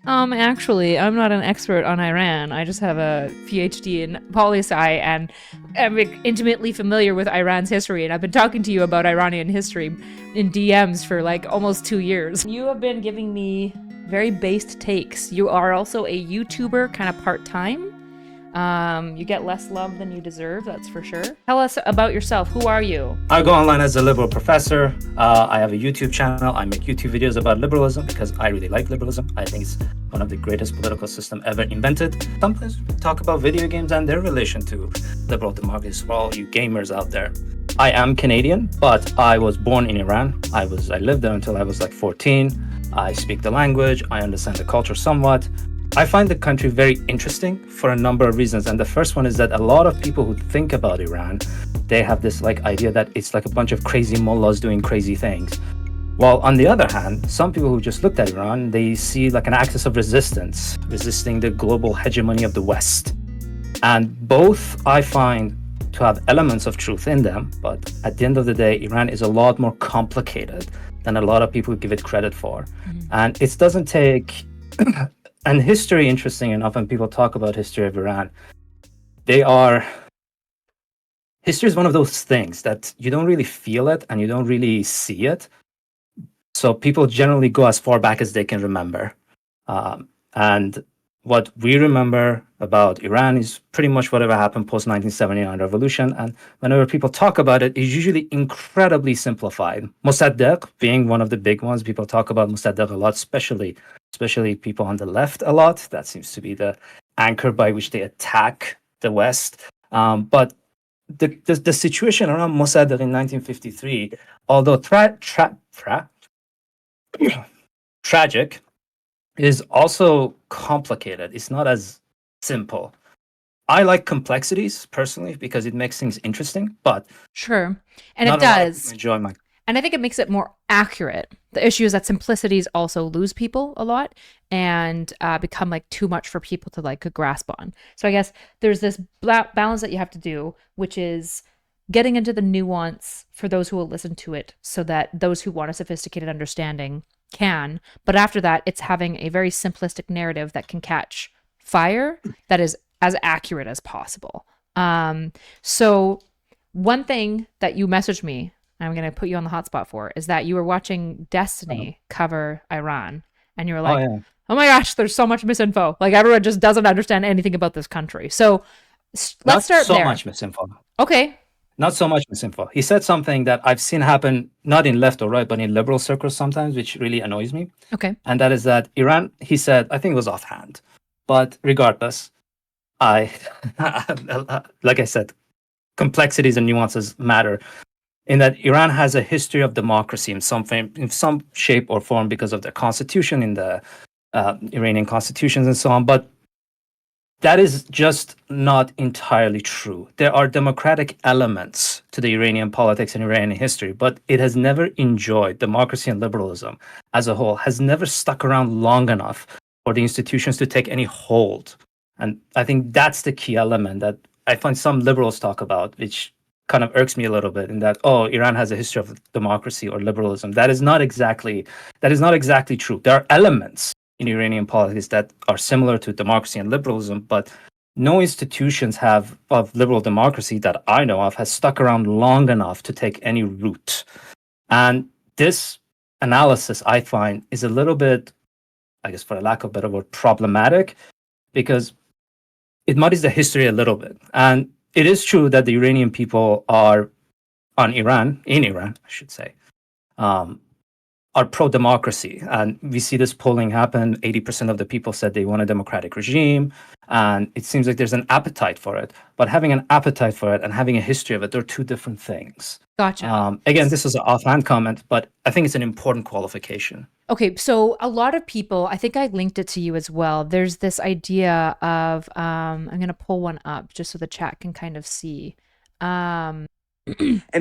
Actually, I'm not an expert on Iran. I just have a PhD in poli-sci and am intimately familiar with Iran's history. And I've been talking to you about Iranian history in DMs for like almost 2 years. You have been giving me very based takes. You are also a YouTuber, kind of part-time. You get less love than you deserve, that's for sure. Tell us about yourself. Who are you? I go online as a liberal professor. I have a YouTube channel. I make YouTube videos about liberalism because I really like liberalism. I think it's one of the greatest political system ever invented. Sometimes we talk about video games and their relation to liberal democracy for all you gamers out there. I am Canadian, but I was born in Iran. I lived there until I was like 14. I speak the language. I understand the culture somewhat. I find the country very interesting for a number of reasons. And the first one is that a lot of people who think about Iran, they have this like idea that it's like a bunch of crazy mullahs doing crazy things. While on the other hand, some people who just looked at Iran, they see like an axis of resistance, resisting the global hegemony of the West. And both I find to have elements of truth in them, but at the end of the day, Iran is a lot more complicated than a lot of people give it credit for. And it doesn't take and history, interesting enough, when people talk about history of Iran, history is one of those things that you don't really feel it and you don't really see it. So people generally go as far back as they can remember. And what we remember about Iran is pretty much whatever happened post 1979 revolution. And whenever people talk about it, it's usually incredibly simplified. Mosaddegh being one of the big ones. People talk about Mosaddegh a lot, especially people on the left a lot. That seems to be the anchor by which they attack the West. But the situation around Mosaddegh in 1953, although tragic, is also complicated. It's not as simple. I like complexities personally because it makes things interesting, but Sure. And it not a lot of people does. enjoy my. And I think it makes it more accurate. The issue is that simplicities also lose people a lot and become like too much for people to like grasp on. So I guess there's this balance that you have to do, which is getting into the nuance for those who will listen to it so that those who want a sophisticated understanding can. But after that, it's having a very simplistic narrative that can catch fire that is as accurate as possible. So one thing that you messaged me, I'm going to put you on the hotspot for, is that you were watching Destiny cover Iran and you were Oh like, yeah, oh my gosh, there's so much misinfo. Like everyone just doesn't understand anything about this country. So let's not start so there. much misinfo. Okay. Not so much misinfo. He said something that I've seen happen not in left or right, but in liberal circles sometimes, which really annoys me. Okay. And that is that Iran, he said, I think it was offhand, but regardless, I, like I said, complexities and nuances matter. In that Iran has a history of democracy in some shape or form because of their constitution, in the Iranian constitutions and so on. But that is just not entirely true. There are democratic elements to the Iranian politics and Iranian history, but it has never enjoyed democracy and liberalism as a whole, has never stuck around long enough for the institutions to take any hold. And I think that's the key element that I find some liberals talk about, which kind of irks me a little bit in that, oh, Iran has a history of democracy or liberalism. That is not exactly true. There are elements in Iranian politics that are similar to democracy and liberalism, but no institutions of liberal democracy that I know of has stuck around long enough to take any root. And this analysis, I find, is a little bit, I guess, for a lack of a better word, problematic because it muddies the history a little bit. And it is true that the Iranian people are in Iran, I should say, are pro-democracy. And we see this polling happen. 80% of the people said they want a democratic regime. And it seems like there's an appetite for it. But having an appetite for it and having a history of it, they're two different things. Gotcha. Again, this is an offhand comment, but I think it's an important qualification. Okay, so a lot of people, I think I linked it to you as well. There's this idea of, I'm going to pull one up just so the chat can kind of see. And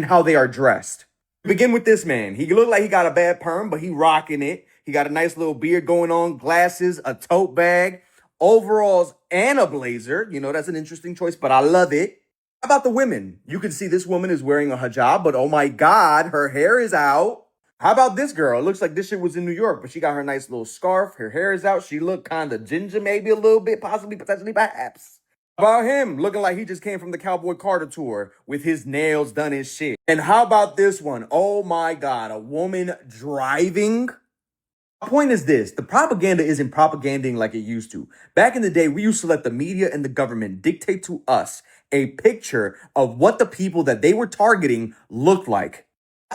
how they are dressed. Begin with this man. He look like he got a bad perm, but he rocking it. He got a nice little beard going on, glasses, a tote bag, overalls, and a blazer. You know, that's an interesting choice, but I love it. How about the women? You can see this woman is wearing a hijab, but oh my God, her hair is out. How about this girl? It looks like this shit was in New York, but she got her nice little scarf. Her hair is out. She looked kind of ginger, maybe a little bit, possibly, potentially, perhaps. How about him looking like he just came from the Cowboy Carter tour with his nails done and shit? And how about this one? Oh my God, a woman driving? My point is this, the propaganda isn't propaganding like it used to. Back in the day, we used to let the media and the government dictate to us a picture of what the people that they were targeting looked like.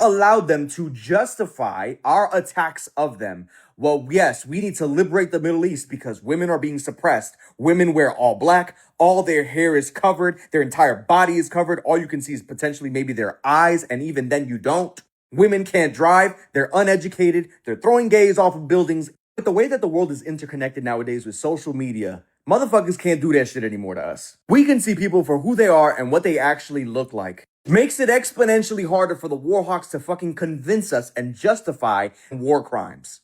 Allowed them to justify our attacks of them. Well, yes, we need to liberate the Middle East because women are being suppressed. Women wear all black. All their hair is covered. Their entire body is covered. All you can see is potentially maybe their eyes, and even then you don't. Women can't drive. They're uneducated. They're throwing gays off of buildings. With the way that the world is interconnected nowadays with social media, motherfuckers can't do that shit anymore to us. We can see people for who they are and what they actually look like. Makes it exponentially harder for the warhawks to fucking convince us and justify war crimes.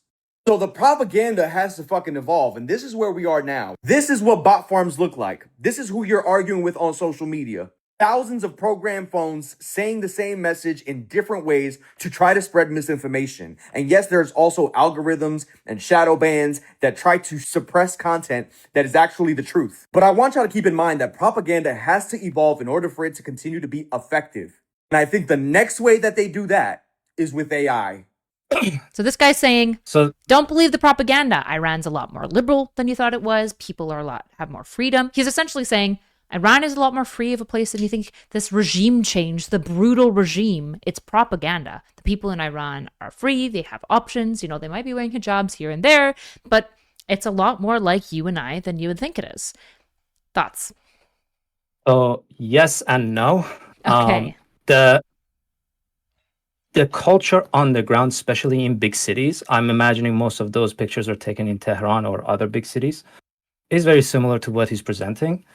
So the propaganda has to fucking evolve, and this is where we are now. This is what bot farms look like. This is who you're arguing with on social media. Thousands of program phones saying the same message in different ways to try to spread misinformation. And yes, there's also algorithms and shadow bans that try to suppress content that is actually the truth. But I want y'all to keep in mind that propaganda has to evolve in order for it to continue to be effective. And I think the next way that they do that is with AI. So this guy's saying, don't believe the propaganda. Iran's a lot more liberal than you thought it was. People are have more freedom. He's essentially saying, Iran is a lot more free of a place than you think. This regime change, the brutal regime, it's propaganda. The people in Iran are free. They have options. You know, they might be wearing hijabs here and there, but it's a lot more like you and I than you would think it is. Thoughts? So yes and no. Okay. The culture on the ground, especially in big cities, I'm imagining most of those pictures are taken in Tehran or other big cities, is very similar to what he's presenting.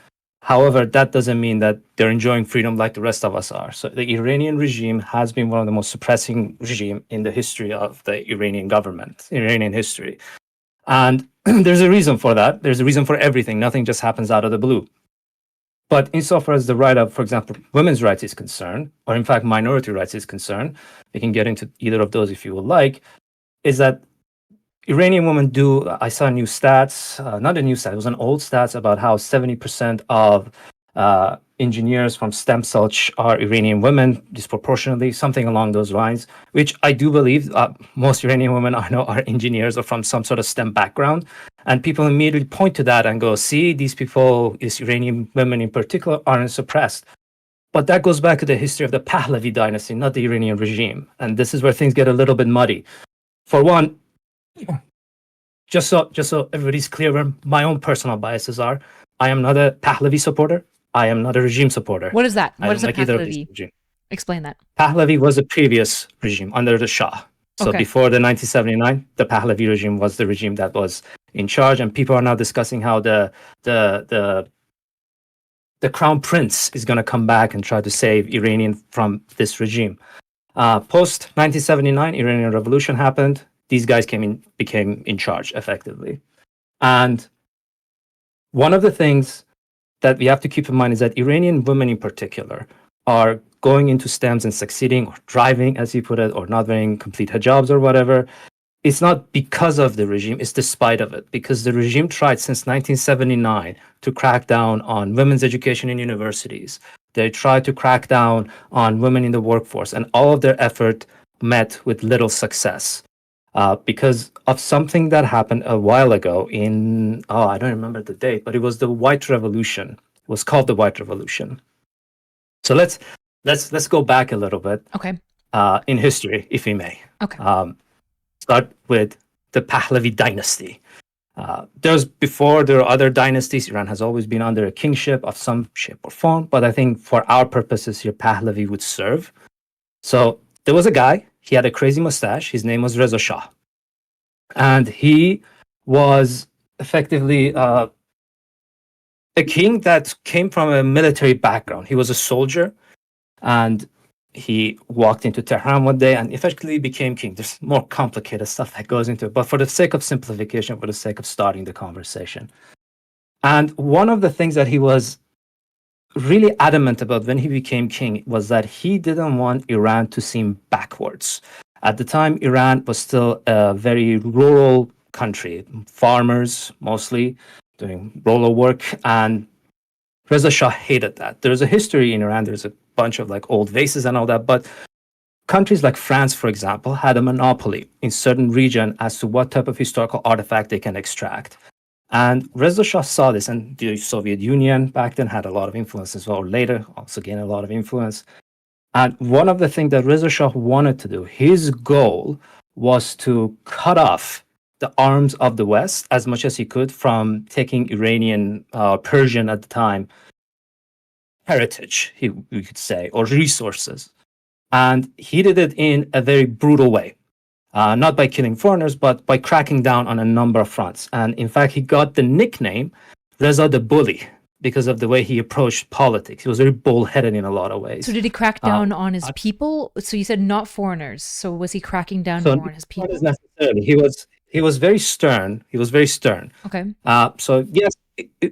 However, that doesn't mean that they're enjoying freedom like the rest of us are. So the Iranian regime has been one of the most suppressing regime in the history of the Iranian government, Iranian history. And there's a reason for that. There's a reason for everything. Nothing just happens out of the blue. But insofar as the right of, for example, women's rights is concerned, or in fact, minority rights is concerned, we can get into either of those if you would like, is that Iranian women do, I saw new stats, not a new stat, it was an old stats about how 70% of engineers from stem cells are Iranian women, disproportionately, something along those lines, which I do believe most Iranian women I know are engineers or from some sort of STEM background. And people immediately point to that and go, see, these people, these Iranian women in particular, aren't suppressed. But that goes back to the history of the Pahlavi dynasty, not the Iranian regime. And this is where things get a little bit muddy. For one, just so everybody's clear where my own personal biases are, I am not a Pahlavi supporter. I am not a regime supporter. What is that? What is a Pahlavi? Explain that. Pahlavi was a previous regime under the Shah. So before the 1979, the Pahlavi regime was the regime that was in charge, and people are now discussing how the crown prince is going to come back and try to save Iranian from this regime. Post 1979, Iranian Revolution happened. These guys became in charge effectively. And one of the things that we have to keep in mind is that Iranian women in particular are going into STEMs and succeeding, or driving, as you put it, or not wearing complete hijabs or whatever. It's not because of the regime, it's despite of it. Because the regime tried since 1979 to crack down on women's education in universities. They tried to crack down on women in the workforce, and all of their effort met with little success. Because of something that happened a while ago in, I don't remember the date, but it was the White Revolution. It was called the White Revolution. So let's go back a little bit. Okay. In history, if we may. Okay. Start with the Pahlavi dynasty. There are other dynasties. Iran has always been under a kingship of some shape or form, but I think for our purposes here, Pahlavi would serve. So there was a guy. He had a crazy mustache. His name was Reza Shah. And he was effectively a king that came from a military background. He was a soldier, and he walked into Tehran one day and effectively became king. There's more complicated stuff that goes into it, but for the sake of simplification, for the sake of starting the conversation. And one of the things that he was really adamant about when he became king was that he didn't want Iran to seem backwards. At the time, Iran was still a very rural country, farmers mostly doing rural work, and Reza Shah hated that. There's a history in Iran. There's a bunch of like old vases and all that, but countries like France, for example, had a monopoly in certain region as to what type of historical artifact they can extract. And Reza Shah saw this, and the Soviet Union back then had a lot of influence as well, or later also gained a lot of influence. And one of the things that Reza Shah wanted to do, his goal was to cut off the arms of the West as much as he could from taking Iranian, Persian at the time, heritage, we could say, or resources. And he did it in a very brutal way, not by killing foreigners, but by cracking down on a number of fronts. And in fact, he got the nickname Reza the Bully because of the way he approached politics. He was very bullheaded in a lot of ways. So did he crack down on his people? So you said not foreigners. So was he cracking down more on his people? Not necessarily. He was very stern. He was very stern. Okay. So yes,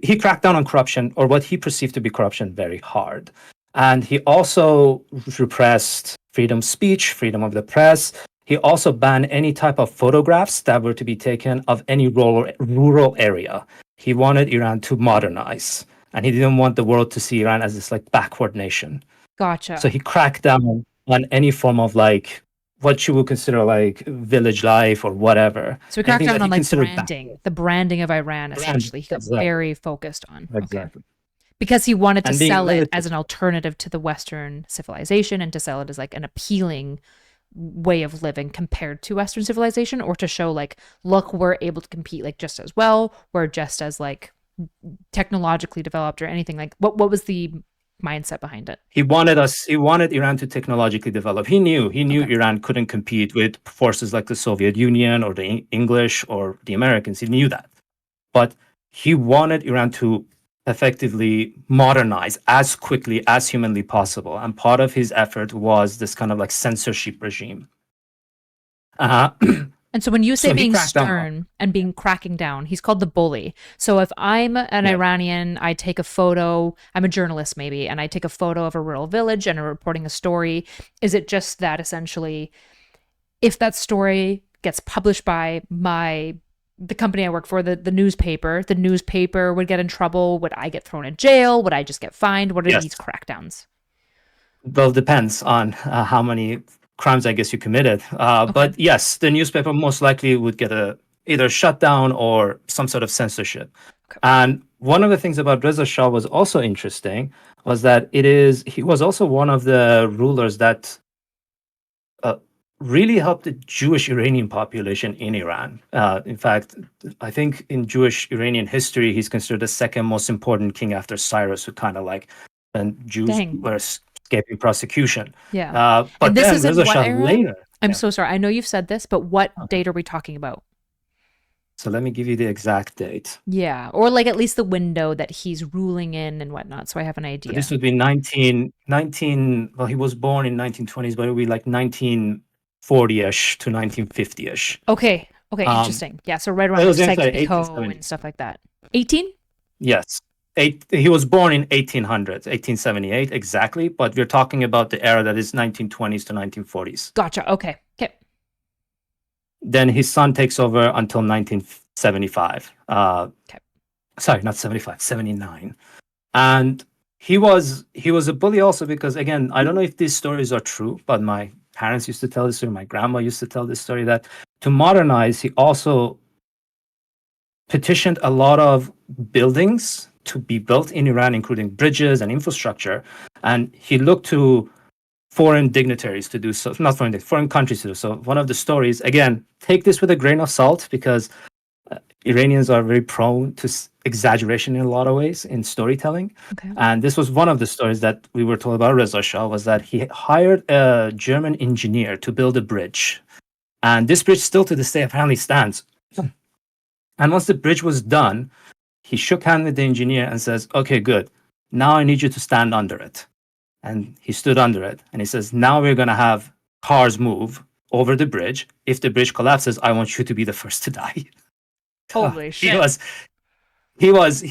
he cracked down on corruption, or what he perceived to be corruption, very hard. And he also repressed freedom of speech, freedom of the press. He also banned any type of photographs that were to be taken of any rural area. He wanted Iran to modernize, and he didn't want the world to see Iran as this like backward nation. Gotcha. So he cracked down on any form of like what you would consider like village life or whatever. So he cracked down on like branding, backward. the branding of Iran, essentially. He got very focused on. Exactly. Okay. Because he wanted to sell it as relative. an alternative to the Western civilization, and to sell it as like an appealing way of living compared to Western civilization, or to show like, look, we're able to compete like just as well, we're just as like technologically developed, or anything. Like what was the mindset behind it? He wanted Iran to technologically develop. He knew Iran couldn't compete with forces like the Soviet Union or the English or the Americans. He knew that. But he wanted Iran to effectively modernize as quickly as humanly possible. And part of his effort was this kind of like censorship regime. And so when you say being cracked down stern and being cracking down, he's called the bully. So if I'm an Iranian, I take a photo, I'm a journalist maybe, and I take a photo of a rural village and I'm reporting a story, is it just that essentially, if that story gets published by the company I work for, the newspaper would get in trouble? Would I get thrown in jail? Would I just get fined? What are these crackdowns? Well, it depends on how many crimes I guess you committed. But yes, the newspaper most likely would get either shut down or some sort of censorship. Okay. And one of the things about Reza Shah was also interesting was that he was also one of the rulers that really helped the Jewish Iranian population in Iran. In fact, I think in Jewish Iranian history, he's considered the second most important king after Cyrus, who kind of like, and Jews were escaping prosecution. Yeah. But and this then is in Reza what Shah era? later. I'm so sorry. I know you've said this, but what date are we talking about? So let me give you the exact date. Yeah, or like at least the window that he's ruling in and whatnot, so I have an idea. So this would be 19, well, he was born in 1920s, but it would be like 1940-ish to 1950-ish. Okay, interesting. Yeah, so right around the Mexico and stuff like that. 18? Yes. He was born in 1878, exactly, but we're talking about the era that is 1920s to 1940s. Gotcha, okay. Then his son takes over until 1975. Sorry, not 75, 79. And he was a bully also because, again, I don't know if these stories are true, but my parents used to tell this story, my grandma used to tell this story, that to modernize, he also petitioned a lot of buildings to be built in Iran, including bridges and infrastructure. And he looked to foreign dignitaries to do so, not foreign countries to do so. One of the stories, again, take this with a grain of salt, because Iranians are very prone to exaggeration in a lot of ways in storytelling. Okay. And this was one of the stories that we were told about Reza Shah, was that he hired a German engineer to build a bridge. And this bridge still to this day apparently stands. And once the bridge was done, he shook hands with the engineer and says, okay, good. Now I need you to stand under it. And he stood under it. And he says, now we're going to have cars move over the bridge. If the bridge collapses, I want you to be the first to die. Holy shit. He was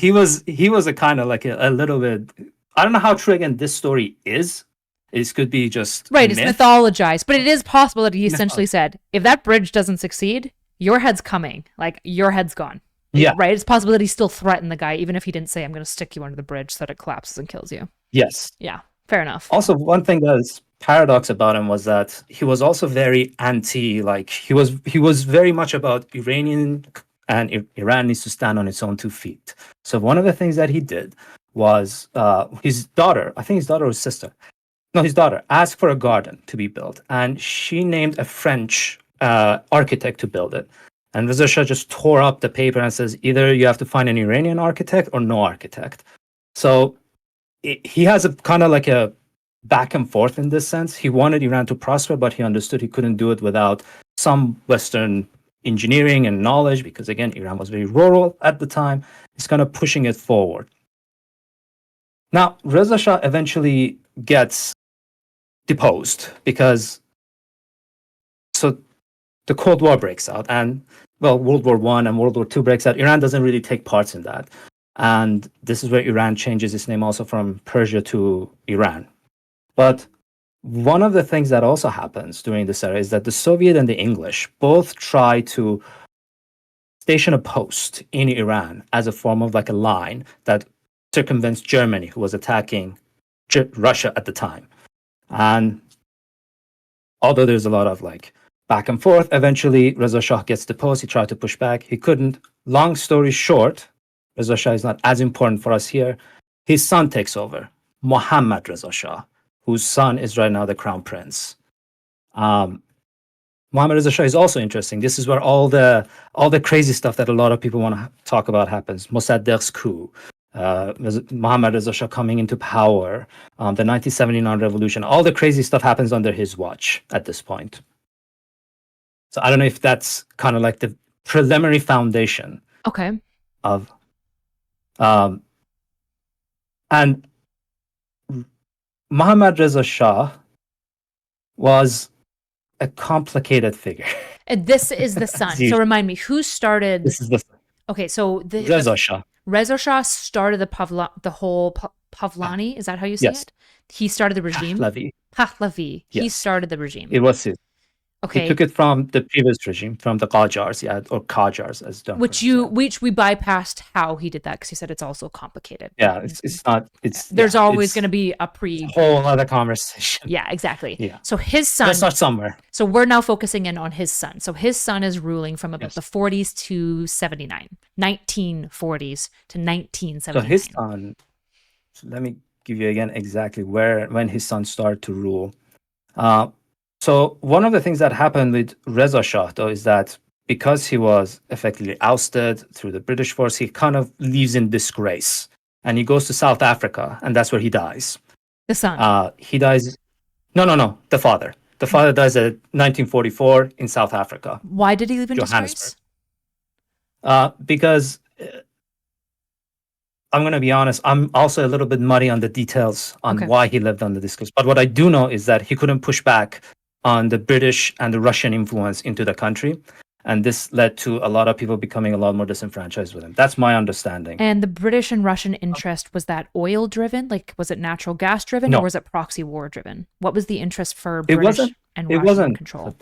a kind of like a little bit, I don't know how true again this story is, It could be just Right, it's myth. mythologized, but it is possible that he essentially said, if that bridge doesn't succeed, your head's coming. Like, your head's gone. Yeah. Right? It's possible that he still threatened the guy, even if he didn't say, I'm going to stick you under the bridge so that it collapses and kills you. Yes. Yeah, fair enough. Also, one thing that's paradox about him was that he was also very anti, like, he was very much about Iranian and Iran needs to stand on its own 2 feet. So one of the things that he did was his daughter, I think his daughter or his sister, no, his daughter asked for a garden to be built, and she named a French architect to build it. And Reza Shah just tore up the paper and says, either you have to find an Iranian architect or no architect. So he has a kind of like a back and forth in this sense. He wanted Iran to prosper, but he understood he couldn't do it without some Western engineering and knowledge, because again, Iran was very rural at the time. He's kind of pushing it forward. Now, Reza Shah eventually gets deposed because so the Cold War breaks out, and well, World War I and World War II breaks out. Iran doesn't really take parts in that. And this is where Iran changes its name also from Persia to Iran. But one of the things that also happens during this era is that the Soviet and the English both try to station a post in Iran as a form of like a line that circumvents Germany, who was attacking Russia at the time. And although there's a lot of like back and forth, eventually Reza Shah gets deposed. He tried to push back. He couldn't. Long story short, Reza Shah is not as important for us here. His son takes over, Mohammad Reza Shah, whose son is right now the crown prince. Mohammad Reza Shah is also interesting. This is where all the crazy stuff that a lot of people want to talk about happens. Mosaddegh's coup, Mohammad Reza Shah coming into power, the 1979 revolution. All the crazy stuff happens under his watch at this point. So I don't know if that's kind of like the preliminary foundation. Okay. Of and Mohammad Reza Shah was a complicated figure. And this is the son. So remind me, who started? This is the Okay, so Reza Shah. Reza Shah started the whole Pavlani. Is that how you say it? He started the regime. Pahlavi. Yes. He started the regime. It was his. Okay. He took it from the previous regime, from the Qajars, or Qajars, as done. Which we bypassed how he did that because you said it's also complicated. Yeah, it's not. It's there's always going to be a whole other conversation. Yeah, exactly. Yeah. So his son. Let's start somewhere. So we're now focusing in on his son. So his son is ruling from about the 40s to 79, 1940s to 1979. So his son. So let me give you again exactly when his son started to rule. So one of the things that happened with Reza Shah, though, is that because he was effectively ousted through the British force, he kind of lives in disgrace. And he goes to South Africa, and that's where he dies. The son? He dies... No, the father. The father dies at 1944 in South Africa. Why did he live in disgrace? Because... I'm going to be honest, I'm also a little bit muddy on the details on why he lived under disgrace. But what I do know is that he couldn't push back on the British and the Russian influence into the country. And this led to a lot of people becoming a lot more disenfranchised with him. That's my understanding. And the British and Russian interest, was that oil driven? Like, was it natural gas driven or was it proxy war driven? What was the interest for British and Russian control?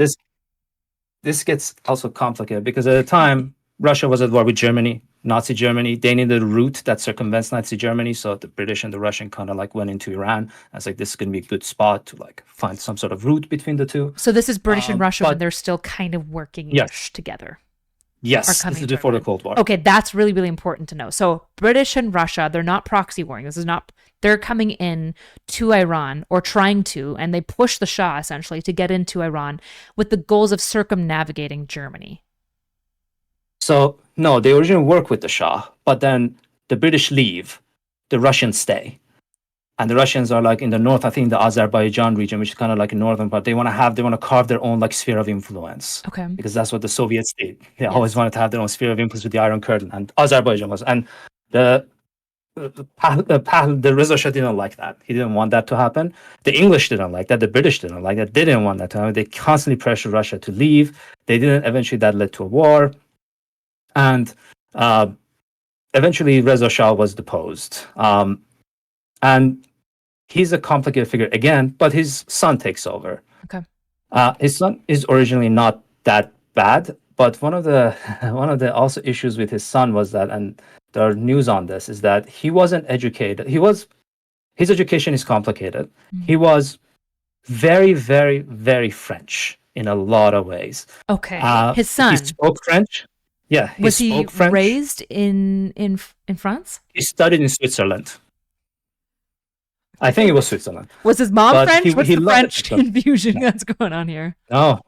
This gets also complicated because at the time, Russia was at war with Germany, Nazi Germany. They needed a route that circumvents Nazi Germany. So the British and the Russian kind of like went into Iran. I was like, this is going to be a good spot to like find some sort of route between the two. So this is British and Russia, but they're still kind of working together. Yes, this is before the Cold War. Okay, that's really, really important to know. So British and Russia, they're not proxy warring. This is not, they're coming in to Iran or trying to, and they push the Shah essentially to get into Iran with the goals of circumnavigating Germany. So, no, they originally work with the Shah, but then the British leave, the Russians stay. And the Russians are like in the north, I think the Azerbaijan region, which is kind of like a northern part. They want to carve their own like sphere of influence. Okay. Because that's what the Soviets did. They always wanted to have their own sphere of influence with the Iron Curtain. And Azerbaijan was. And the Reza Shah didn't like that. He didn't want that to happen. The English didn't like that. The British didn't like that. They didn't want that to happen. They constantly pressured Russia to leave. They didn't. Eventually, that led to a war. And eventually, Reza Shah was deposed. And he's a complicated figure again, but his son takes over. Okay. His son is originally not that bad, but one of the also issues with his son was that, and there are news on this, is that he wasn't educated. His education is complicated. He was very, very, very French in a lot of ways. Okay. His son. He spoke French. Yeah. Was he spoke French. raised in France? He studied in Switzerland. I think it was Switzerland. Was his mom But French? he- What's he the loved French it. confusion that's going on here? No,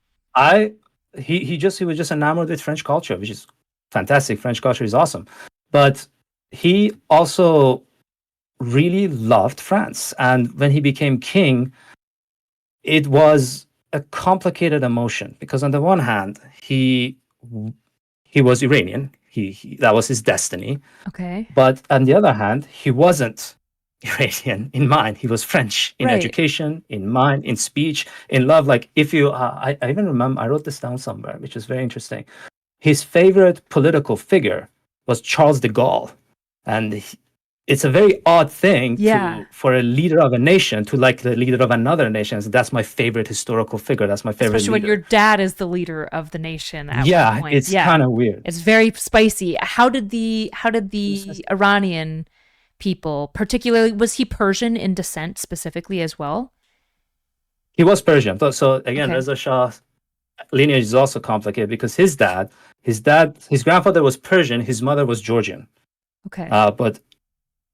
he was just enamored with French culture, which is fantastic. French culture is awesome, but he also really loved France. And when he became king, it was a complicated emotion because on the one hand, he was Iranian. He that was his destiny. Okay. But on the other hand, he wasn't Iranian in mind. He was French in Right. education, in mind, in speech, in love. Like if you, I even remember, I wrote this down somewhere, which is very interesting. His favorite political figure was Charles de Gaulle, and it's a very odd thing for a leader of a nation to like the leader of another nation. So that's my favorite historical figure. That's my favorite. Especially leader. when your dad is the leader of the nation. At one point. It's kind of weird. It's very spicy. How did the Iranian people, particularly, was he Persian in descent specifically as well? He was Persian. So again, Okay. Reza Shah's lineage is also complicated because his grandfather was Persian, his mother was Georgian. Okay. But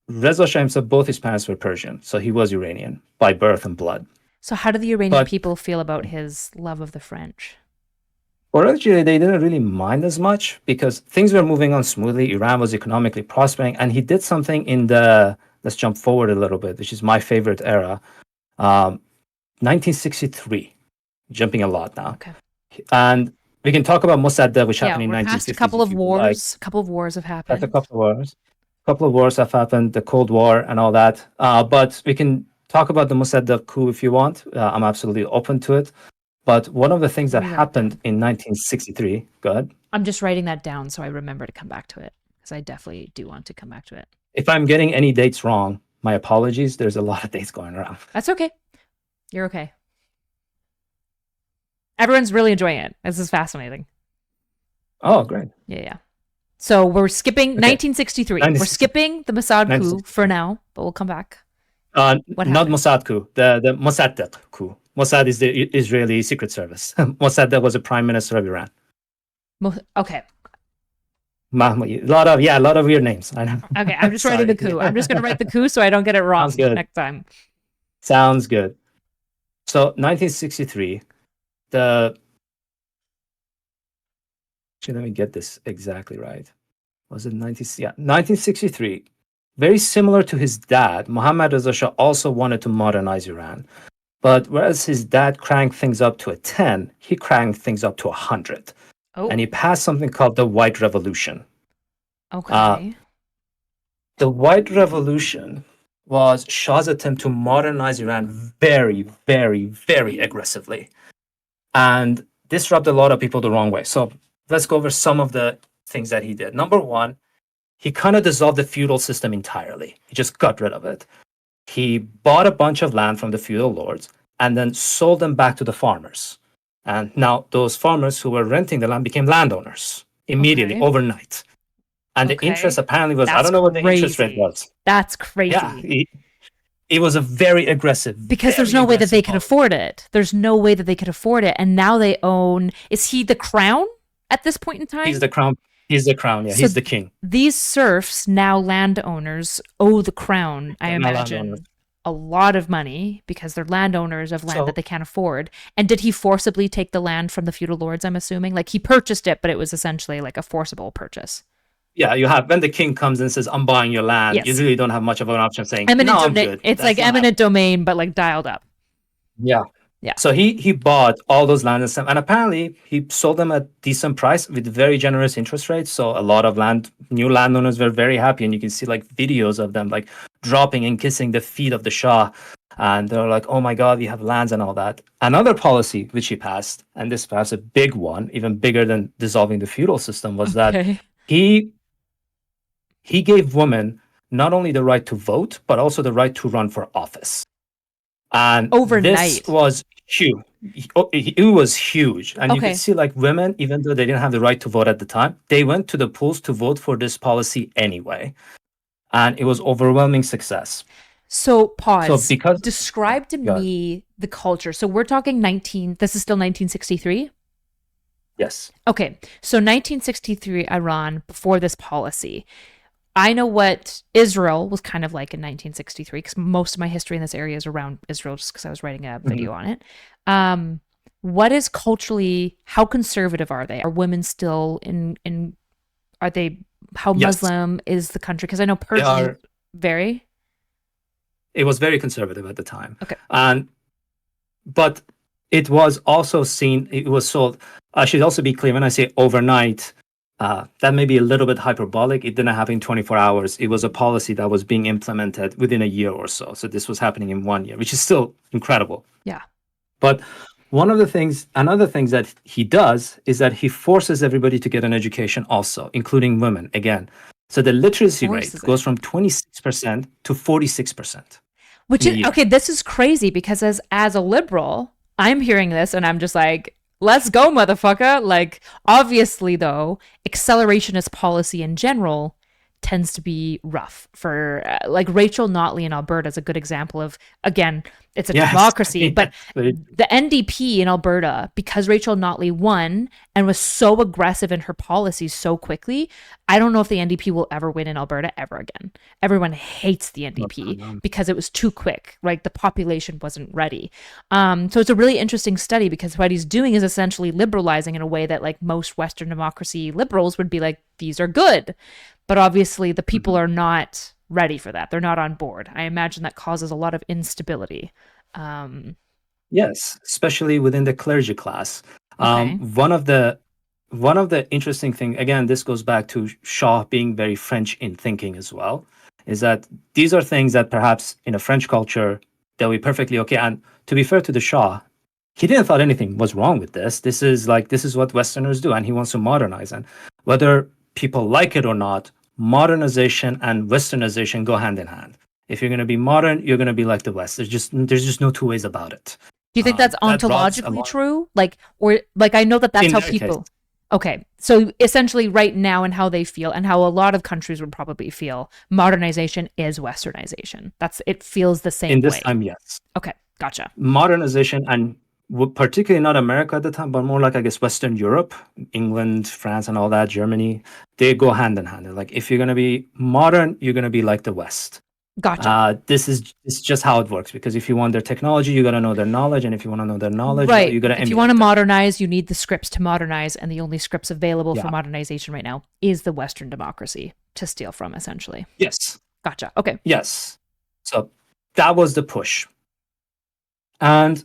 Reza Shah himself, both his parents were Persian, so he was Iranian by birth and blood. So how did the Iranian people feel about his love of the French? Originally, they didn't really mind as much because things were moving on smoothly. Iran was economically prospering, and he did something in let's jump forward a little bit, which is my favorite era, 1963, jumping a lot now. Okay. And we can talk about Mosaddegh, which happened in we're 1950. past a couple of wars. A couple of wars have happened. A couple of wars have happened, the Cold War and all that. But we can talk about the Mosaddegh coup if you want. I'm absolutely open to it. But one of the things that happened in 1963, go ahead. I'm just writing that down so I remember to come back to it because I definitely do want to come back to it. If I'm getting any dates wrong, my apologies. There's a lot of dates going around. That's okay. You're okay. Everyone's really enjoying it. This is fascinating. Oh, great. Yeah. So we're skipping 1963. We're skipping the Mossad coup for now, but we'll come back. Not Mossad coup, the Mossaddegh coup. Mossad is the Israeli secret service. Mossaddegh was the prime minister of Iran. Okay. A lot of weird names. I know. Okay, I'm just writing the coup. I'm just going to write the coup so I don't get it wrong next time. Sounds good. So 1963, let me get this exactly right. Was it 1963? Very similar to his dad, Mohammad Reza Shah also wanted to modernize Iran. But whereas his dad cranked things up to a 10, he cranked things up to 100. Oh. And he passed something called the White Revolution. Okay. The White Revolution was Shah's attempt to modernize Iran very, very, very aggressively. And this rubbed a lot of people the wrong way. So let's go over some of the things that he did. Number one, he kind of dissolved the feudal system entirely. He just got rid of it. He bought a bunch of land from the feudal lords and then sold them back to the farmers. And now those farmers who were renting the land became landowners immediately, overnight. And the interest apparently was, I don't know what the interest rate was. That's crazy. Yeah, it was a very aggressive. Because there's no way that they could afford it. There's no way that they could afford it. And now they own, is he the crown at this point in time? He's the crown. He's the crown, yeah. So he's the king. These serfs, now landowners, owe the crown, I imagine, a lot of money because they're landowners of land that they can't afford. And did he forcibly take the land from the feudal lords, I'm assuming? Like he purchased it, but it was essentially like a forcible purchase. Yeah, you have, when the king comes and says, I'm buying your land, you really don't have much of an option saying, eminent no, I'm good. It's like eminent domain, but like dialed up. Yeah. Yeah. So he bought all those lands and apparently he sold them at decent price with very generous interest rates. So a lot of new landowners were very happy, and you can see like videos of them like dropping and kissing the feet of the Shah, and they're like, "Oh my God, we have lands and all that." Another policy which he passed, and this perhaps a big one, even bigger than dissolving the feudal system, was that he gave women not only the right to vote but also the right to run for office. And this Overnight. was huge. It was huge. And you Okay. could see like women, even though they didn't have the right to vote at the time, they went to the polls to vote for this policy anyway. And it was overwhelming success. So pause. So because describe to Yeah. me the culture. So we're talking this is still 1963? Yes. Okay. So 1963 Iran before this policy. I know what Israel was kind of like in 1963 because most of my history in this area is around Israel just because I was writing a video on it. What is culturally, how conservative are they? Are women still are they, how Yes. Muslim is the country? Because I know They Persian are, very. it was very conservative at the time. Okay. But it was also seen, it was sold. I should also be clear when I say overnight, that may be a little bit hyperbolic. It didn't happen in 24 hours. It was a policy that was being implemented within a year or so. So this was happening in 1 year, which is still incredible. Yeah. But another things that he does is that he forces everybody to get an education also, including women again. So the literacy rate goes from 26% to 46%. Which is, okay, this is crazy because as a liberal, I'm hearing this and I'm just like, let's go, motherfucker. Like, obviously, though, accelerationist policy in general tends to be rough for like Rachel Notley in Alberta is a good example of, again, it's a democracy, but the NDP in Alberta, because Rachel Notley won and was so aggressive in her policies so quickly, I don't know if the NDP will ever win in Alberta ever again. Everyone hates the NDP because it was too quick, right? The population wasn't ready. So it's a really interesting study because what he's doing is essentially liberalizing in a way that like most Western democracy liberals would be like, these are good. But obviously the people are not ready for that. They're not on board. I imagine that causes a lot of instability. Yes, especially within the clergy class. Okay. One of the interesting thing, again, this goes back to Shah being very French in thinking as well, is that these are things that perhaps in a French culture, they'll be perfectly okay. And to be fair to the Shah, he didn't thought anything was wrong with this. This is what Westerners do, and he wants to modernize. And whether people like it or not, modernization and Westernization go hand in hand. If you're going to be modern, you're going to be like the West. There's just no two ways about it. Do you think that's ontologically true? I know that's how people. Case. Okay, so essentially, right now, and how they feel, and how a lot of countries would probably feel, modernization is Westernization. It feels the same way. In this time, yes. Okay, gotcha. Modernization, and particularly not America at the time, but more like, I guess, Western Europe, England, France, and all that, Germany, they go hand in hand. They're like, if you're going to be modern, you're going to be like the West. Gotcha. This is just how it works, because if you want their technology, you got to know their knowledge, and if you want to know their knowledge, right, you got to. If you want to modernize, you need the scripts to modernize, and the only scripts available for modernization right now is the Western democracy to steal from, essentially. Yes. Gotcha. Okay. Yes. So that was the push, and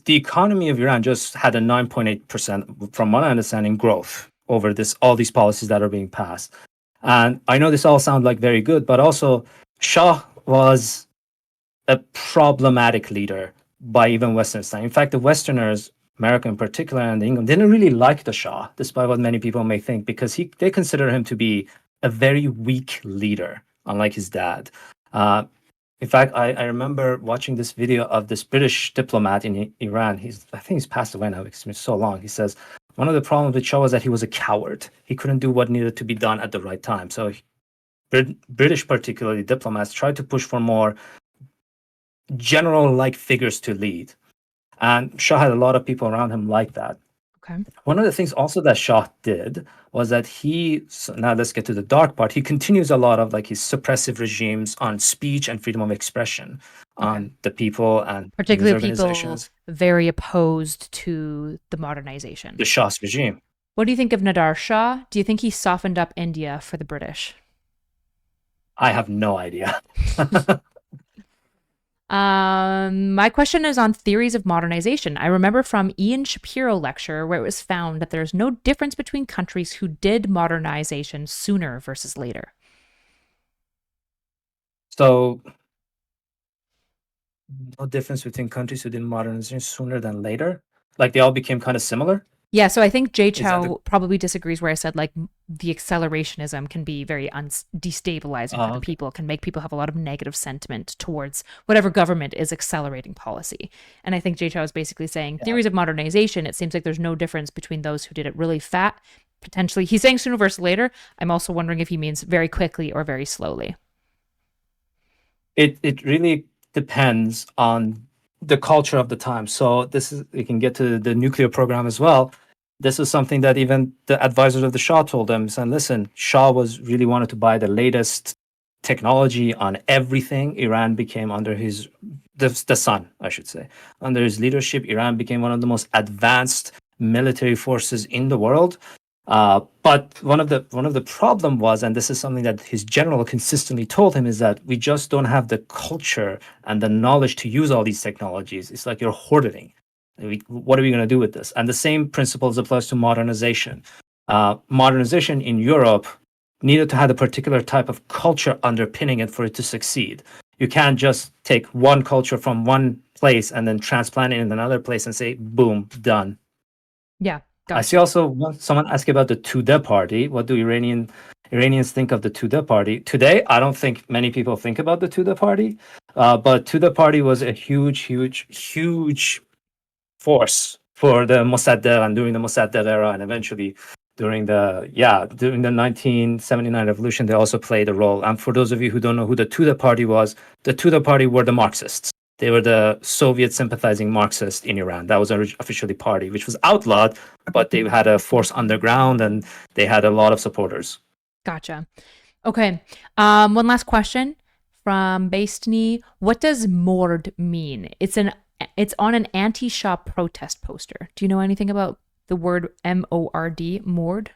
the economy of Iran just had a 9.8%, from my understanding, growth over all these policies that are being passed. And I know this all sounds like very good, but also Shah was a problematic leader by even Westerners. In fact, the Westerners, America in particular, and England, didn't really like the Shah, despite what many people may think, because they consider him to be a very weak leader, unlike his dad. In fact, I remember watching this video of this British diplomat in Iran. I think he's passed away now because it's been so long. He says, one of the problems with Shah was that he was a coward. He couldn't do what needed to be done at the right time. So British, particularly diplomats, tried to push for more general-like figures to lead. And Shah had a lot of people around him like that. Okay. One of the things also that Shah did was that now let's get to the dark part. He continues a lot of his suppressive regimes on speech and freedom of expression on the people, and particularly people very opposed to the modernization. The Shah's regime. What do you think of Nadar Shah? Do you think he softened up India for the British? I have no idea. My question is on theories of modernization. I remember from Ian Shapiro lecture where it was found that there's no difference between countries who did modernization sooner versus later. So, no difference between countries who did modernization sooner than later? Like they all became kind of similar? Yeah, so I think Jay Is that the Chow probably disagrees where I said like the accelerationism can be very destabilizing for the okay. people, can make people have a lot of negative sentiment towards whatever government is accelerating policy. And I think Jay Chow is basically saying Yeah. theories of modernization, it seems like there's no difference between those who did it really fat, potentially. He's saying sooner versus later. I'm also wondering if he means very quickly or very slowly. It really depends on the culture of the time. So this is, we can get to the nuclear program as well. This is something that even the advisors of the Shah told them, saying, listen, Shah was really wanted to buy the latest technology on everything. Iran became under his, the son, I should say, under his leadership, Iran became one of the most advanced military forces in the world. But one of the problem was, and this is something that his general consistently told him, is that we just don't have the culture and the knowledge to use all these technologies. It's like you're hoarding. What are we going to do with this? And the same principles applies to modernization. Modernization in Europe needed to have a particular type of culture underpinning it for it to succeed. You can't just take one culture from one place and then transplant it in another place and say, boom, done. Yeah. I see also someone asked about the Tudeh party. What do Iranians think of the Tudeh party? Today, I don't think many people think about the Tudeh party, but Tudeh party was a huge force for the Mosaddegh, and during the Mosaddegh era, and eventually during the 1979 revolution, they also played a role. And for those of you who don't know who the Tudeh party was, the Tudeh party were the Marxists. They were the Soviet sympathizing Marxists in Iran. That was officially party, which was outlawed, but they had a force underground and they had a lot of supporters. Gotcha. Okay. One last question from Bastny. What does mord mean? It's on an anti-Shah protest poster. Do you know anything about the word M-O-R-D, mord?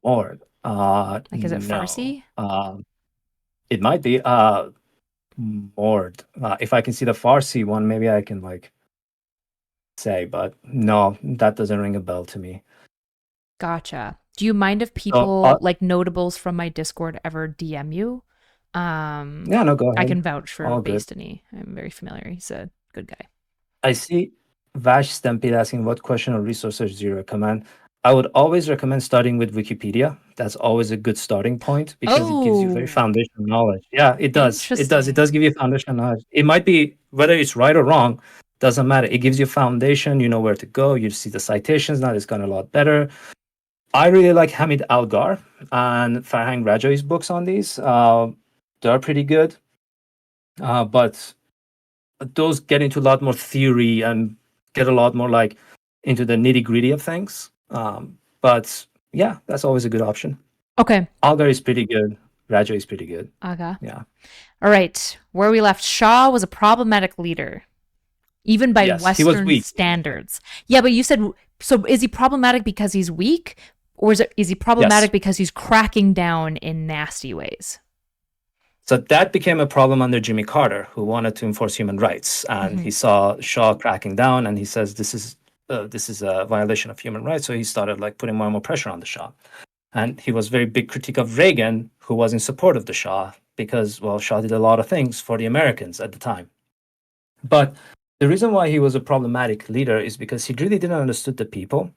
Mord. Like, is it No. Farsi? It might be. Mord. If I can see the Farsi one, maybe I can like say, but no, that doesn't ring a bell to me. Gotcha. Do you mind if people like notables from my Discord ever DM you? Yeah, no, go ahead. I can vouch for All good. Bastany. I'm very familiar. He's a good guy. I see Vash Stampede asking what question or resources do you recommend? I would always recommend starting with Wikipedia. That's always a good starting point because it gives you very foundational knowledge. Yeah, it does. It does. It does give you foundational knowledge. It might be, whether it's right or wrong, doesn't matter. It gives you a foundation. You know where to go. You see the citations. Now it's gone a lot better. I really like Hamid Algar and Farhang Rajoi's books on these. They're pretty good. But those get into a lot more theory and get a lot more like into the nitty gritty of things. But yeah, that's always a good option. Okay. Algar is pretty good. Rajai is pretty good. Aga. Yeah. All right. Where we left, Shah was a problematic leader, even by Western standards. Yeah, but you said, so is he problematic because he's weak? Or is he problematic because he's cracking down in nasty ways? So that became a problem under Jimmy Carter, who wanted to enforce human rights. And he saw Shah cracking down and he says, this is a violation of human rights. So he started like putting more and more pressure on the Shah. And he was very big critique of Reagan, who was in support of the Shah because, well, Shah did a lot of things for the Americans at the time. But the reason why he was a problematic leader is because he really didn't understand the people.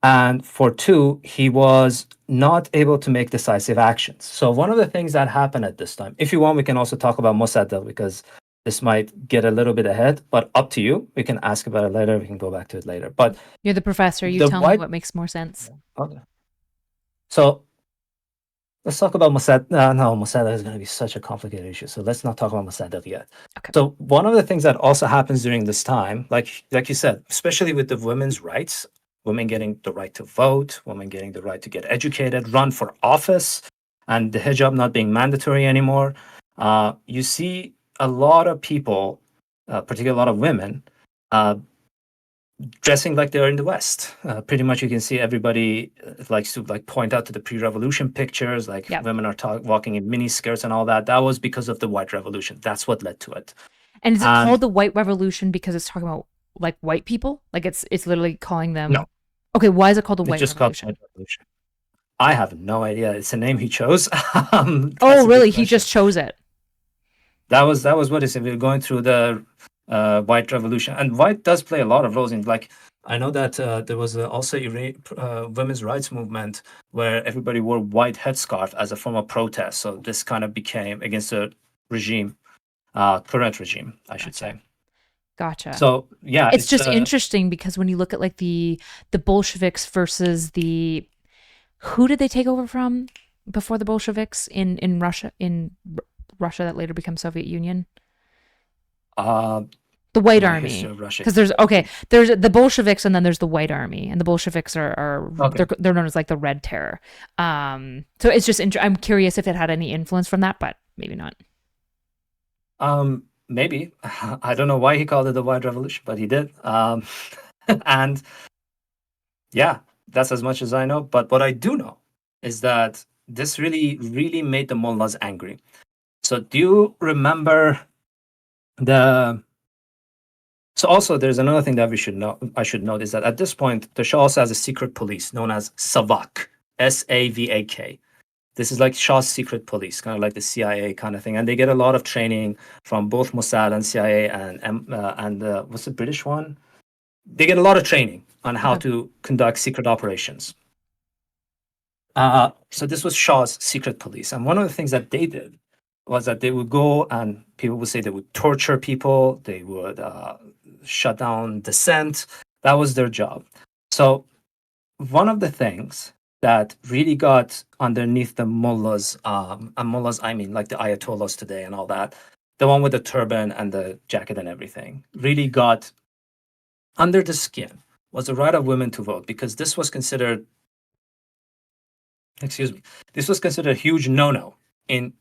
And for two, he was not able to make decisive actions. So one of the things that happened at this time, if you want, we can also talk about Mosaddegh because this might get a little bit ahead, but up to you. We can ask about it later. We can go back to it later. But you're the professor. You tell me what makes more sense. Okay. So let's talk about Mosaddegh. No, Mosaddegh is going to be such a complicated issue. So let's not talk about Mosaddegh yet. Okay. So one of the things that also happens during this time, like you said, especially with the women's rights, women getting the right to vote, women getting the right to get educated, run for office, and the hijab not being mandatory anymore. You see a lot of people, particularly a lot of women, dressing like they're in the West. Pretty much you can see everybody likes to like point out to the pre-revolution pictures, like women are walking in mini skirts and all that. That was because of the white revolution. That's what led to it. And is it called the white revolution because it's talking about like white people? Like it's literally calling them... No. Okay, why is it called the white revolution? Called white revolution. I have no idea. It's a name he chose. Oh, really? He just chose it. That was what it said. We were going through the white revolution, and white does play a lot of roles in like I know that there was also a women's rights movement where everybody wore white headscarf as a form of protest. So this kind of became against the regime, current regime, I should say. Gotcha. So yeah, It's just interesting because when you look at like the Bolsheviks versus who did they take over from before the Bolsheviks in Russia that later became Soviet Union? The White Army, because there's the Bolsheviks and then there's the White Army, and the Bolsheviks are they're known as like the Red Terror. So it's just I'm curious if it had any influence from that, but maybe not. Maybe. I don't know why he called it the White Revolution, but he did. And yeah, that's as much as I know. But what I do know is that this really, really made the mullahs angry. So do you remember So also there's another thing that I should note is that at this point, the Shah also has a secret police known as SAVAK, SAVAK. This is like Shah's secret police, kind of like the CIA kind of thing. And they get a lot of training from both Mossad and CIA and what's the British one? They get a lot of training on how to conduct secret operations. So this was Shah's secret police. And one of the things that they did was that they would go and people would say they would torture people. They would shut down dissent. That was their job. So one of the things that really got underneath the mullahs, and mullahs, I mean like the ayatollahs today and all that, the one with the turban and the jacket and everything, really got under the skin was the right of women to vote, because this was considered, this was considered a huge no-no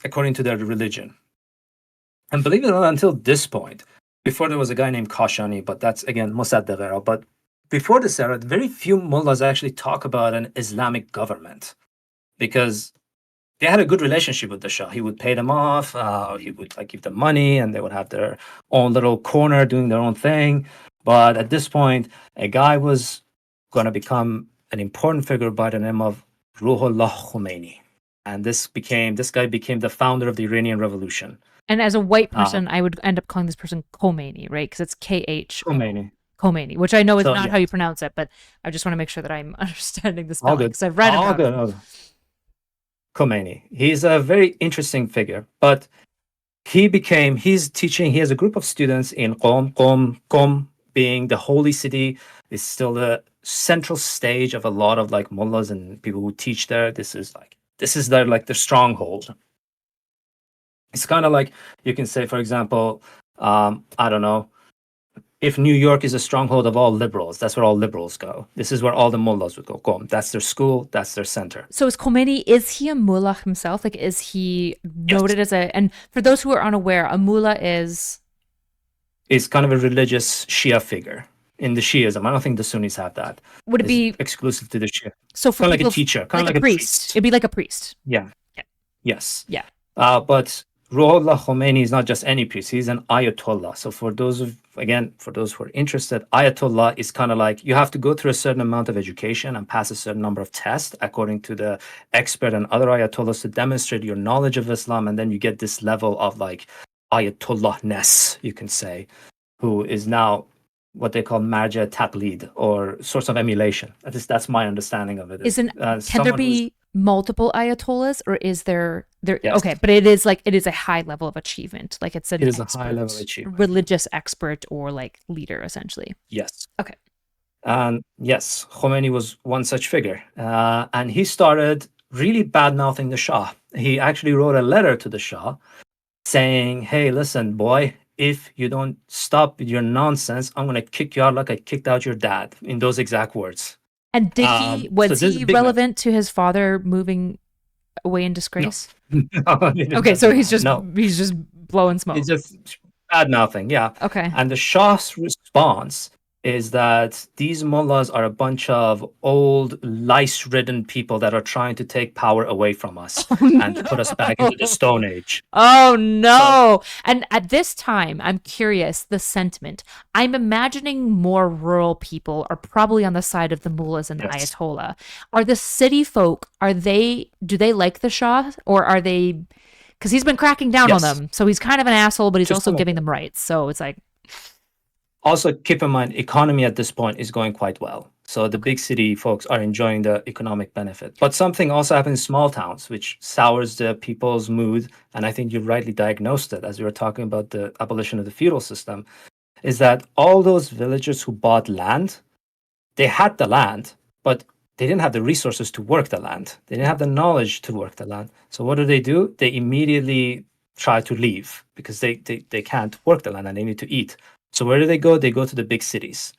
according to their religion. And believe it or not, until this point, before there was a guy named Kashani, but that's again Mosaddegh era, but before this era, very few mullahs actually talk about an Islamic government because they had a good relationship with the Shah. He would pay them off, he would like give them money, and they would have their own little corner doing their own thing. But at this point, a guy was going to become an important figure by the name of Ruhollah Khomeini. And this guy became the founder of the Iranian Revolution. And as a white person, I would end up calling this person Khomeini, right? Because it's K-H. Khomeini, which I know is not how you pronounce it, but I just want to make sure that I'm understanding the spelling because I've read about it. Khomeini. He's a very interesting figure, but he's teaching, he has a group of students in Qom being the holy city, is still the central stage of a lot of like mullahs and people who teach there. This is their like their stronghold. It's kind of like you can say, for example, I don't know, if New York is a stronghold of all liberals, that's where all liberals go. This is where all the mullahs would go. That's their school. That's their center. So is Khomeini, is he a mullah himself? Like, is he noted as and for those who are unaware, a mullah is kind of a religious Shia figure. In the Shiism, I don't think the Sunnis have that. Would it be exclusive to the Shia? So for kind of like a teacher, kind of like a priest. It'd be like a priest. Yeah. Yes. Yeah. But Ruhollah Khomeini is not just any priest; he's an Ayatollah. So for those who are interested, Ayatollah is kind of like you have to go through a certain amount of education and pass a certain number of tests according to the expert and other Ayatollahs to demonstrate your knowledge of Islam, and then you get this level of like Ayatollah-ness, you can say, who is now what they call marja taqlid, or source of emulation. At least that's my understanding of it. Can there be multiple ayatollahs, or is there? Yes. Okay, but it is a high level of achievement. Like it is a high level achievement, religious expert or like leader, essentially. Yes. Okay. And yes, Khomeini was one such figure, and he started really bad mouthing the Shah. He actually wrote a letter to the Shah saying, "Hey, listen, boy. If you don't stop with your nonsense, I'm going to kick you out like I kicked out your dad," in those exact words. And was he relevant to his father moving away in disgrace? No. Okay, so he's just blowing smoke. He's just bad mouthing, yeah. Okay. And the Shah's response is that these mullahs are a bunch of old, lice-ridden people that are trying to take power away from us and put us back into the Stone Age. Oh, no. And at this time, I'm curious, the sentiment. I'm imagining more rural people are probably on the side of the mullahs and the Ayatollah. Are the city folk, do they like the Shah? Or are they... Because he's been cracking down on them. So he's kind of an asshole, but he's also giving them rights. So it's like... Also, keep in mind, economy at this point is going quite well. So the big city folks are enjoying the economic benefit. But something also happens in small towns, which sours the people's mood. And I think you rightly diagnosed it as we were talking about the abolition of the feudal system, is that all those villagers who bought land, they had the land, but they didn't have the resources to work the land. They didn't have the knowledge to work the land. So what do? They immediately try to leave because they can't work the land and they need to eat. So where do? They go to the big cities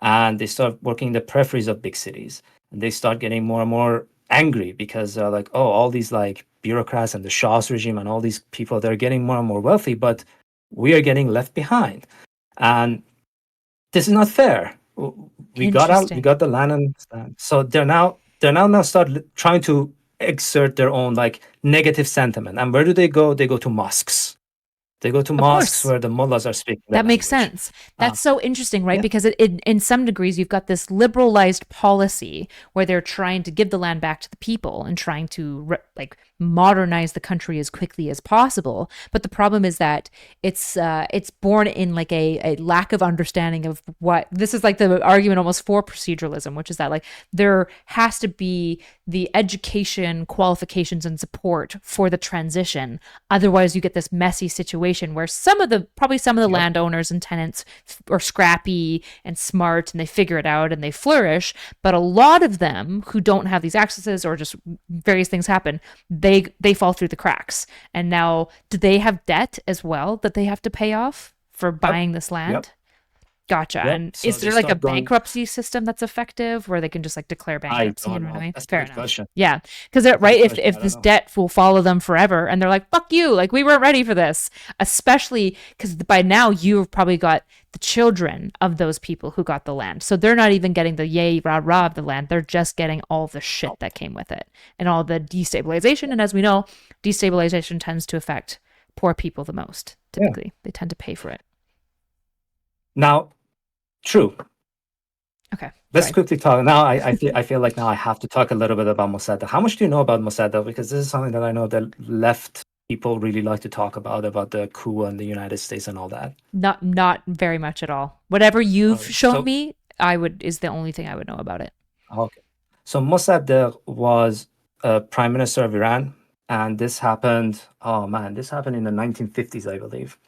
and they start working in the peripheries of big cities. And they start getting more and more angry because they're like, oh, all these like bureaucrats and the Shah's regime and all these people, they're getting more and more wealthy, but we are getting left behind. And this is not fair. We got the land, and so they're now trying to exert their own like negative sentiment. And where do? They go to mosques. They go to mosques where the mullahs are speaking. That makes sense. That's so interesting, right? Yeah. Because in some degrees, you've got this liberalized policy where they're trying to give the land back to the people and trying to modernize the country as quickly as possible. But the problem is that it's born in like a lack of understanding of what this is, like the argument almost for proceduralism, which is that like there has to be the education, qualifications, and support for the transition. Otherwise, you get this messy situation where some of the landowners and tenants are scrappy and smart and they figure it out and they flourish. But a lot of them who don't have these accesses or just various things happen, they fall through the cracks. And now, do they have debt as well that they have to pay off for buying this land? Yep. Gotcha. Yep. And so is there like a bankruptcy system that's effective where they can just like declare bankruptcy? I don't know. That's fair enough. Question. Yeah. Because if this debt will follow them forever and they're like, fuck you, like we weren't ready for this, especially because by now you've probably got the children of those people who got the land. So they're not even getting the yay rah rah of the land. They're just getting all the shit that came with it and all the destabilization. And as we know, destabilization tends to affect poor people the most. Typically, They tend to pay for it. Now, true. Okay. Let's quickly talk. Now, I feel like now I have to talk a little bit about Mosaddegh. How much do you know about Mosaddegh? Because this is something that I know that left people really like to talk about the coup in the United States and all that. Not very much at all. Whatever you've shown me, is the only thing I would know about it. Okay. So Mosaddegh was a prime minister of Iran, and this happened. Oh man, this happened in the 1950s, I believe.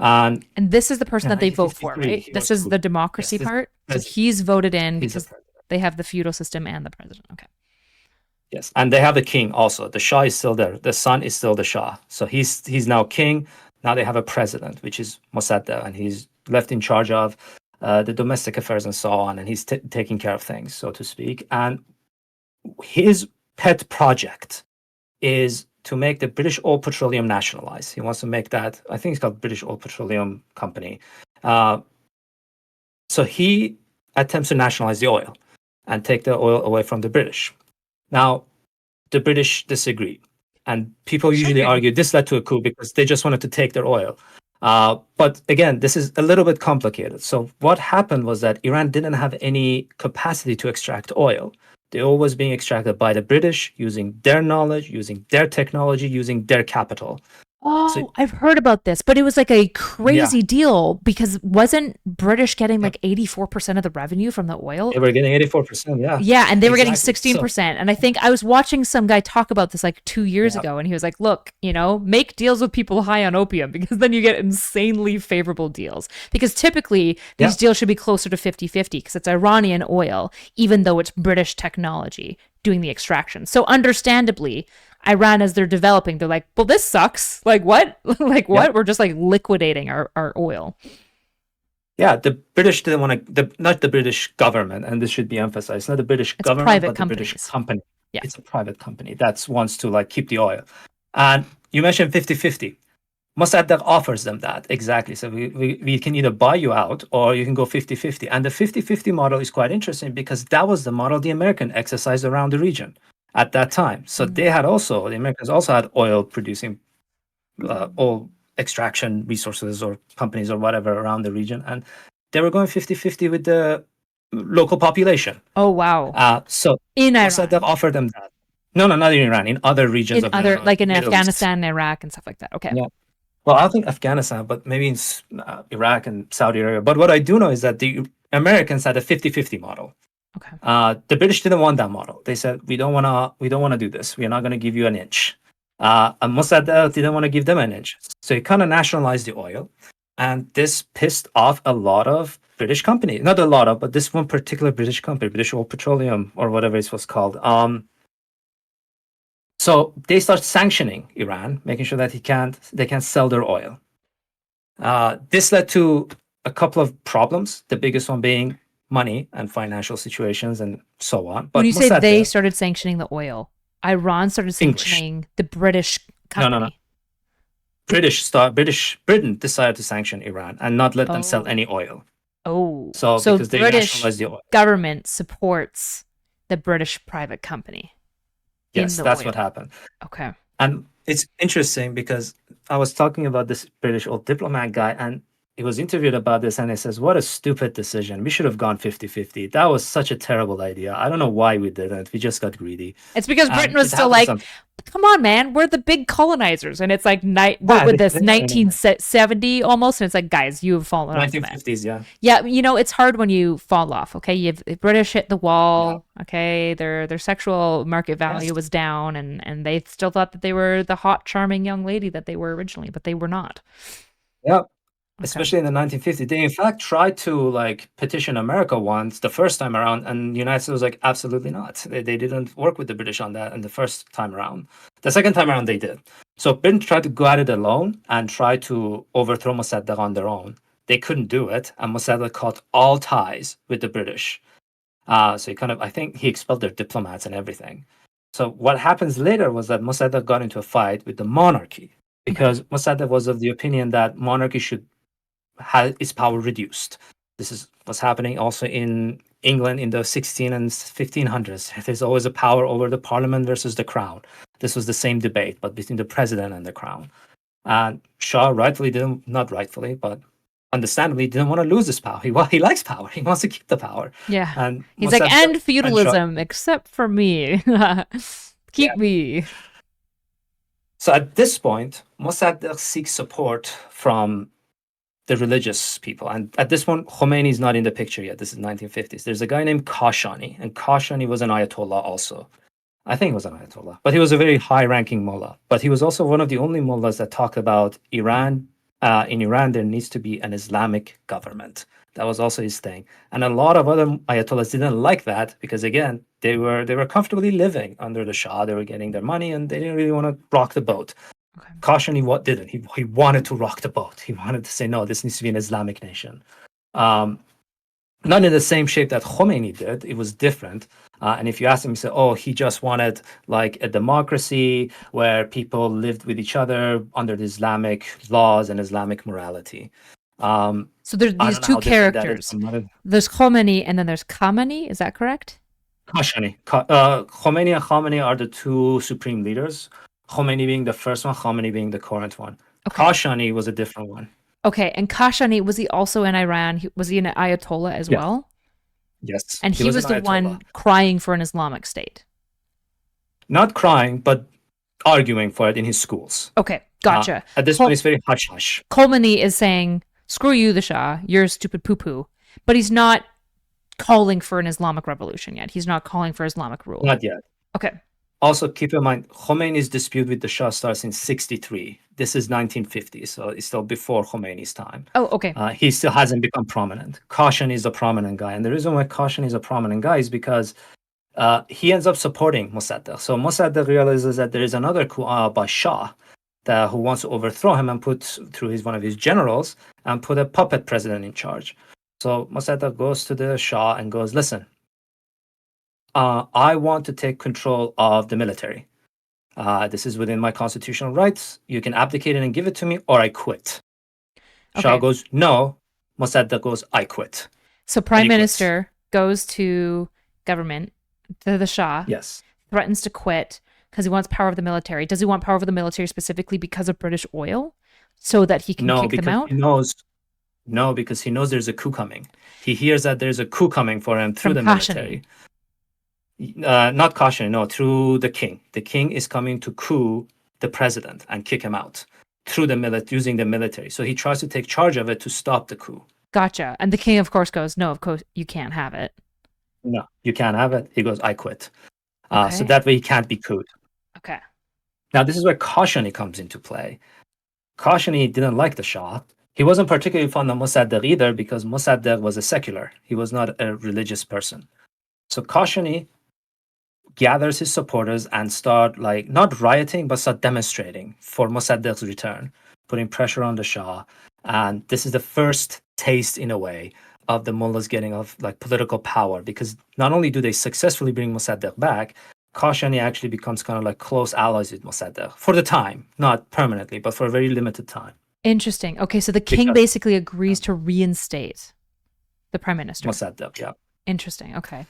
And this is the person that they vote for, right? This is the democracy part. So he's voted in because they have the feudal system and the president. Okay. Yes, and they have the king also. The Shah is still there. The son is still the Shah. So he's now king. Now they have a president, which is Mosaddegh, and he's left in charge of the domestic affairs and so on, and he's taking care of things, so to speak. And his pet project is to make the British Oil Petroleum nationalize. He wants to make that, I think it's called British Oil Petroleum Company. So he attempts to nationalize the oil and take the oil away from the British. Now, the British disagree. And people usually argue this led to a coup because they just wanted to take their oil. But again, this is a little bit complicated. So what happened was that Iran didn't have any capacity to extract oil. The oil was being extracted by the British using their knowledge, using their technology, using their capital. Oh, I've heard about this, but it was like a crazy deal because wasn't British getting like 84% of the revenue from the oil? They were getting 84%, yeah. Yeah, and they were getting 16%. And I think I was watching some guy talk about this like 2 years ago, and he was like, look, make deals with people high on opium because then you get insanely favorable deals. Because typically these deals should be closer to 50-50 because it's Iranian oil, even though it's British technology doing the extraction. So understandably, Iran, as they're developing, they're like, well, this sucks. Like what? Like what? We're just like liquidating our oil. Yeah, the British didn't want to, not the British government, and this should be emphasized, not the British government, but the British company. Yeah. It's a private company that wants to like keep the oil. And you mentioned 50-50. Mosaddegh offers them that, exactly. So we can either buy you out or you can go 50-50. And the 50-50 model is quite interesting because that was the model the American exercised around the region at that time. So the Americans also had oil producing, oil extraction resources or companies or whatever around the region. And they were going 50-50 with the local population. Oh, wow. So in Iran. Mosaddegh offered them that. No, not in Iran, in other regions of other, Iran, like in Afghanistan, Iraq, and stuff like that. Okay. Yeah. Well, I think Afghanistan, but maybe in Iraq and Saudi Arabia. But what I do know is that the Americans had a 50-50 model. Okay. The British didn't want that model. They said, we don't want to do this. We are not going to give you an inch. And Mosaddegh didn't want to give them an inch. So he kind of nationalized the oil. And this pissed off a lot of British companies. Not a lot of, but this one particular British company, British Oil Petroleum, or whatever it was called. So they start sanctioning Iran, making sure that they can't sell their oil. This led to a couple of problems. The biggest one being money and financial situations and so on. But when you say they started sanctioning the oil, Iran started sanctioning the British company. No. Britain decided to sanction Iran and not let them sell any oil. Oh, so because they nationalized the oil. Government supports the British private company. Yes, that's what happened. Okay. And it's interesting because I was talking about this British old diplomat guy, and he was interviewed about this, and he says, what a stupid decision. We should have gone 50-50. That was such a terrible idea. I don't know why we didn't. We just got greedy. It's because Britain was still like, come on, man, we're the big colonizers. And it's like, what with this 1970 almost? And it's like, guys, you have fallen off. 1950s, yeah. Yeah, you know, it's hard when you fall off, okay? The British hit the wall, okay? Their sexual market value was down, and they still thought that they were the hot, charming young lady that they were originally, but they were not. Yeah. Okay. Especially in the 1950s. They, in fact, tried to petition America once the first time around, and the United States was like, absolutely not. They didn't work with the British on that in the first time around. The second time around, they did. So Britain tried to go at it alone and try to overthrow Mosaddegh on their own. They couldn't do it, and Mosaddegh cut all ties with the British. So I think he expelled their diplomats and everything. So what happens later was that Mosaddegh got into a fight with the monarchy, because Mosaddegh was of the opinion that monarchy should had its power reduced. This is what's happening also in England in the 16 and 1500s. There's always a power over the parliament versus the crown. This was the same debate, but between the president and the crown. And Shah not rightfully, but understandably didn't want to lose his power. He likes power. He wants to keep the power. Yeah. And he's like, and feudalism, except for me. Keep me. So at this point, Mosaddegh seeks support from the religious people. And at this point, Khomeini is not in the picture yet. This is 1950s. There's a guy named Kashani, and Kashani was an Ayatollah also. I think he was an Ayatollah, but he was a very high-ranking mullah. But he was also one of the only mullahs that talk about Iran. In Iran, there needs to be an Islamic government. That was also his thing. And a lot of other Ayatollahs didn't like that because, again, they were comfortably living under the Shah. They were getting their money, and they didn't really want to rock the boat. Okay. Kashani didn't. He wanted to rock the boat. He wanted to say, no, this needs to be an Islamic nation. Not in the same shape that Khomeini did. It was different. And if you ask him, he said, he just wanted a democracy where people lived with each other under the Islamic laws and Islamic morality. So there's these two characters. There's Khomeini and then there's Khamenei. Is that correct? Kashani. Khomeini and Khamenei are the two supreme leaders. Khomeini being the first one, Khamenei being the current one. Okay. Kashani was a different one. Okay, and Kashani, was he also in Iran? Was he an Ayatollah as well? Yes. And he was the one crying for an Islamic state? Not crying, but arguing for it in his schools. Okay, gotcha. At this point, it's very hush-hush. Khomeini is saying, screw you, the Shah, you're a stupid poo-poo. But he's not calling for an Islamic revolution yet. He's not calling for Islamic rule. Not yet. Okay. Also, keep in mind, Khomeini's dispute with the Shah starts in 1963. This is 1950, so it's still before Khomeini's time. Oh, okay. He still hasn't become prominent. Kashani is a prominent guy. And the reason why Kashani is a prominent guy is because he ends up supporting Mosaddegh. So Mosaddegh realizes that there is another coup by Shah who wants to overthrow him and put through one of his generals and put a puppet president in charge. So Mosaddegh goes to the Shah and goes, listen, I want to take control of the military. This is within my constitutional rights. You can abdicate it and give it to me, or I quit. Okay. Shah goes, no. Mosaddegh goes, I quit. So Prime Minister goes to government, to the Shah. Yes. Threatens to quit because he wants power of the military. Does he want power of the military specifically because of British oil? So that he can kick them out? No, because he knows there's a coup coming. He hears that there's a coup coming for him through the military. Not Kashani, no, through the king. The king is coming to coup the president and kick him out through the using the military. So he tries to take charge of it to stop the coup. Gotcha. And the king, of course, goes, no, of course, you can't have it. No, you can't have it. He goes, I quit. Okay. So that way he can't be couped. Okay. Now, this is where Khashoggi comes into play. Khashoggi didn't like the Shah. He wasn't particularly fond of Mosaddegh either because Mosaddegh was a secular. He was not a religious person. So Khashoggi gathers his supporters and start not rioting, but start demonstrating for Mossaddegh's return, putting pressure on the Shah. And this is the first taste, in a way, of the mullahs getting of political power, because not only do they successfully bring Mosaddegh back, Khashoggi actually becomes kind of close allies with Mosaddegh for the time, not permanently, but for a very limited time. Interesting. Okay, so the king basically agrees to reinstate the prime minister. Mosaddegh, yeah. Interesting. Okay.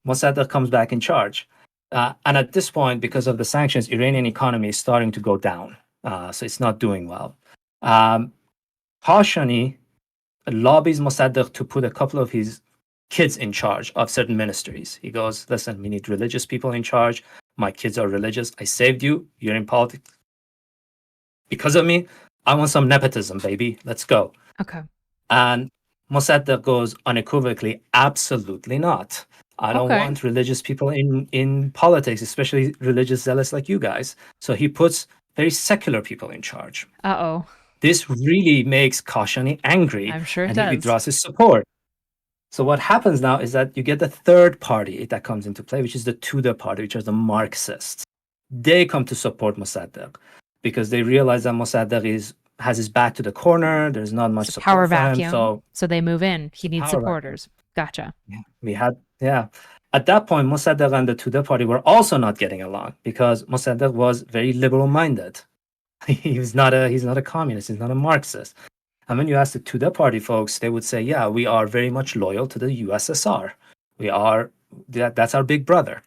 Mosaddegh comes back in charge. And at this point, because of the sanctions, Iranian economy is starting to go down. So it's not doing well. Khashoggi lobbies Mosaddegh to put a couple of his kids in charge of certain ministries. He goes, listen, we need religious people in charge. My kids are religious. I saved you. You're in politics. Because of me, I want some nepotism, baby. Let's go. Okay. And Mosaddegh goes unequivocally, absolutely not. I don't want religious people in politics, especially religious zealots like you guys. So he puts very secular people in charge. Uh-oh. This really makes Khashoggi angry. I'm sure it and does. He withdraws his support. So what happens now is that you get the third party that comes into play, which is the Tudeh party, which are the Marxists. They come to support Mosaddegh because they realize that Mosaddegh has his back to the corner. There's not much support power for vacuum. him, so they move in. He needs supporters. Gotcha. Yeah. At that point, Mosaddegh and the Tudeh party were also not getting along because Mosaddegh was very liberal-minded. He's not a communist. He's not a Marxist. And when you ask the Tudeh party folks, they would say, yeah, we are very much loyal to the USSR. That's our big brother.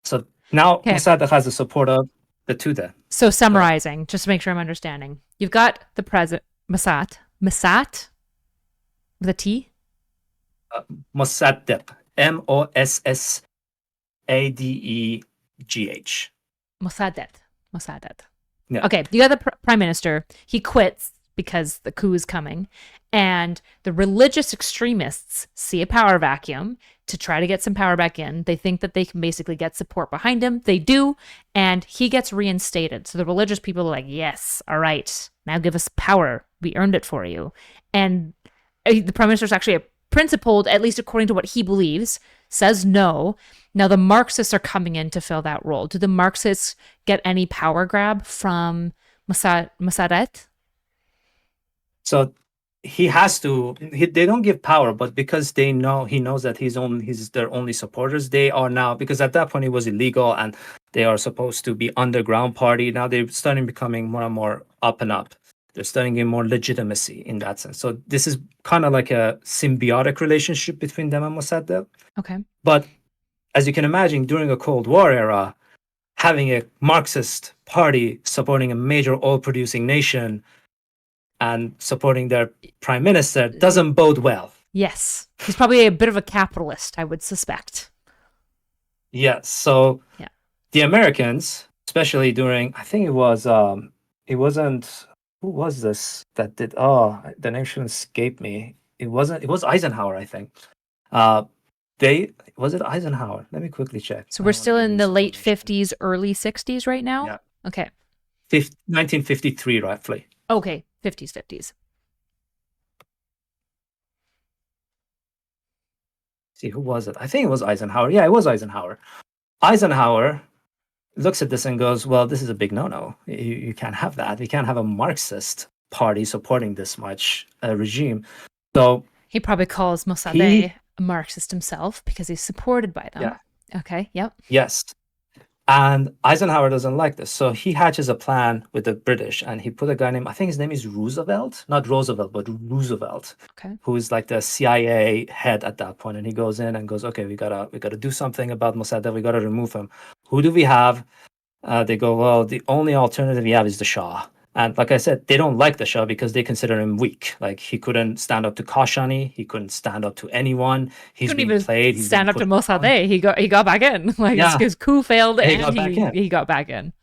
So now Mosaddegh has the support of the Tudeh. So summarizing, just to make sure I'm understanding, you've got the president, Mossad with a T? Mosaddegh. Mosaddegh. Mosaddegh. Yeah. Okay, you got the prime minister. He quits because the coup is coming. And the religious extremists see a power vacuum to try to get some power back in. They think that they can basically get support behind him. They do. And he gets reinstated. So the religious people are like, yes, all right, now give us power. We earned it for you. And the prime minister is actually a principled, at least according to what he believes, says no. Now the Marxists are coming in to fill that role. Do the Marxists get any power grab from Mosaddegh? So he has to. They don't give power, but because he knows that he's their only supporters. They are now, because at that point it was illegal, and they are supposed to be underground party. Now they're starting becoming more and more up and up. They're starting to get more legitimacy in that sense. So this is kind of like a symbiotic relationship between them and Mosaddegh. Okay. But as you can imagine, during a Cold War era, having a Marxist party supporting a major oil-producing nation and supporting their prime minister doesn't bode well. Yes. He's probably a bit of a capitalist, I would suspect. Yes. So the Americans, especially during, I think it wasn't... Who was this that did? Oh, the name should escape me. It was Eisenhower, I think. Was it Eisenhower? Let me quickly check. So we're still in the late 50s, early 60s right now? Yeah. Okay. 1953, roughly. Okay, 50s. See, who was it? I think it was Eisenhower. Yeah, it was Eisenhower. Eisenhower looks at this and goes, well, this is a big no-no. You can't have that. You can't have a Marxist party supporting this much regime. So he probably calls Mosaddegh a Marxist himself because he's supported by them. Yeah. Okay, yep. Yes. And Eisenhower doesn't like this. So he hatches a plan with the British, and he put a guy named, I think his name is Roosevelt. Not Roosevelt, but Roosevelt. Okay. Who is like the CIA head at that point. And he goes in and goes, okay, we gotta do something about Mosaddegh. We gotta remove him. Who do we have? They go, well, the only alternative we have is the Shah. And like I said, they don't like the Shah because they consider him weak. Like, he couldn't stand up to Khashoggi. He couldn't stand up to anyone. He's couldn't been even played. Stand up to Mosaddegh. He got back in. Like, his coup failed and he got back in.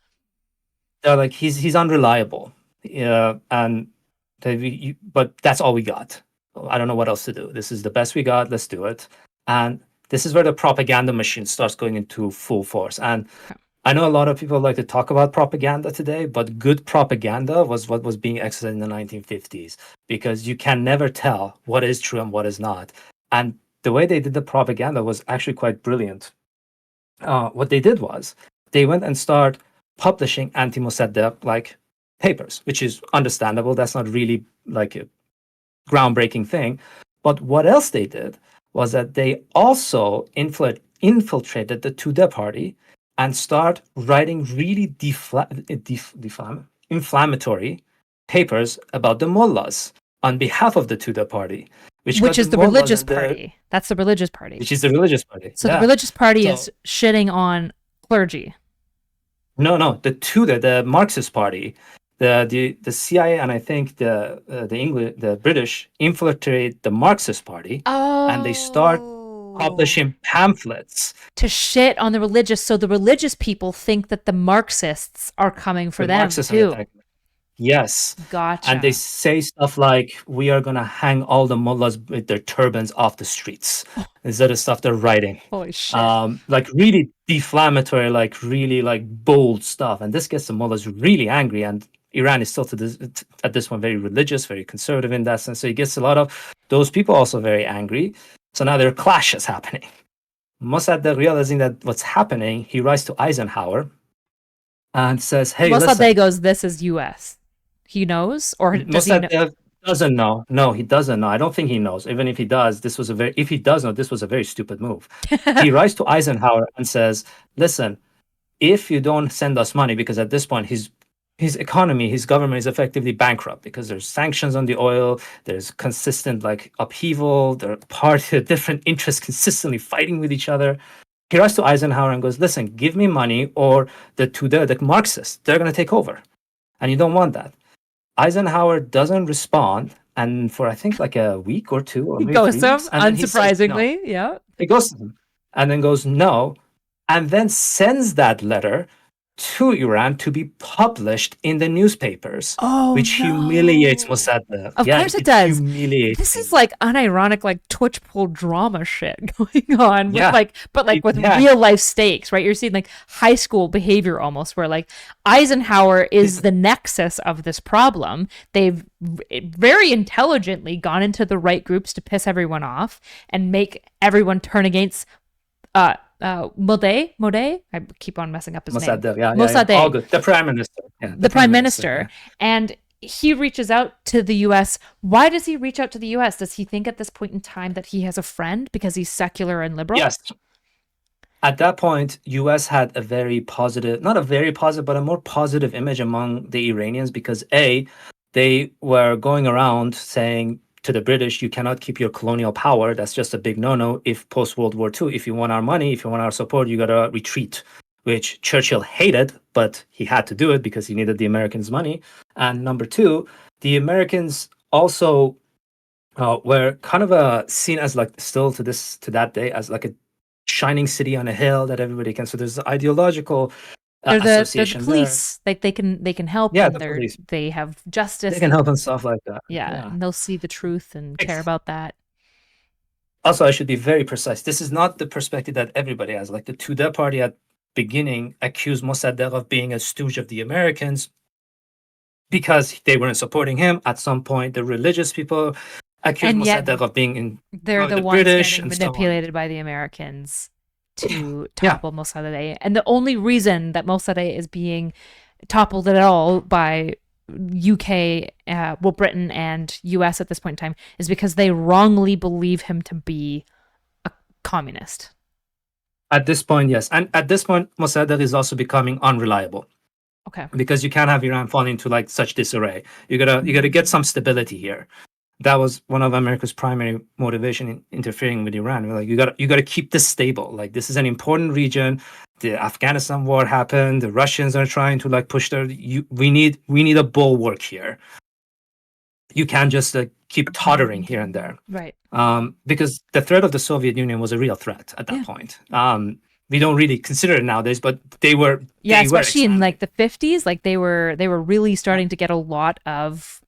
They're like, he's unreliable. and but that's all we got. I don't know what else to do. This is the best we got. Let's do it. And this is where the propaganda machine starts going into full force. And I know a lot of people like to talk about propaganda today, but good propaganda was what was being exercised in the 1950s, because you can never tell what is true and what is not. And the way they did the propaganda was actually quite brilliant. What they did was they went and started publishing anti-Mosaddegh like papers, which is understandable. That's not really like a groundbreaking thing. But what else they did was that they also infiltrated the Tudeh party and start writing really inflammatory papers about the mullahs on behalf of the Tudeh party, which is the religious party. That's the religious party. Which is the religious party. So the religious party is shitting on clergy. No, the Tudeh, the Marxist party, the CIA and I think the British infiltrate the Marxist party, and they start publishing pamphlets to shit on the religious. So the religious people think that the Marxists are coming for them too. Yes. Gotcha. And they say stuff like, we are going to hang all the mullahs with their turbans off the streets. Is that the stuff they're writing? Holy shit. Like really deflammatory, like really like bold stuff. And this gets the mullahs really angry. And Iran is still at this point very religious, very conservative in that sense. So it gets a lot of those people also very angry. So now there are clashes happening. Mosaddegh, realizing that what's happening, he writes to Eisenhower and says, hey, Mosaddegh goes, this is U.S. He knows? Or does he know? Doesn't know. No, he doesn't know. I don't think he knows. Even if he does, if he does know, this was a very stupid move. He writes to Eisenhower and says, listen, if you don't send us money, because at this point his economy, his government is effectively bankrupt because there's sanctions on the oil, there's consistent like upheaval, there are different interests consistently fighting with each other. He writes to Eisenhower and goes, listen, give me money or the Marxists, they're going to take over. And you don't want that. Eisenhower doesn't respond, and for I think like a week or two, or maybe goes 3 weeks, unsurprisingly, no. yeah. He goes to him, and then goes no, and then sends that letter to Iran to be published in the newspapers, which humiliates Mosaddegh. Of course it does. This is like unironic, like Twitch pull drama shit going on, with real life stakes, right? You're seeing like high school behavior almost, where like Eisenhower is the nexus of this problem. They've very intelligently gone into the right groups to piss everyone off and make everyone turn against Mosaddegh, I keep on messing up his name. Mosaddegh, all good. The prime minister. Yeah, the prime minister. And he reaches out to the U.S. Why does he reach out to the U.S.? Does he think at this point in time that he has a friend because he's secular and liberal? Yes. At that point, U.S. had a very positive, not a very positive, but a more positive image among the Iranians because they were going around saying to the British, you cannot keep your colonial power. That's just a big no-no. If post-World War II, if you want our money, if you want our support, you got to retreat, which Churchill hated, but he had to do it because he needed the Americans' money. And number two, the Americans also were kind of seen as like still to that day as like a shining city on a hill that everybody can. So there's ideological association. They're the police. Like they can help. Yeah, and they have justice. They can help and stuff like that. Yeah, and they'll see the truth and care about that. Also, I should be very precise. This is not the perspective that everybody has. Like the Tudeh party at beginning accused Mosaddegh of being a stooge of the Americans because they weren't supporting him. At some point, the religious people accused Mosaddegh of being they're the ones British getting manipulated by the Americans to topple Mosaddegh. And the only reason that Mosaddegh is being toppled at all by UK, Britain and US at this point in time is because they wrongly believe him to be a communist. At this point, yes. And at this point, Mosaddegh is also becoming unreliable. Okay. Because you can't have Iran fall into like such disarray. You gotta get some stability here. That was one of America's primary motivation in interfering with Iran. We're like, you got to keep this stable. Like, this is an important region. The Afghanistan war happened. The Russians are trying to like push we need a bulwark here. You can't just keep tottering here and there. Right. Because the threat of the Soviet Union was a real threat at that point. we don't really consider it nowadays, but they were. Yeah, they were especially in expanding. like the 50s, like they were really starting to get a lot of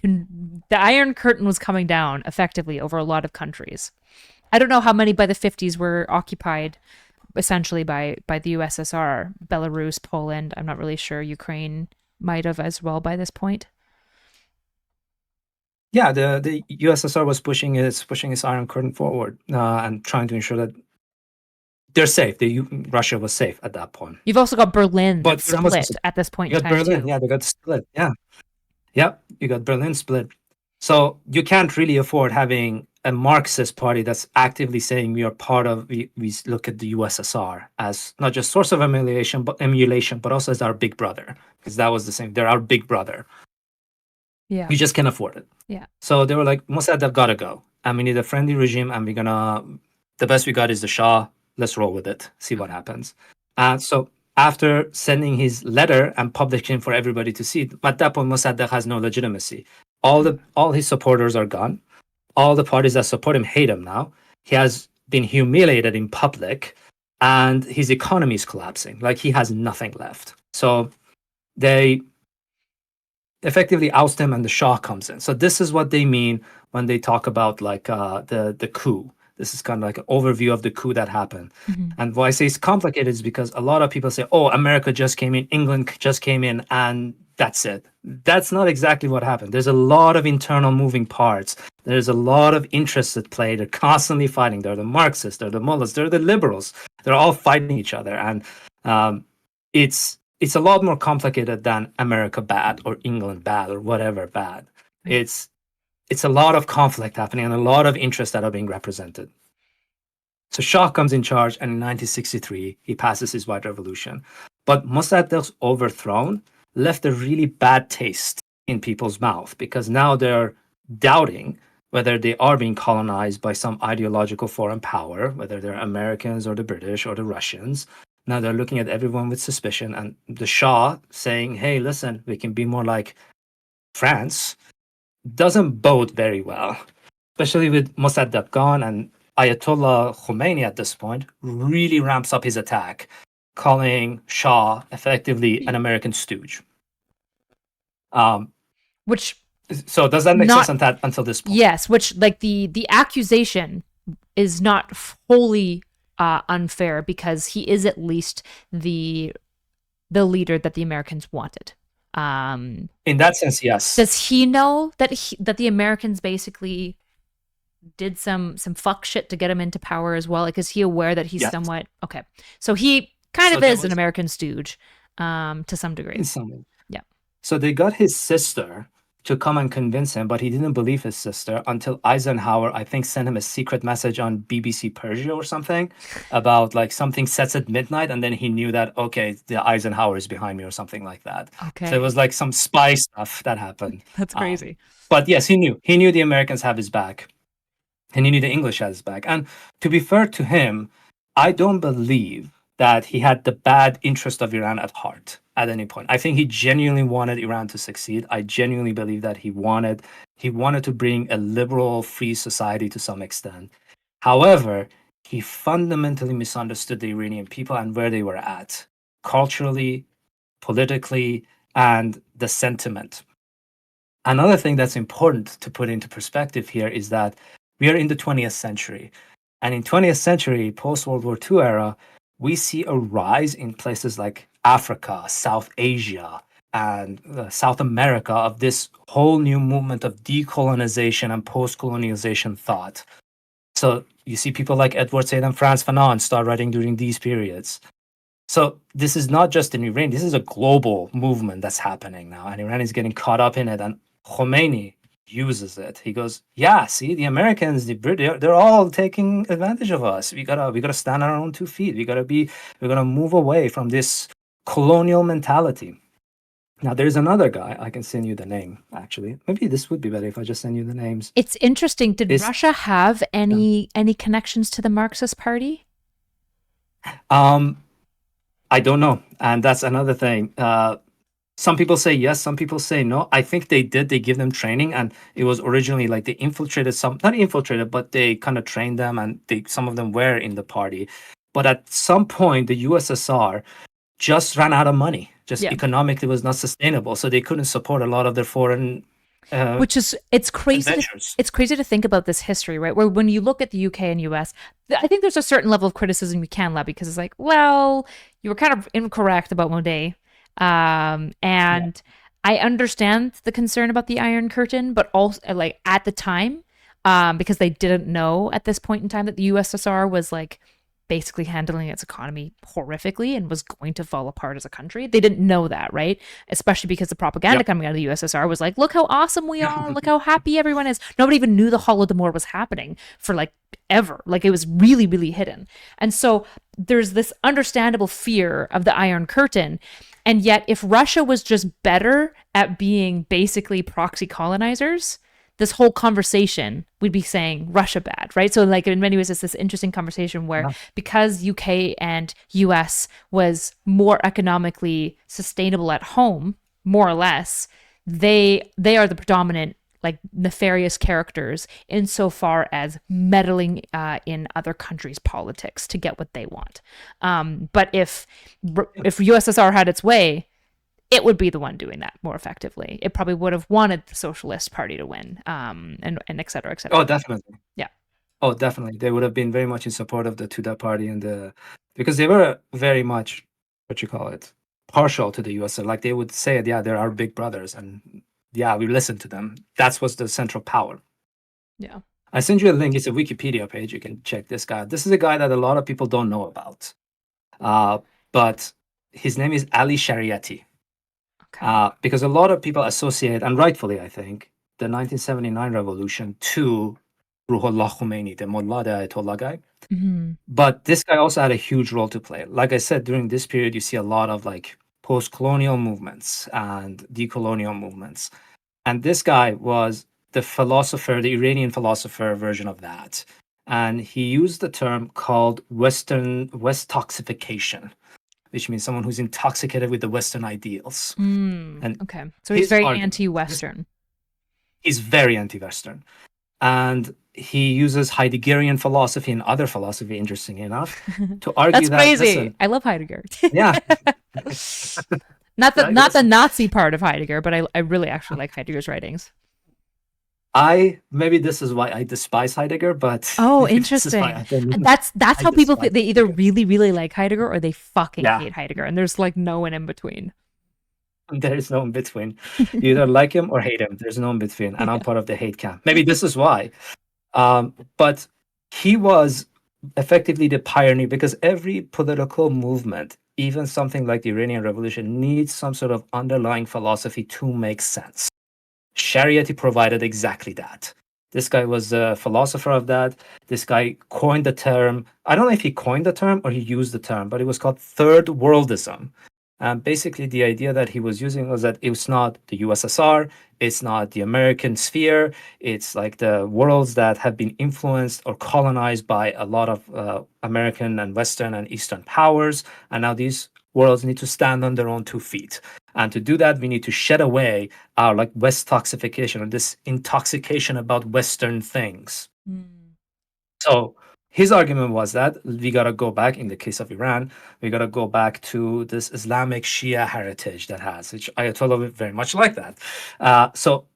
the Iron Curtain was coming down effectively over a lot of countries. I don't know how many by the 50s were occupied essentially by the USSR, Belarus, Poland. I'm not really sure. Ukraine might have as well by this point. Yeah, the USSR was pushing its Iron Curtain forward and trying to ensure that they're safe. Russia was safe at that point. You've also got Berlin But that's that was split also- at this point You in got time Berlin. too. Yeah, they got split. Yeah. Yep, you got Berlin split. So you can't really afford having a Marxist party that's actively saying we are part of. We look at the USSR as not just source of emulation, but also as our big brother, because that was the same. They're our big brother. Yeah. We just can't afford it. Yeah. So they were like, Mosaddegh gotta go, and we need a friendly regime, and the best we got is the Shah. Let's roll with it. See what happens. So after sending his letter and publishing for everybody to see, at that point, Mosaddegh has no legitimacy. All his supporters are gone. All the parties that support him hate him now. He has been humiliated in public, and his economy is collapsing. Like, he has nothing left. So they effectively oust him, and the Shah comes in. So this is what they mean when they talk about like the coup. This is kind of like an overview of the coup that happened. Mm-hmm. And why I say it's complicated is because a lot of people say, oh, America just came in, England just came in, and that's it. That's not exactly what happened. There's a lot of internal moving parts. There's a lot of interests at play. They're constantly fighting. They're the Marxists, they're the mullahs, they're the liberals. They're all fighting each other. And it's a lot more complicated than America bad or England bad or whatever bad. It's a lot of conflict happening and a lot of interests that are being represented. So Shah comes in charge, and in 1963, he passes his White Revolution. But Mossadegh's overthrown left a really bad taste in people's mouth, because now they're doubting whether they are being colonized by some ideological foreign power, whether they're Americans or the British or the Russians. Now they're looking at everyone with suspicion, and the Shah saying, hey, listen, we can be more like France, doesn't bode very well, especially with Mossaddegh gone, and Ayatollah Khomeini at this point really ramps up his attack, calling Shah effectively an American stooge. Which, so does that make sense until this point? Yes, which like the accusation is not wholly unfair, because he is at least the leader that the Americans wanted. In that sense, yes. Does he know that the Americans basically did some fuck shit to get him into power as well? Like, is he aware that he's somewhat okay? So he kind of is an American stooge, to some degree. Yeah. So they got his sister to come and convince him, but he didn't believe his sister until Eisenhower, I think, sent him a secret message on BBC Persia or something about like something sets at midnight, and then he knew that, okay, the Eisenhower is behind me or something like that. Okay. So it was like some spy stuff that happened. That's crazy. But yes, he knew the Americans have his back, and he knew the English had his back. And to be fair to him, I don't believe that he had the bad interest of Iran at heart at any point. I think he genuinely wanted Iran to succeed. I genuinely believe that he wanted to bring a liberal, free society to some extent. However, he fundamentally misunderstood the Iranian people and where they were at, culturally, politically, and the sentiment. Another thing that's important to put into perspective here is that we are in the 20th century. And in 20th century, post-World War II era, we see a rise in places like Africa, South Asia, and South America of this whole new movement of decolonization and post-colonialization thought. So you see people like Edward Said and Frantz Fanon start writing during these periods. So this is not just in Iran, this is a global movement that's happening now, and Iran is getting caught up in it, and Khomeini uses it. He goes, yeah, see, the Americans, the British, they're all taking advantage of us. We gotta stand on our own 2 feet. We're gonna move away from this colonial mentality. Now there's another guy. I can send you the name, actually. Maybe this would be better if I just send you the names. It's interesting. Did Russia have any connections to the Marxist Party? I don't know. And that's another thing. Some people say yes, some people say no. I think they did. They give them training, and it was originally like they infiltrated not infiltrated, but they kind of trained them, and some of them were in the party. But at some point, the USSR just ran out of money. Just Yeah. economically was not sustainable, so they couldn't support a lot of their foreign Which is, it's crazy. adventures. It's crazy to think about this history, right? Where when you look at the UK and US, I think there's a certain level of criticism you can levy because it's like, well, you were kind of incorrect about Modet. And I understand the concern about the Iron Curtain, but also like at the time, because they didn't know at this point in time that the USSR was like basically handling its economy horrifically and was going to fall apart as a country. They didn't know that, right? Especially because the propaganda coming out of the USSR was like, look how awesome we are, look how happy everyone is. Nobody even knew the Holodomor was happening for like ever. Like it was really, really hidden. And so there's this understandable fear of the Iron Curtain. And yet if Russia was just better at being basically proxy colonizers, this whole conversation would be saying Russia bad, right? So like in many ways, it's this interesting conversation where because UK and US was more economically sustainable at home, more or less, they are the predominant like nefarious characters insofar as meddling in other countries' politics to get what they want. But if USSR had its way, it would be the one doing that more effectively. It probably would have wanted the Socialist Party to win, and et cetera, et cetera. Oh, definitely. Yeah. Oh, definitely. They would have been very much in support of the Tudor party because they were very much, partial to the US. Like they would say, yeah, they're our big brothers, and yeah, we listen to them. That was the central power. Yeah. I sent you a link. It's a Wikipedia page. You can check this guy. This is a guy that a lot of people don't know about. But his name is Ali Shariati. Okay. Because a lot of people associate, and rightfully, I think, the 1979 revolution to Ruhollah Khomeini, the Mullah, the Ayatollah guy. Mm-hmm. But this guy also had a huge role to play. Like I said, during this period, you see a lot of like post-colonial movements and decolonial movements. And this guy was the philosopher, the Iranian philosopher version of that. And he used the term called West toxification, which means someone who's intoxicated with the Western ideals. And okay. So he's very anti-Western. He's very anti-Western. And he uses Heideggerian philosophy and other philosophy, interesting enough, to argue That's crazy. Listen, I love Heidegger. Yeah. not the Nazi part of Heidegger, but I really actually like Heidegger's writings. Maybe this is why I despise Heidegger, but interesting. That's how people feel. They either really, really like Heidegger or they fucking hate Heidegger, and there's like no one in between. There is no in between. You either like him or hate him. There's no in between, and I'm part of the hate camp. Maybe this is why. But he was effectively the pioneer, because every political movement, even something like the Iranian Revolution, needs some sort of underlying philosophy to make sense. Shariati provided exactly that. This guy was a philosopher of that. This guy coined the term. I don't know if he coined the term or he used the term, but it was called third worldism. And basically the idea that he was using was that it's not the USSR, it's not the American sphere, it's like the worlds that have been influenced or colonized by a lot of American and Western and Eastern powers. And now these worlds need to stand on their own 2 feet. And to do that, we need to shed away our like West toxification, or this intoxication about Western things. So his argument was that we got to go back, in the case of Iran, we got to go back to this Islamic Shia heritage that has, which Ayatollah very much like that. So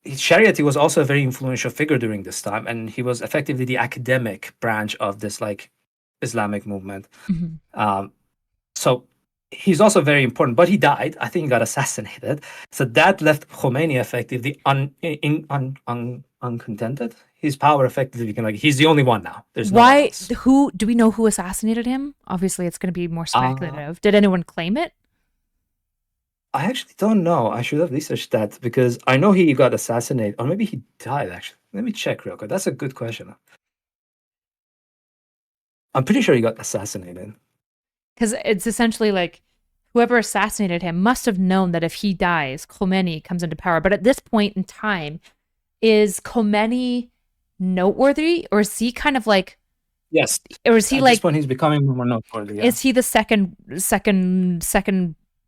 Shariati was also a very influential figure during this time, and he was effectively the academic branch of this like Islamic movement. So he's also very important, but he died. I think he got assassinated. So that left Khomeini effectively uncontented. His power effectively became like, he's the only one now. There's no one else. Who do we know who assassinated him? Obviously, it's going to be more speculative. Did anyone claim it? I actually don't know. I should have researched that, because I know he got assassinated, or maybe he died, actually. Let me check real quick. That's a good question. I'm pretty sure he got assassinated. Because it's essentially like whoever assassinated him must have known that if he dies, Khomeini comes into power. But at this point in time, is Khomeini noteworthy, or is he kind of like... Yes. Or is he at like... this point, he's becoming more noteworthy. Yeah. Is he the second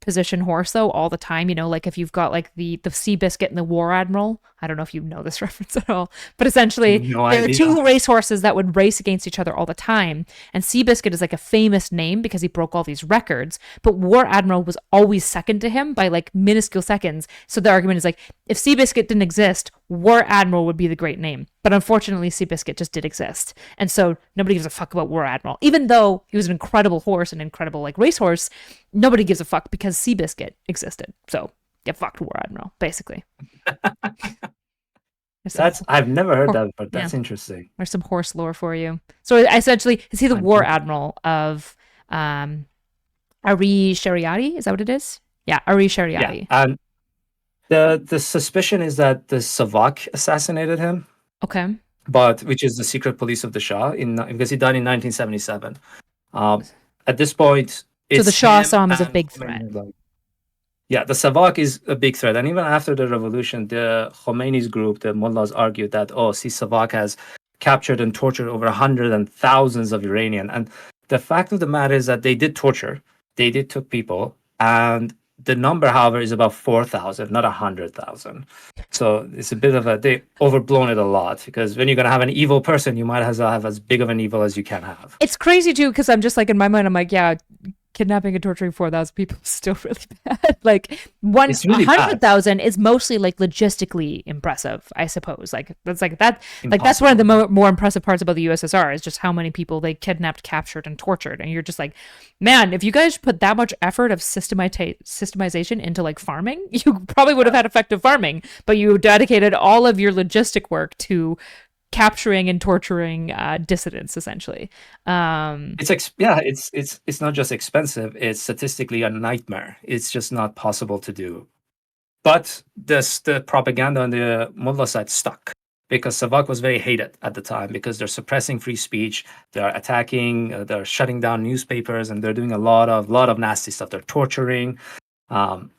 position horse though all the time. You know, like if you've got like the Seabiscuit and the War Admiral. I don't know if you know this reference at all, but essentially No there are idea. two racehorses that would race against each other all the time. And Seabiscuit is like a famous name because he broke all these records, but War Admiral was always second to him by like minuscule seconds. So the argument is like, if Seabiscuit didn't exist, War Admiral would be the great name. But unfortunately, Seabiscuit just did exist. And so nobody gives a fuck about War Admiral. Even though he was an incredible horse, an incredible like racehorse, nobody gives a fuck because Seabiscuit existed. So get fucked, War Admiral, basically. I've never heard that, but that's interesting. There's some horse lore for you. So essentially, is he the War Admiral of Ari Shariati? Is that what it is? Yeah, Ari Shariati. Yeah, and the suspicion is that the Savak assassinated him. Okay. But which is the secret police of the Shah because he died in 1977. At this point, so the Shah saw him as a big threat. Yeah, the Savak is a big threat. And even after the revolution, the Khomeini's group, the mullahs, argued that, Savak has captured and tortured over hundreds and thousands of Iranian. And the fact of the matter is that they did torture. They did took people. And the number, however, is about 4,000, not 100,000. So it's a bit of they overblown it a lot, because when you're going to have an evil person, you might as well have as big of an evil as you can have. It's crazy too, because I'm just like, in my mind, I'm like, yeah, kidnapping and torturing 4,000 people is still really bad. Like 100,000 is mostly like logistically impressive, I suppose. Like that's like that. Impossible. Like that's one of the more impressive parts about the USSR is just how many people they kidnapped, captured, and tortured. And you're just like, man, if you guys put that much effort of systemization into like farming, you probably would have had effective farming. But you dedicated all of your logistic work to capturing and torturing dissidents, essentially. It's not just expensive, it's statistically a nightmare. It's just not possible to do. But the propaganda on the mullah side stuck, because Savak was very hated at the time, because they're suppressing free speech, they're attacking, they're shutting down newspapers, and they're doing a lot of nasty stuff. They're torturing.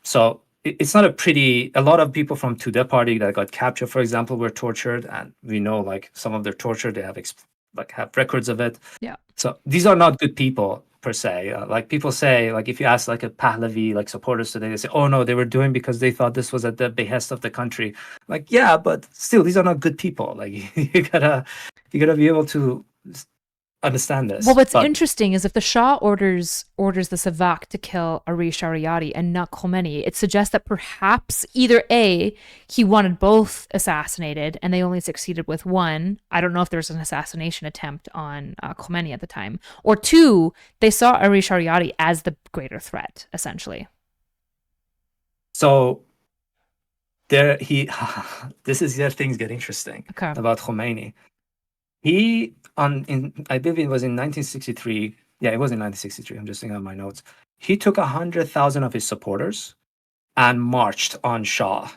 So it's not a lot of people from Tudeh party that got captured, for example, were tortured, and we know like some of their torture, they have have records of it. Yeah. So these are not good people per se. Like people say, like if you ask like a Pahlavi like supporters today, they say, oh no, they were doing because they thought this was at the behest of the country. Like, yeah, but still, these are not good people. Like you gotta be able to understand this. Well, what's interesting is if the Shah orders the Savak to kill Ari Shariati and not Khomeini, it suggests that perhaps either A, he wanted both assassinated and they only succeeded with one. I don't know if there was an assassination attempt on Khomeini at the time. Or two, they saw Ari Shariati as the greater threat, essentially. So this is where things get interesting about Khomeini. I believe it was in 1963. Yeah, it was in 1963. I'm just looking at my notes. He took 100,000 of his supporters and marched on Shah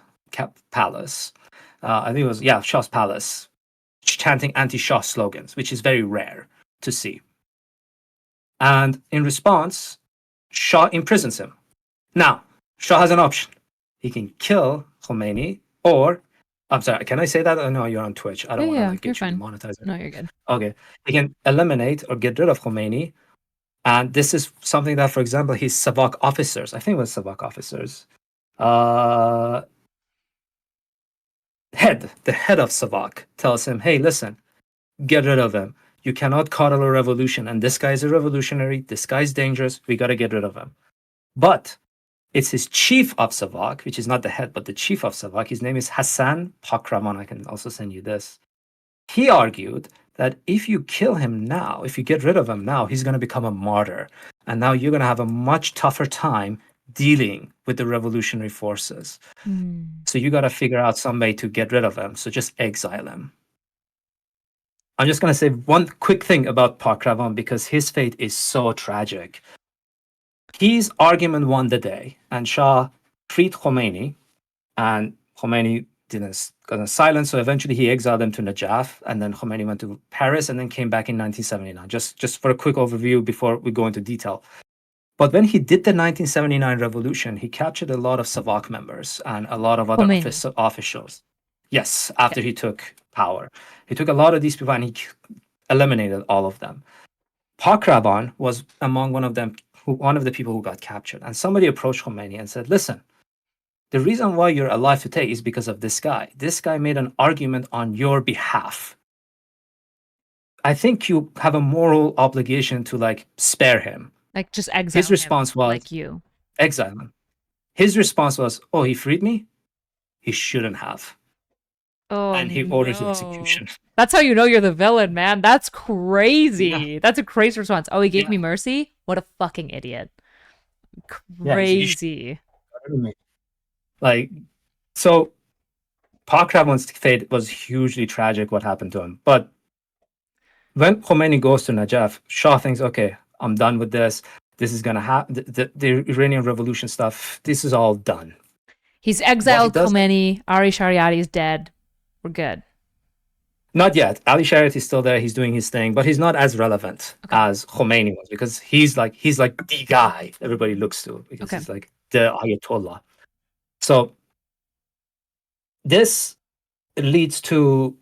Palace. I think it was, Shah's Palace, chanting anti-Shah slogans, which is very rare to see. And in response, Shah imprisons him. Now, Shah has an option. He can kill Khomeini, or I'm sorry, can I say that? Oh, no, you're on Twitch. I don't want to get you demonetized. No, you're good. Okay. He can eliminate or get rid of Khomeini. And this is something that, for example, his Savak officers, I think it was Savak officers, the head of Savak tells him, hey, listen, get rid of him. You cannot coddle a revolution. And this guy is a revolutionary. This guy's dangerous. We got to get rid of him. But it's his chief of Savak, which is not the head, but the chief of Savak. His name is Hassan Pakraman. I can also send you this. He argued that if you kill him now, if you get rid of him now, he's going to become a martyr. And now you're going to have a much tougher time dealing with the revolutionary forces. So you got to figure out some way to get rid of him. So just exile him. I'm just going to say one quick thing about Pakravan, because his fate is so tragic. His argument won the day, and Shah freed Khomeini, and Khomeini got silent, so eventually he exiled him to Najaf, and then Khomeini went to Paris and then came back in 1979. Just for a quick overview before we go into detail. But when he did the 1979 revolution, he captured a lot of Savak members and a lot of other officials. Yes, after he took power. He took a lot of these people and he eliminated all of them. Pakravan was among one of them. one of the people who got captured, and somebody approached Khomeini and said, "Listen, the reason why you're alive today is because of this guy. This guy made an argument on your behalf. I think you have a moral obligation to like spare him." Like just exile His response him, was, like you. "Exile him." His response was, "Oh, he freed me? He shouldn't have." Oh, And he ordered his no. execution. That's how you know you're the villain, man. That's crazy. Yeah. That's a crazy response. Oh, he gave Yeah. me mercy? What a fucking idiot. Yeah, Crazy. like, so Pakravan's fate was hugely tragic, what happened to him. But when Khomeini goes to Najaf, Shah thinks, okay, I'm done with this. This is going to happen. The Iranian revolution stuff, this is all done. He's exiled Khomeini. Ari Shariati is dead. We're good. Not yet. Ali Shariati is still there. He's doing his thing, but he's not as relevant as Khomeini was, because he's like the guy everybody looks to, because he's like the Ayatollah. So this leads to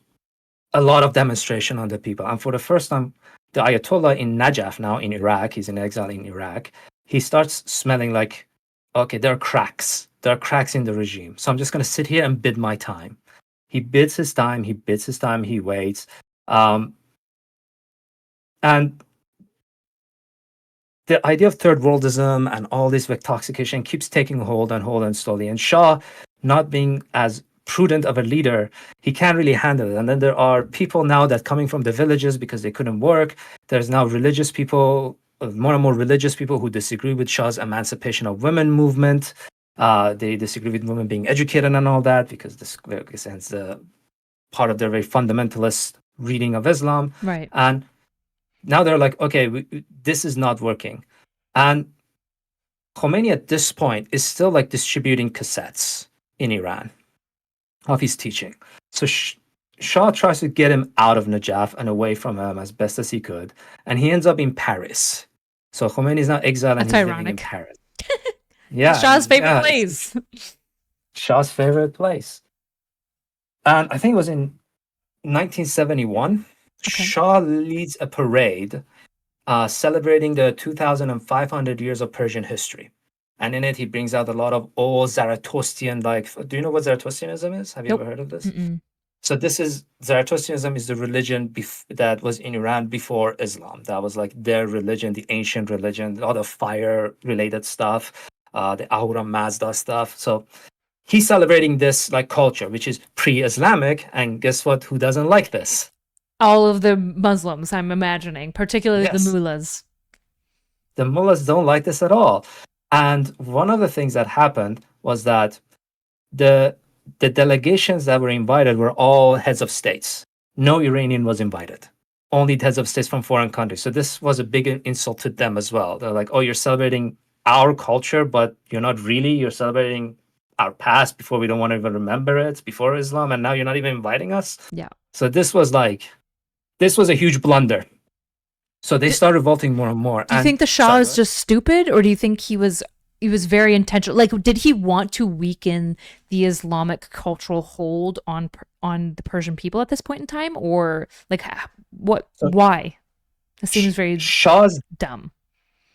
a lot of demonstration on the people. And for the first time, the Ayatollah in Najaf, now in Iraq, he's in exile in Iraq, he starts smelling like, okay, there are cracks. There are cracks in the regime. So I'm just going to sit here and bid my time. He bids his time, he waits. And the idea of third worldism and all this intoxication keeps taking hold and slowly. And Shah, not being as prudent of a leader, he can't really handle it. And then there are people now that coming from the villages because they couldn't work. There's now religious people, more and more religious people who disagree with Shah's emancipation of women movement. They disagree with women being educated and all that, because this represents the part of their very fundamentalist reading of Islam. Right. And now they're like, okay, this is not working. And Khomeini at this point is still like distributing cassettes in Iran of his teaching. So Shah tries to get him out of Najaf and away from him as best as he could. And he ends up in Paris. So Khomeini is now exiled and he's living in Paris. Yeah. Shah's favorite place. Shah's favorite place. And I think it was in 1971, Shah leads a parade celebrating the 2,500 years of Persian history. And in it, he brings out a lot of old Zarathustrian, do you know what Zarathustrianism is? Have you ever heard of this? Mm-mm. So Zarathustrianism is the religion that was in Iran before Islam. That was like their religion, the ancient religion, a lot of fire-related stuff, the Ahura Mazda stuff. So he's celebrating this like culture, which is pre-Islamic. And guess what? Who doesn't like this? All of the Muslims, I'm imagining, particularly the mullahs. The mullahs don't like this at all. And one of the things that happened was that the delegations that were invited were all heads of states. No Iranian was invited. Only heads of states from foreign countries. So this was a big insult to them as well. They're like, oh, you're celebrating our culture, but you're not really. You're celebrating our past before we don't want to even remember it, before Islam, and now you're not even inviting us. Yeah. So this was a huge blunder. So they start revolting more and more. Do you think the Shah is just stupid, or do you think he was very intentional? Like, did he want to weaken the Islamic cultural hold on the Persian people at this point in time, or like what? Why? It seems very dumb.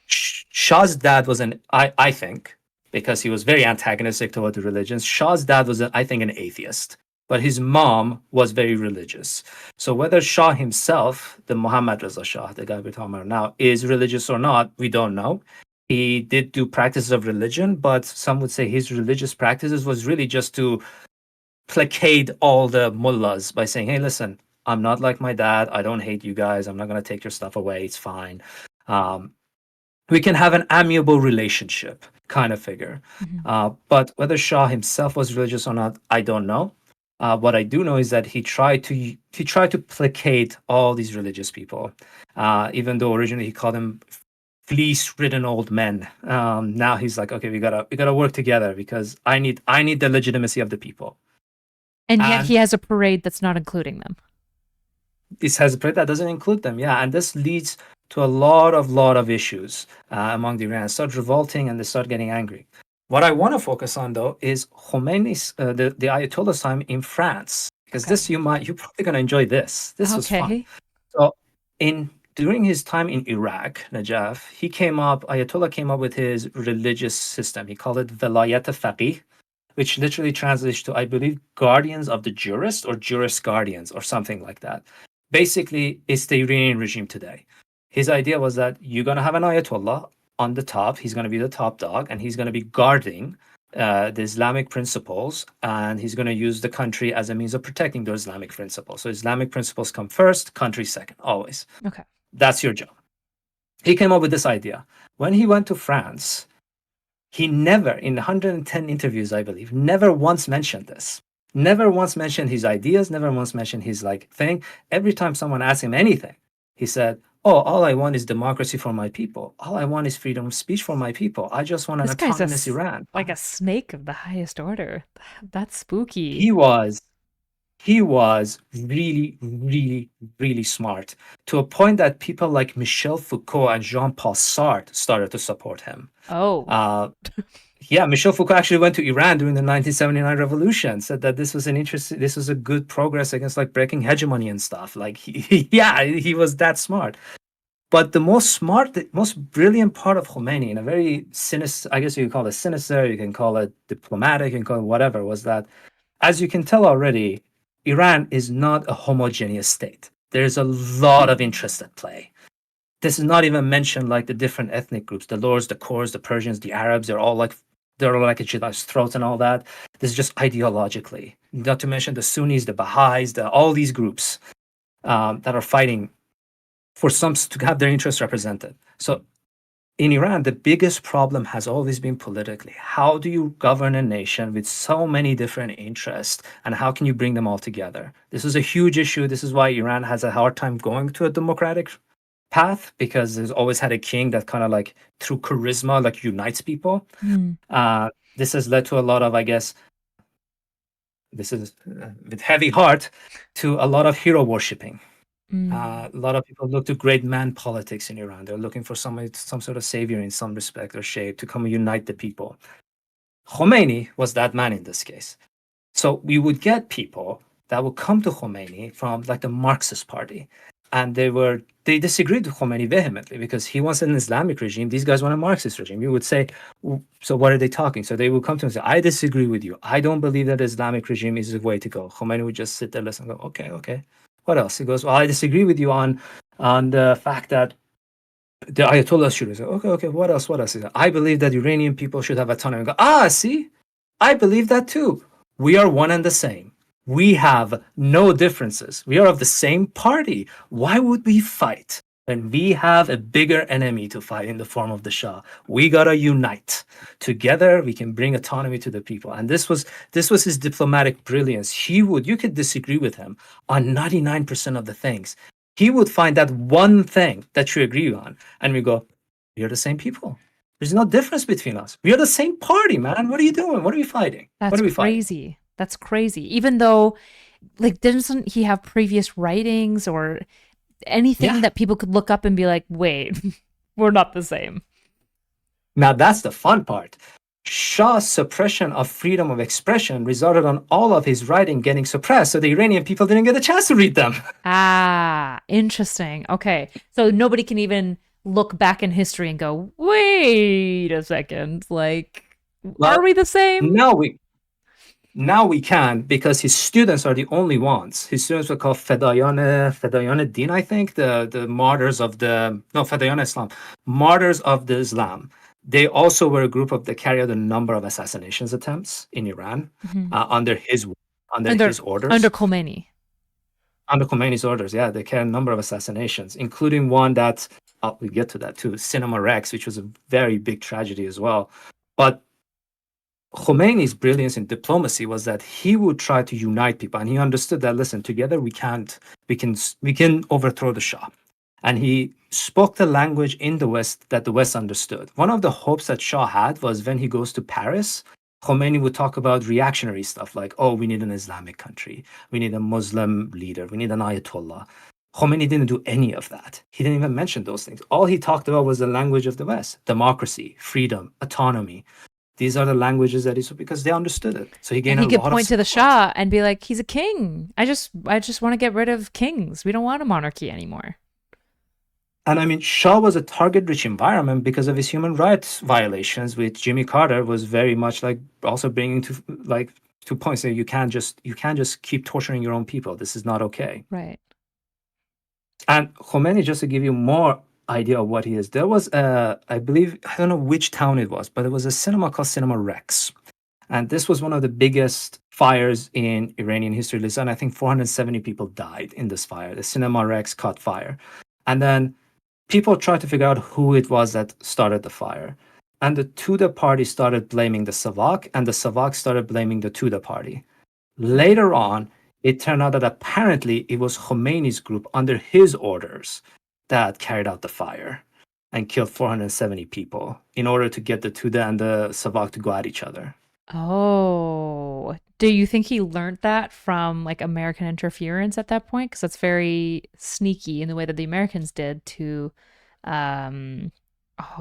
Shah's dad was I think, because he was very antagonistic toward the religions. Shah's dad was, I think, an atheist. But his mom was very religious. So whether Shah himself, the Mohammad Reza Shah, the guy we're talking about now, is religious or not, we don't know. He did do practices of religion, but some would say his religious practices was really just to placate all the mullahs by saying, hey, listen, I'm not like my dad. I don't hate you guys. I'm not going to take your stuff away. It's fine. We can have an amiable relationship kind of figure. Mm-hmm. But whether Shah himself was religious or not, I don't know. What I do know is that he tried to placate all these religious people, even though originally he called them fleece-ridden old men. Now he's like, okay, we gotta work together because I need the legitimacy of the people. And yet he has a parade that's not including them. This has a parade that doesn't include them, yeah, and this leads to a lot of issues among the Iranians. Start revolting and they start getting angry. What I want to focus on, though, is Khomeini's, the Ayatollah's time in France, because you're probably going to enjoy this. This was fun. So in during his time in Iraq, Najaf, Ayatollah came up with his religious system. He called it Velayat Faqih, which literally translates to, I believe, guardians of the jurist or jurist guardians or something like that. Basically, it's the Iranian regime today. His idea was that you're going to have an Ayatollah on the top. He's going to be the top dog, and he's going to be guarding the Islamic principles, and he's going to use the country as a means of protecting those Islamic principles. So Islamic principles come first, country second, always. Okay. That's your job. He came up with this idea. When he went to France, he never, in 110 interviews, I believe, never once mentioned this. Never once mentioned his ideas, never once mentioned his thing. Every time someone asked him anything, he said, oh, all I want is democracy for my people. All I want is freedom of speech for my people. I just want an autonomous Iran. Like a snake of the highest order. That's spooky. He was really, really, really smart, to a point that people like Michel Foucault and Jean-Paul Sartre started to support him. Oh. Yeah, Michel Foucault actually went to Iran during the 1979 revolution, said that this was a good progress against breaking hegemony and stuff. He was that smart. But the most brilliant part of Khomeini, in a very sinister, I guess you can call it sinister, you can call it diplomatic, you can call it whatever, was that, as you can tell already, Iran is not a homogeneous state. There's a lot of interest at play. This is not even mentioned the different ethnic groups, the Lords, the Kurds, the Persians, the Arabs. They're all at each other's throats and all that. This is just ideologically. Not to mention the Sunnis, the Baha'is, all these groups that are fighting for some to have their interests represented. So in Iran, the biggest problem has always been politically. How do you govern a nation with so many different interests, and how can you bring them all together? This is a huge issue. This is why Iran has a hard time going to a democratic path, because there's always had a king that kind of through charisma unites people. This has led to a lot of, I guess, this is with heavy heart, to a lot of hero worshipping. A lot of people look to great man politics in Iran. They're looking for some sort of savior in some respect or shape to come and unite the people. Khomeini was that man in this case. So we would get people that would come to Khomeini from the Marxist party, and they disagreed with Khomeini vehemently because he wants an Islamic regime. These guys want a Marxist regime. You would say, so what are they talking? So they would come to him and say, I disagree with you. I don't believe that the Islamic regime is the way to go. Khomeini would just sit there, listen, and go, okay. What else? He goes, well, I disagree with you on the fact that the Ayatollah should. Okay, what else? He said, I believe that Iranian people should have autonomy. I go, see? I believe that too. We are one and the same. We have no differences. We are of the same party. Why would we fight when we have a bigger enemy to fight in the form of the Shah? We gotta unite. Together, we can bring autonomy to the people. And this was his diplomatic brilliance. You could disagree with him on 99% of the things. He would find that one thing that you agree on, and we go, we are the same people. There's no difference between us. We are the same party, man. What are you doing? What are we fighting? That's crazy. That's crazy. Even though, doesn't he have previous writings or anything that people could look up and be like, wait, we're not the same? Now that's the fun part. Shah's suppression of freedom of expression resulted on all of his writing getting suppressed, so the Iranian people didn't get a chance to read them. Interesting. Okay. So nobody can even look back in history and go, wait a second, are we the same? Now we can, because his students are the only ones. His students were called Fedayan Din, I think, the martyrs of Fedayan Islam, martyrs of the Islam. They also were a group that carried out a number of assassinations attempts in Iran under his orders. Under Khomeini. Under Khomeini's orders, yeah. They carried a number of assassinations, including one that, we'll get to that too, Cinema Rex, which was a very big tragedy as well. But Khomeini's brilliance in diplomacy was that he would try to unite people, and he understood that, listen, together we can overthrow the Shah. And he spoke the language in the West that the West understood. One of the hopes that Shah had was when he goes to Paris, Khomeini would talk about reactionary stuff like, oh, we need an Islamic country, we need a Muslim leader, we need an Ayatollah. Khomeini didn't do any of that. He didn't even mention those things. All he talked about was the language of the West: democracy, freedom, autonomy. These are the languages that because they understood it. So he gained a lot of support. He could point to the Shah and be like, he's a king. I just want to get rid of kings. We don't want a monarchy anymore. And I mean, Shah was a target-rich environment because of his human rights violations, which Jimmy Carter was very much like also bringing to like to points that you can't just keep torturing your own people. This is not okay. Right. And Khomeini, just to give you more idea of what he is, there was I believe, I don't know which town it was, but there was a cinema called Cinema Rex. And this was one of the biggest fires in Iranian history. And I think 470 people died in this fire. The Cinema Rex caught fire. And then people tried to figure out who it was that started the fire. And the Tudeh party started blaming the Savak, and the Savak started blaming the Tudeh party. Later on, it turned out that apparently it was Khomeini's group under his orders that carried out the fire and killed 470 people in order to get the Tudeh and the Savak to go at each other. Oh, do you think he learned that from like American interference at that point? Because that's very sneaky in the way that the Americans did to, oh,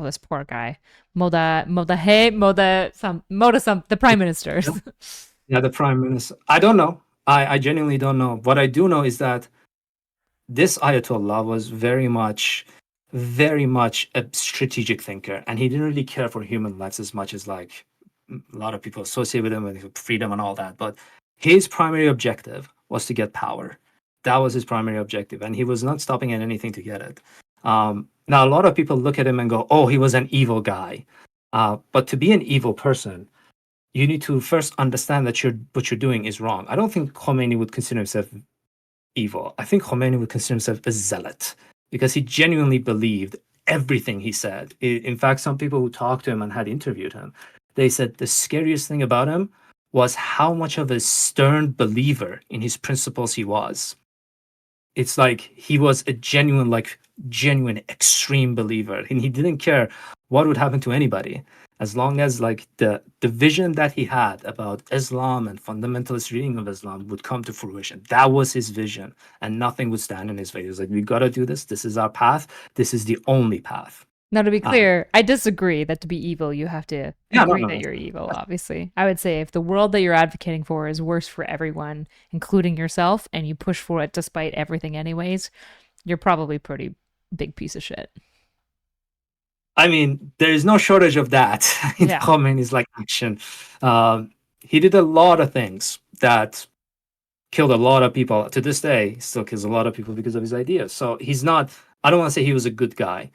this poor guy, the prime minister. Yeah, the prime minister. I don't know. I genuinely don't know. What I do know is that this Ayatollah was very much a strategic thinker, and he didn't really care for human rights as much as like a lot of people associate with him with freedom and all that. But his primary objective was to get power. That was his primary objective, and he was not stopping at anything to get it. Now, a lot of people look at him and go, "Oh, he was an evil guy." But to be an evil person, you need to first understand that what you're doing is wrong. I don't think Khomeini would consider himself evil. I think Khomeini would consider himself a zealot because he genuinely believed everything he said. In fact, some people who talked to him and had interviewed him, they said the scariest thing about him was how much of a stern believer in his principles he was. It's like he was a genuine extreme believer, and he didn't care what would happen to anybody as long as like the vision that he had about Islam and fundamentalist reading of Islam would come to fruition. That was his vision, and nothing would stand in his way. He was like, we got to do this. This is our path. This is the only path. Now, to be clear, I disagree that to be evil, you have to agree that you're evil, obviously. I would say if the world that you're advocating for is worse for everyone, including yourself, and you push for it despite everything anyways, you're probably pretty big piece of shit. I mean, there is no shortage of that in Khomeini's like action. He did a lot of things that killed a lot of people. To this day, he still kills a lot of people because of his ideas. So he's not, I don't want to say he was a good guy.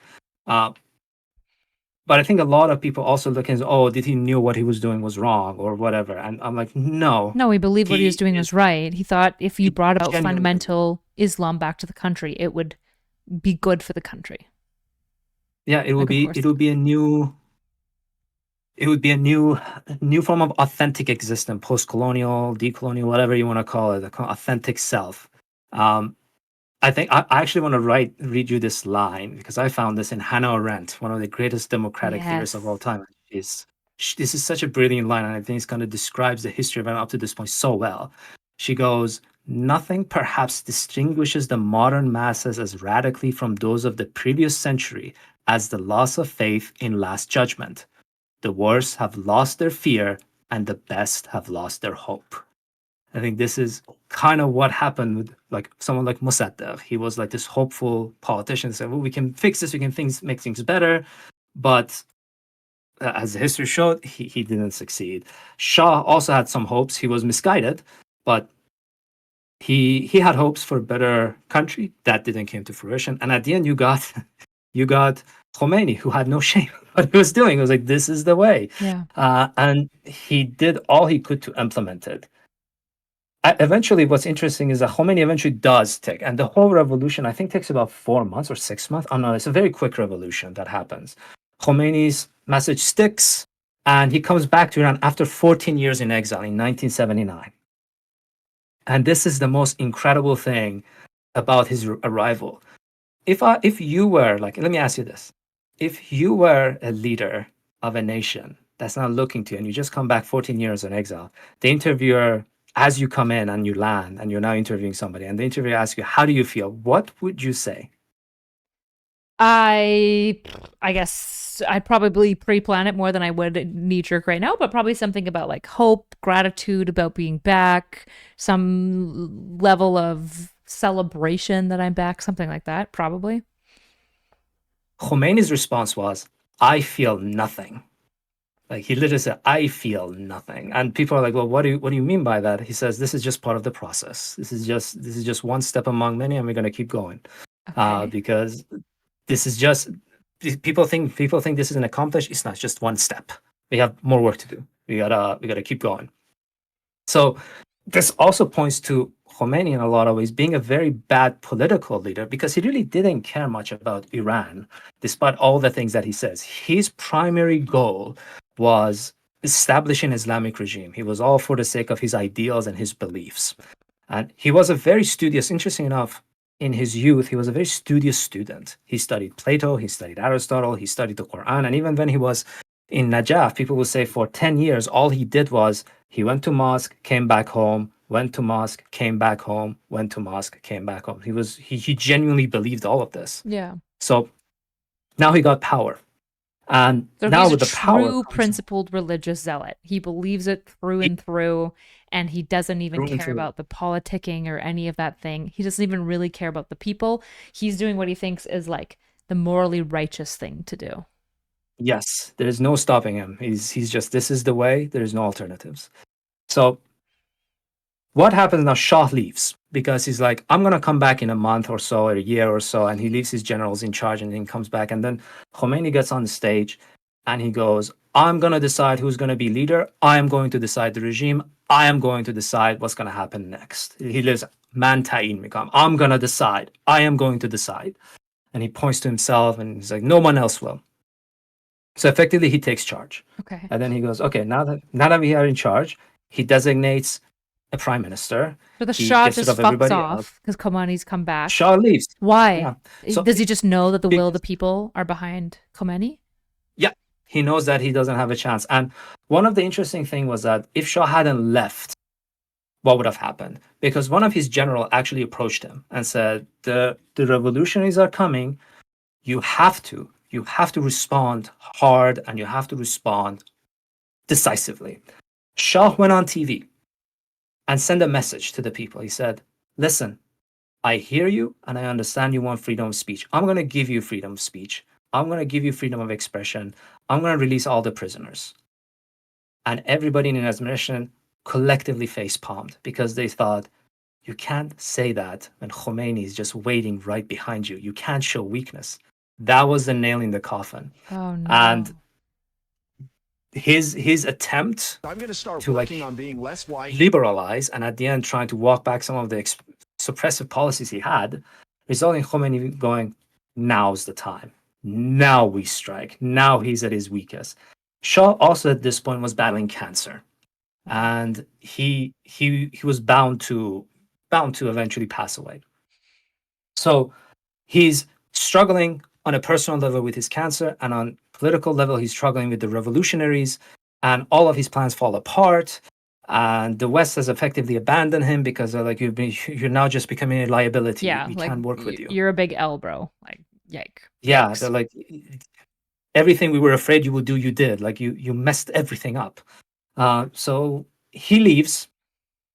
But I think a lot of people also look and say, oh, did he knew what he was doing was wrong or whatever? And I'm like, no. No, he believed what he was doing was right. He thought if you brought about fundamental Islam back to the country, it would be good for the country. Yeah, it would be a new form of authentic existence, post-colonial, decolonial, whatever you want to call it, the authentic self. I think I actually want to read you this line because I found this in Hannah Arendt, one of the greatest democratic theorists of all time. This is such a brilliant line, and I think it kind of describes the history of Iran up to this point so well. She goes, nothing perhaps distinguishes the modern masses as radically from those of the previous century as the loss of faith in last judgment. The worst have lost their fear, and the best have lost their hope. I think this is kind of what happened with like someone like Mosaddegh. He was like this hopeful politician, said, well, we can fix this, we can make things better. But as the history showed, he didn't succeed. Shah also had some hopes. He was misguided, but he had hopes for a better country. That didn't come to fruition. And at the end, you got Khomeini, who had no shame what he was doing. He was like, this is the way. Yeah. And he did all he could to implement it. Eventually, what's interesting is that Khomeini eventually does take, and the whole revolution, I think, takes about 4 months or 6 months. Oh no, it's a very quick revolution that happens. Khomeini's message sticks, and he comes back to Iran after 14 years in exile in 1979. And this is the most incredible thing about his arrival. If you were, like, let me ask you this. If you were a leader of a nation that's not looking to you, and you just come back 14 years in exile, the interviewer, as you come in and you land and you're now interviewing somebody, and the interviewer asks you, how do you feel? What would you say? I guess I'd probably pre-plan it more than I would knee-jerk right now, but probably something about like hope, gratitude about being back, some level of celebration that I'm back, something like that, probably. Khomeini's response was, I feel nothing. Like he literally said, I feel nothing. And people are like, well, what do you mean by that? He says, this is just part of the process. This is just one step among many, and we're gonna keep going. Okay. Because this is just people think this is an accomplished. It's not just one step. We have more work to do. We gotta keep going. So this also points to Khomeini in a lot of ways being a very bad political leader, because he really didn't care much about Iran, despite all the things that he says. His primary goal was establishing Islamic regime. He was all for the sake of his ideals and his beliefs. And he was a very studious, interesting enough, in his youth, he was a very studious student. He studied Plato, he studied Aristotle, he studied the Quran. And even when he was in Najaf, people will say for 10 years, all he did was he went to mosque, came back home, went to mosque, came back home, went to mosque, came back home. He genuinely believed all of this. Yeah. So now he got power. And So now he's a with the power true comes principled religious zealot. He believes it through and through, and he doesn't even through and care through. about the politicking or any of that thing. He doesn't even really care about the people. He's doing what he thinks is like the morally righteous thing to do. Yes, there's no stopping him. He's just, this is the way, there's no alternatives. So what happens now? Shah leaves because he's like, I'm going to come back in a month or so, or a year or so. And he leaves his generals in charge and then comes back. And then Khomeini gets on the stage and he goes, I'm going to decide who's going to be leader. I am going to decide the regime. I am going to decide what's going to happen next. He lives, man ta'in mikam. I'm going to decide. I am going to decide. And he points to himself and he's like, no one else will. So effectively, he takes charge. Okay. And then he goes, okay, now that we are in charge, he designates a prime minister. So the He Shah gets rid just of fucks everybody off because Khomeini's come back. Shah leaves. Why? Yeah. So Does he just know that the will of the because- people are behind Khomeini? Yeah, he knows that he doesn't have a chance. And one of the interesting things was that if Shah hadn't left, what would have happened? Because one of his general actually approached him and said, the revolutionaries are coming. You have to respond hard and you have to respond decisively. Shah went on TV and sent a message to the people. He said, listen, I hear you and I understand you want freedom of speech. I'm going to give you freedom of speech. I'm going to give you freedom of expression. I'm going to release all the prisoners. And everybody in his administration collectively face palmed because they thought, you can't say that when Khomeini is just waiting right behind you. You can't show weakness. That was the nail in the coffin. Oh no. And his attempt I'm going to start to working on being less white. liberalize and at the end trying to walk back some of the suppressive policies he had, resulting in Khomeini going, now's the time. Now we strike. Now he's at his weakest. Shah also at this point was battling cancer, and he was bound to eventually pass away. So he's struggling on a personal level with his cancer, and on political level, he's struggling with the revolutionaries, and all of his plans fall apart. And the West has effectively abandoned him because they're like, you're now just becoming a liability. Yeah, we like can't work with you. You're a big L, bro. Like, yike. Yeah, Yikes. they're like, everything we were afraid you would do, you did. Like you messed everything up. So he leaves.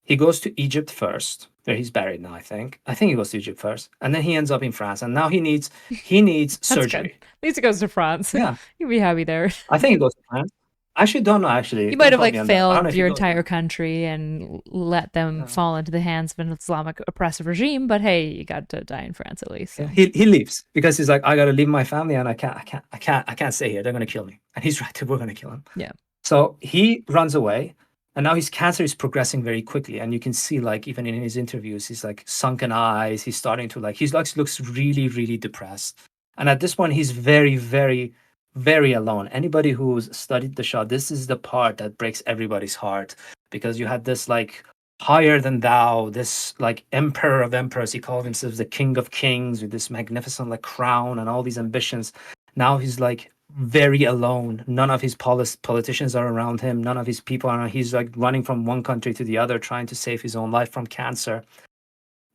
He goes to Egypt first, where he's buried now. I think he goes to Egypt first, and then he ends up in France. And now he needs That's surgery. good. At least it goes to France. Yeah, You'd be happy there. I think he goes to France. I actually don't know. Actually, You might have Don't like quote me on that. I don't know failed if he your goes- entire country and let them Yeah. fall into the hands of an Islamic oppressive regime, but hey, you got to die in France at least. Yeah, he leaves because he's like, I got to leave my family, and I can't stay here. They're gonna kill me, and he's right. We're gonna kill him. Yeah. So he runs away, and now his cancer is progressing very quickly, and you can see, like, even in his interviews, he's like sunken eyes. He's starting to looks really, really depressed, and at this point, he's very, very, very alone. Anybody who's studied the Shah, this is the part that breaks everybody's heart, because you had this like higher than thou, this like emperor of emperors. He called himself the king of kings with this magnificent like crown and all these ambitions. Now he's like very alone. None of his politicians are around him. None of his people are. He's like running from one country to the other, trying to save his own life from cancer.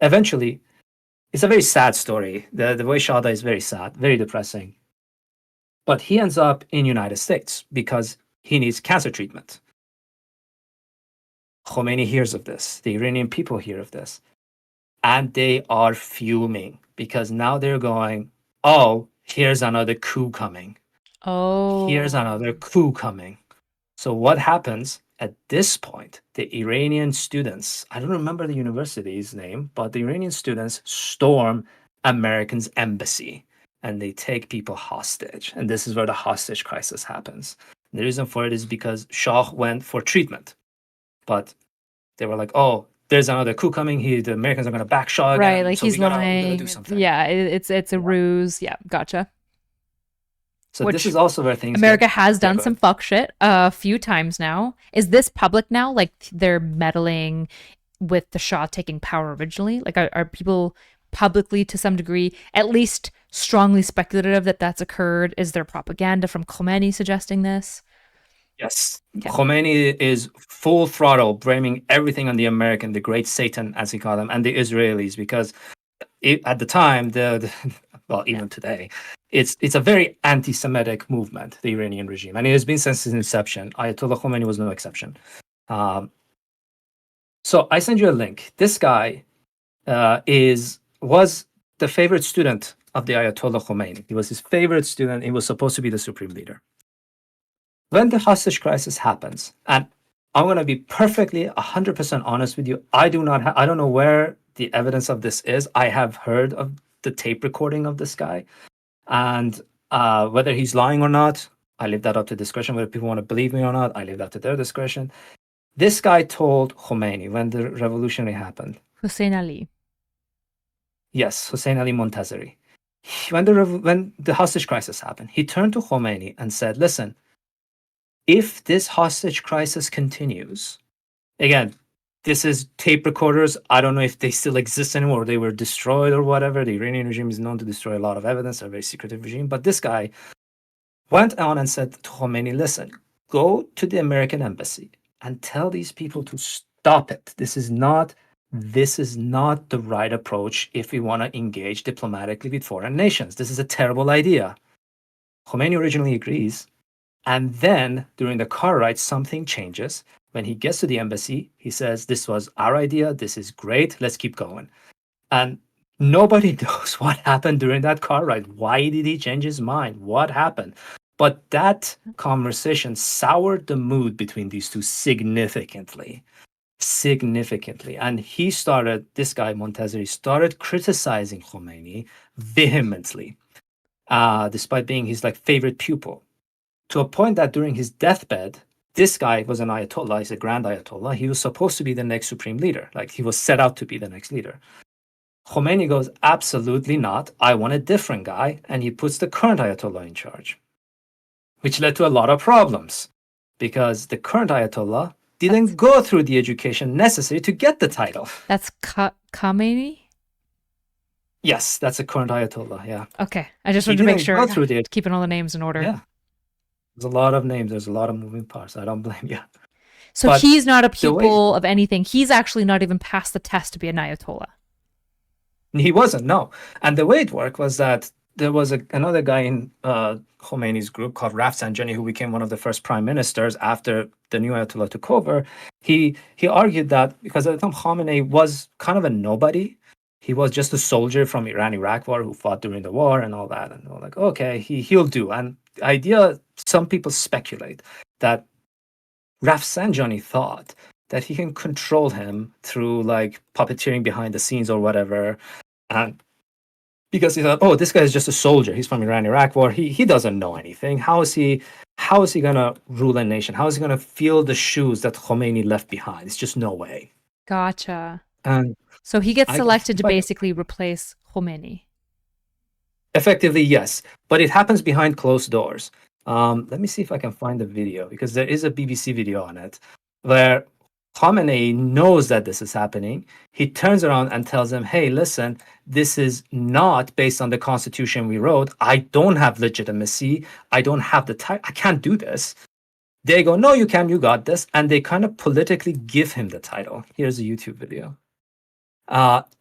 Eventually, it's a very sad story. The way Shah died is very sad, very depressing. But he ends up in United States because he needs cancer treatment. Khomeini hears of this. The Iranian people hear of this. And they are fuming because now they're going, oh, Here's another coup coming. Here's Oh. another coup coming. So what happens at this point? The Iranian students, I don't remember the university's name, but the Iranian students storm American's embassy and they take people hostage. And this is where the hostage crisis happens. And the reason for it is because Shah went for treatment, but they were like, "Oh, there's another coup coming. The Americans are going to back Shah Right, again, like so he's we gotta do lying. something." Yeah, it's a ruse. Yeah, gotcha. So this Which is also where things America get. has Yeah, done go some ahead. fuck shit a few times now. Is this public now? Like they're meddling with the Shah taking power originally? Like are people publicly to some degree at least strongly speculative that that's occurred? Is there propaganda from Khomeini suggesting this? Yes, Okay. Khomeini is full throttle, blaming everything on the American, the great Satan, as he called them, and the Israelis, because at the time, well, Yeah. even today, it's a very anti-Semitic movement, the Iranian regime, and it has been since its inception. Ayatollah Khomeini was no exception. So I send you a link. This guy was the favorite student of the Ayatollah Khomeini. He was his favorite student. He was supposed to be the supreme leader. When the hostage crisis happens, and I'm going to be perfectly 100% honest with you, I don't know where the evidence of this is. I have heard of the tape recording of this guy, and whether he's lying or not, I leave that up to discretion. Whether people want to believe me or not, I leave that to their discretion. This guy told Khomeini when the revolution happened. Hussein Ali. Yes, Hussein Ali Montazeri. When the hostage crisis happened, he turned to Khomeini and said, "Listen, if this hostage crisis continues," again, this is tape recorders. I don't know if they still exist anymore or they were destroyed or whatever. The Iranian regime is known to destroy a lot of evidence. They're a very secretive regime. But this guy went on and said to Khomeini, "Listen, go to the American embassy and tell these people to stop it. This is not the right approach if we want to engage diplomatically with foreign nations. This is a terrible idea." Khomeini originally agrees. And then during the car ride, something changes. When he gets to the embassy, he says, "This was our idea. This is great. Let's keep going." And nobody knows what happened during that car ride. Why did he change his mind? What happened? But that conversation soured the mood between these two significantly. And this guy, Montazeri, started criticizing Khomeini vehemently, despite being his favorite pupil, to a point that during his deathbed, this guy was an Ayatollah, he's a grand Ayatollah. He was supposed to be the next supreme leader. Like he was set out to be the next leader. Khomeini goes, "Absolutely not. I want a different guy." And he puts the current Ayatollah in charge, which led to a lot of problems because the current Ayatollah didn't go through the education necessary to get the title. That's Khomeini? Yes, that's the current Ayatollah, yeah. Okay. I just wanted to make sure keeping all the names in order. Yeah. There's a lot of names. There's a lot of moving parts. I don't blame you. So but he's not a pupil of anything. He's actually not even passed the test to be an Ayatollah. He wasn't, no. And the way it worked was that there was another guy in Khomeini's group called Rafsanjani, who became one of the first prime ministers after the new Ayatollah took over. He argued that because at the time Khamenei was kind of a nobody. He was just a soldier from Iran-Iraq war who fought during the war and all that. And they were like, okay, he'll do. And the idea, some people speculate that Rafsanjani thought that he can control him through puppeteering behind the scenes or whatever. And because he thought, oh, this guy is just a soldier. He's from Iran-Iraq war. He doesn't know anything. How is he gonna rule a nation? How is he gonna fill the shoes that Khomeini left behind? It's just no way. Gotcha. And so he gets selected to basically replace Khomeini. Effectively, yes. But it happens behind closed doors. Let me see if I can find the video, because there is a BBC video on it where Khamenei knows that this is happening. He turns around and tells them, "Hey, listen, this is not based on the constitution we wrote. I don't have legitimacy. I don't have the title. I can't do this." They go, "No, you can. You got this." And they kind of politically give him the title. Here's a YouTube video.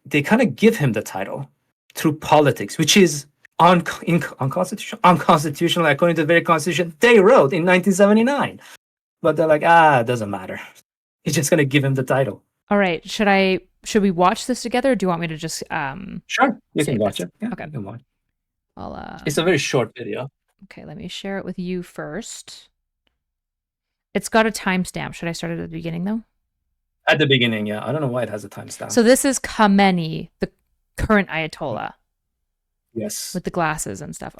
They kind of give him the title through politics, which is unconstitutional according to the very constitution they wrote in 1979. But they're like, it doesn't matter. He's just gonna give him the title. All right. Should we watch this together, or do you want me to just Sure, you can watch it. Yeah, okay. you can watch. I'll It's a very short video. okay, let me share it with you first. It's got a timestamp. Should I start it at the beginning though? At the beginning, yeah. I don't know why it has a timestamp. So this is Khamenei, the current Ayatollah. Yes. With the glasses and stuff.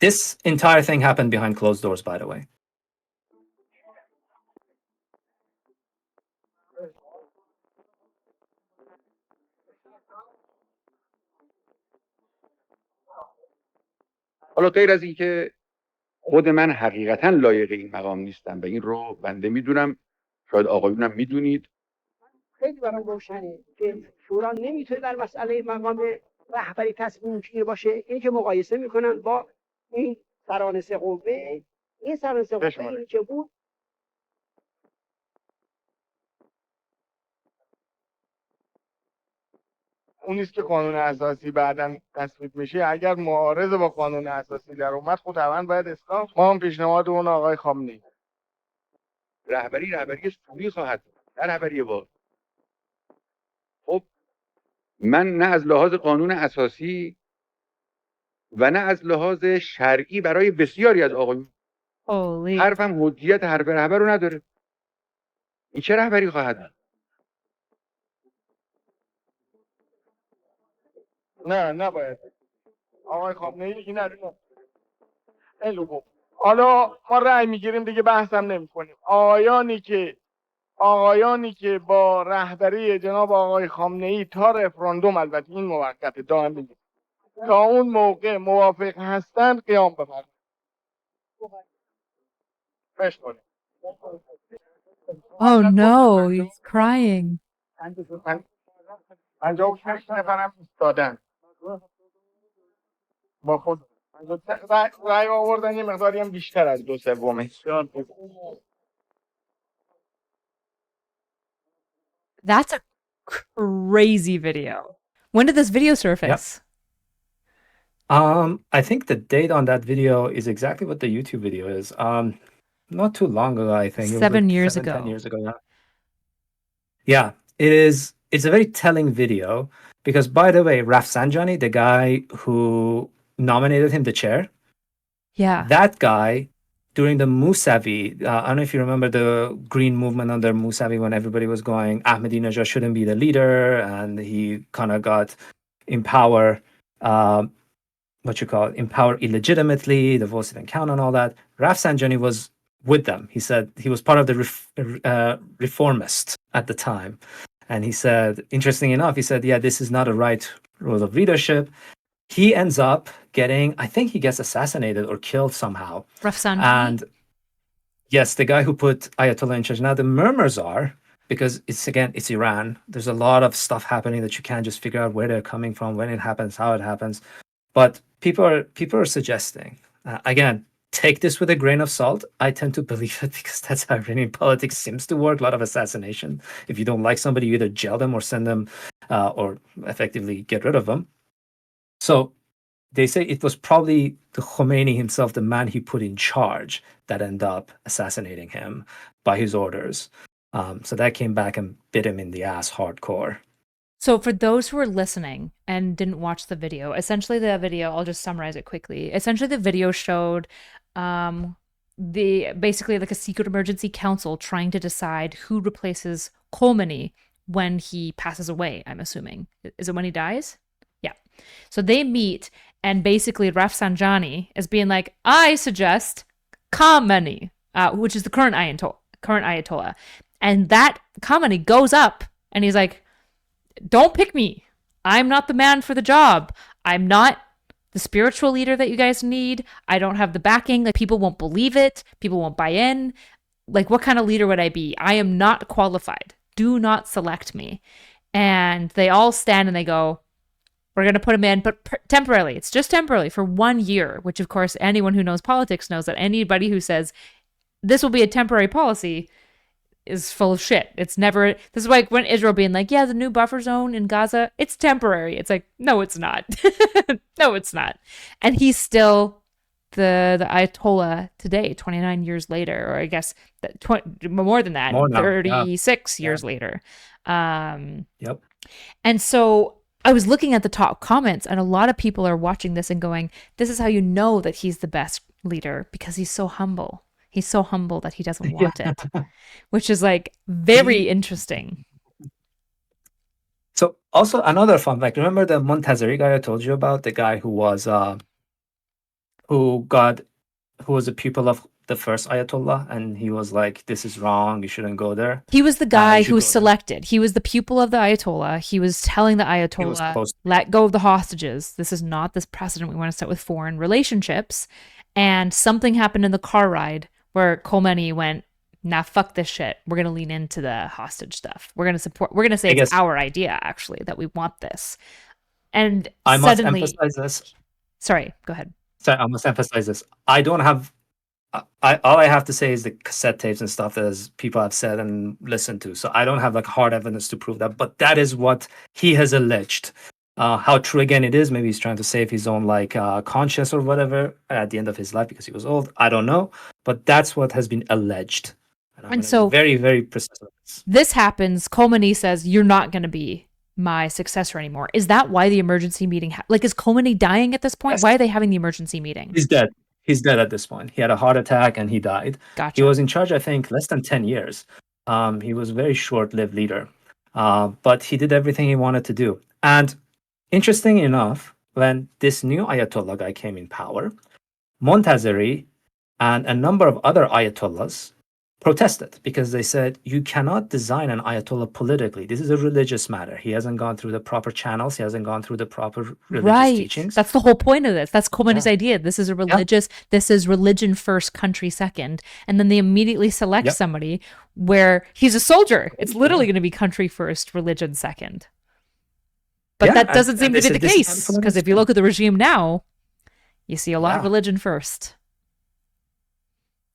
This entire thing happened behind closed doors, by the way. حالا غیر از اینکه خود من حقیقتا لایق این مقام نیستم و این رو بنده میدونم، شاید آقایونم میدونید. خیلی برام روشنه که شورا نمیتونه در مسئله مقام رهبری تصمیم گیر باشه. این که مقایسه میکنن با این سرانسه قوه، این سرانسه قوه اینی که بود اون نیست که قانون اساسی بعداً تصویب میشه. اگر معارض با قانون اساسی در اومد خود طبعا باید اصلاح. ما هم پیشنهاد اون آقای خامنه‌ای رهبری سوری خواهد بود، نه رهبری با. خب من نه از لحاظ قانون اساسی و نه از لحاظ شرعی برای بسیاری از آقایون حرفم حجیت حرف رهبر رو نداره. این چه رهبری خواهد بود؟ نه نباید. آقای خامنه‌ای این نداره. خیلی خوب. حالا ما رأی میگیریم دیگه، بحثم نمی‌کنیم. آقایانی که با رهبری جناب آقای خامنه‌ای تا رفراندوم، البته این موقت دائم میگیم، تا اون موقع موافق هستن قیام بفرمایید. بشکنیم. Oh no, he's crying. 56 نفرم ایستادن با خود رای آوردن، یه مقداری هم بیشتر از 2/3. That's a crazy video. When did this video surface? I think the date on that video is exactly what the YouTube video is. Not too long ago, I think. 7 years 10 ago. years ago, yeah. Yeah, it is. It's a very telling video because, by the way, Rafsanjani, the guy who nominated him the chair, that guy during the Mousavi, I don't know if you remember the Green movement under Mousavi when everybody was going, Ahmadinejad shouldn't be the leader, and he kind of got in power, in power illegitimately, the votes didn't count and all that. Rafsanjani was with them. He said he was part of the reformist at the time. And he said, interesting enough, he said, yeah, this is not a right role of leadership. He ends up getting, I think he gets assassinated or killed somehow. Rafsanjani? And yes, the guy who put Ayatollah in charge. Now the murmurs are, because it's Iran, there's a lot of stuff happening that you can't just figure out where they're coming from, when it happens, how it happens. But people are suggesting, again, take this with a grain of salt. I tend to believe it because that's how Iranian politics seems to work. A lot of assassination. If you don't like somebody, you either jail them or send them or effectively get rid of them. So they say it was probably the Khomeini himself, the man he put in charge, that ended up assassinating him by his orders. So that came back and bit him in the ass hardcore. So for those who are listening and didn't watch the video, essentially the video, I'll just summarize it quickly. Essentially the video showed basically like a secret emergency council trying to decide who replaces Khomeini when he passes away, I'm assuming. Is it when he dies? Yeah. So they meet, and basically Rafsanjani is being like, I suggest Khamenei, which is the current Ayatollah. And that Khamenei goes up and he's like, don't pick me. I'm not the man for the job. I'm not the spiritual leader that you guys need. I don't have the backing. Like, people won't believe it. People won't buy in. Like, what kind of leader would I be? I am not qualified. Do not select me. And they all stand and they go, we're going to put him in, but temporarily. It's just temporarily for 1 year, which, of course, anyone who knows politics knows that anybody who says this will be a temporary policy is full of shit. It's never, this is like when Israel being like, yeah, the new buffer zone in Gaza, it's temporary. It's like, no, it's not. No, it's not. And he's still the Ayatollah today, 29 years later, or I guess more than that, 36 years later. Yep. And so I was looking at the top comments, and a lot of people are watching this and going, this is how you know that he's the best leader, because he's so humble. He's so humble that he doesn't want it, which is like very interesting. So also another fun fact, remember the Montazeri guy I told you about, the guy who was who was a pupil of the first Ayatollah, and he was like, this is wrong, you shouldn't go there. He was the guy who was go there. selected. He was the pupil of the Ayatollah. He was telling the Ayatollah, let go of the hostages. This is not this precedent we want to set with foreign relationships. And something happened in the car ride where Khomeini went, nah, fuck this shit. We're going to lean into the hostage stuff. We're going to say it's our idea, actually, that we want this. And I suddenly, must emphasize this. Sorry, go ahead. Sorry, I must emphasize this. I don't have, all I have to say is the cassette tapes and stuff that people have said and listened to. So I don't have like hard evidence to prove that, but that is what he has alleged. How true again it is, maybe he's trying to save his own like conscience or whatever at the end of his life because he was old. I don't know, but that's what has been alleged. And so very, very precise. This happens. Khomeini says, you're not going to be my successor anymore. Is that why the emergency meeting? Is Khomeini dying at this point? Yes. Why are they having the emergency meeting? He's dead. He's dead at this point. He had a heart attack and he died. Gotcha. He was in charge, I think, less than 10 years. He was a very short-lived leader. But he did everything he wanted to do. And interesting enough, when this new Ayatollah guy came in power, Montazeri and a number of other Ayatollahs protested because they said, you cannot design an Ayatollah politically. This is a religious matter. He hasn't gone through the proper channels. He hasn't gone through the proper religious teachings. That's the whole point of this. That's Khomeini's idea. This is this is religion first, country second. And then they immediately select somebody where he's a soldier. It's literally going to be country first, religion second. But that doesn't seem to be the case, because if you look at the regime now, you see a lot of religion first.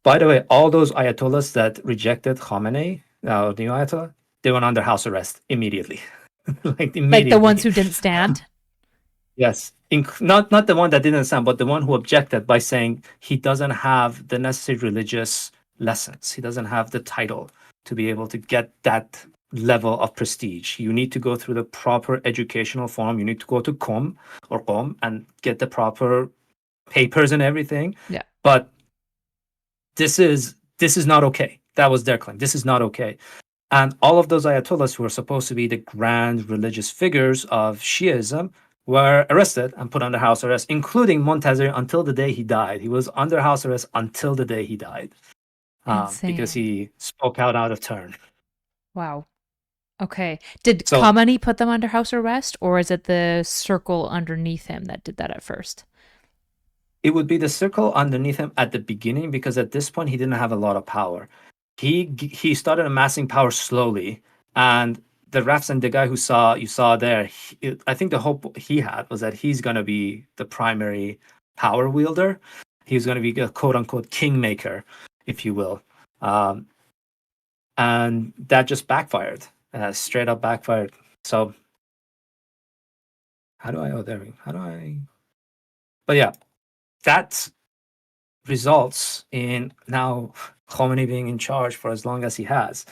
By the way, all those Ayatollahs that rejected Khamenei, the new Ayatollah, they went under house arrest immediately. Like the ones who didn't stand? Yes. Not the one that didn't stand, but the one who objected by saying he doesn't have the necessary religious lessons. He doesn't have the title to be able to get that level of prestige. You need to go through the proper educational form. You need to go to Qom and get the proper papers and everything. Yeah. But this is not okay. That was their claim. This is not okay. And all of those Ayatollahs who were supposed to be the grand religious figures of Shiism were arrested and put under house arrest, including Montazeri until the day he died. He was under house arrest until the day he died because he spoke out of turn. Wow. Okay. Did Khamenei put them under house arrest, or is it the circle underneath him that did that at first? It would be the circle underneath him at the beginning, because at this point he didn't have a lot of power. He started amassing power slowly, and the refs and the guy you saw there, I think the hope he had was that he's going to be the primary power wielder. He's going to be a quote-unquote kingmaker, if you will. And that just backfired, straight up backfired. So but yeah, that results in now Khomeini being in charge for as long as he has.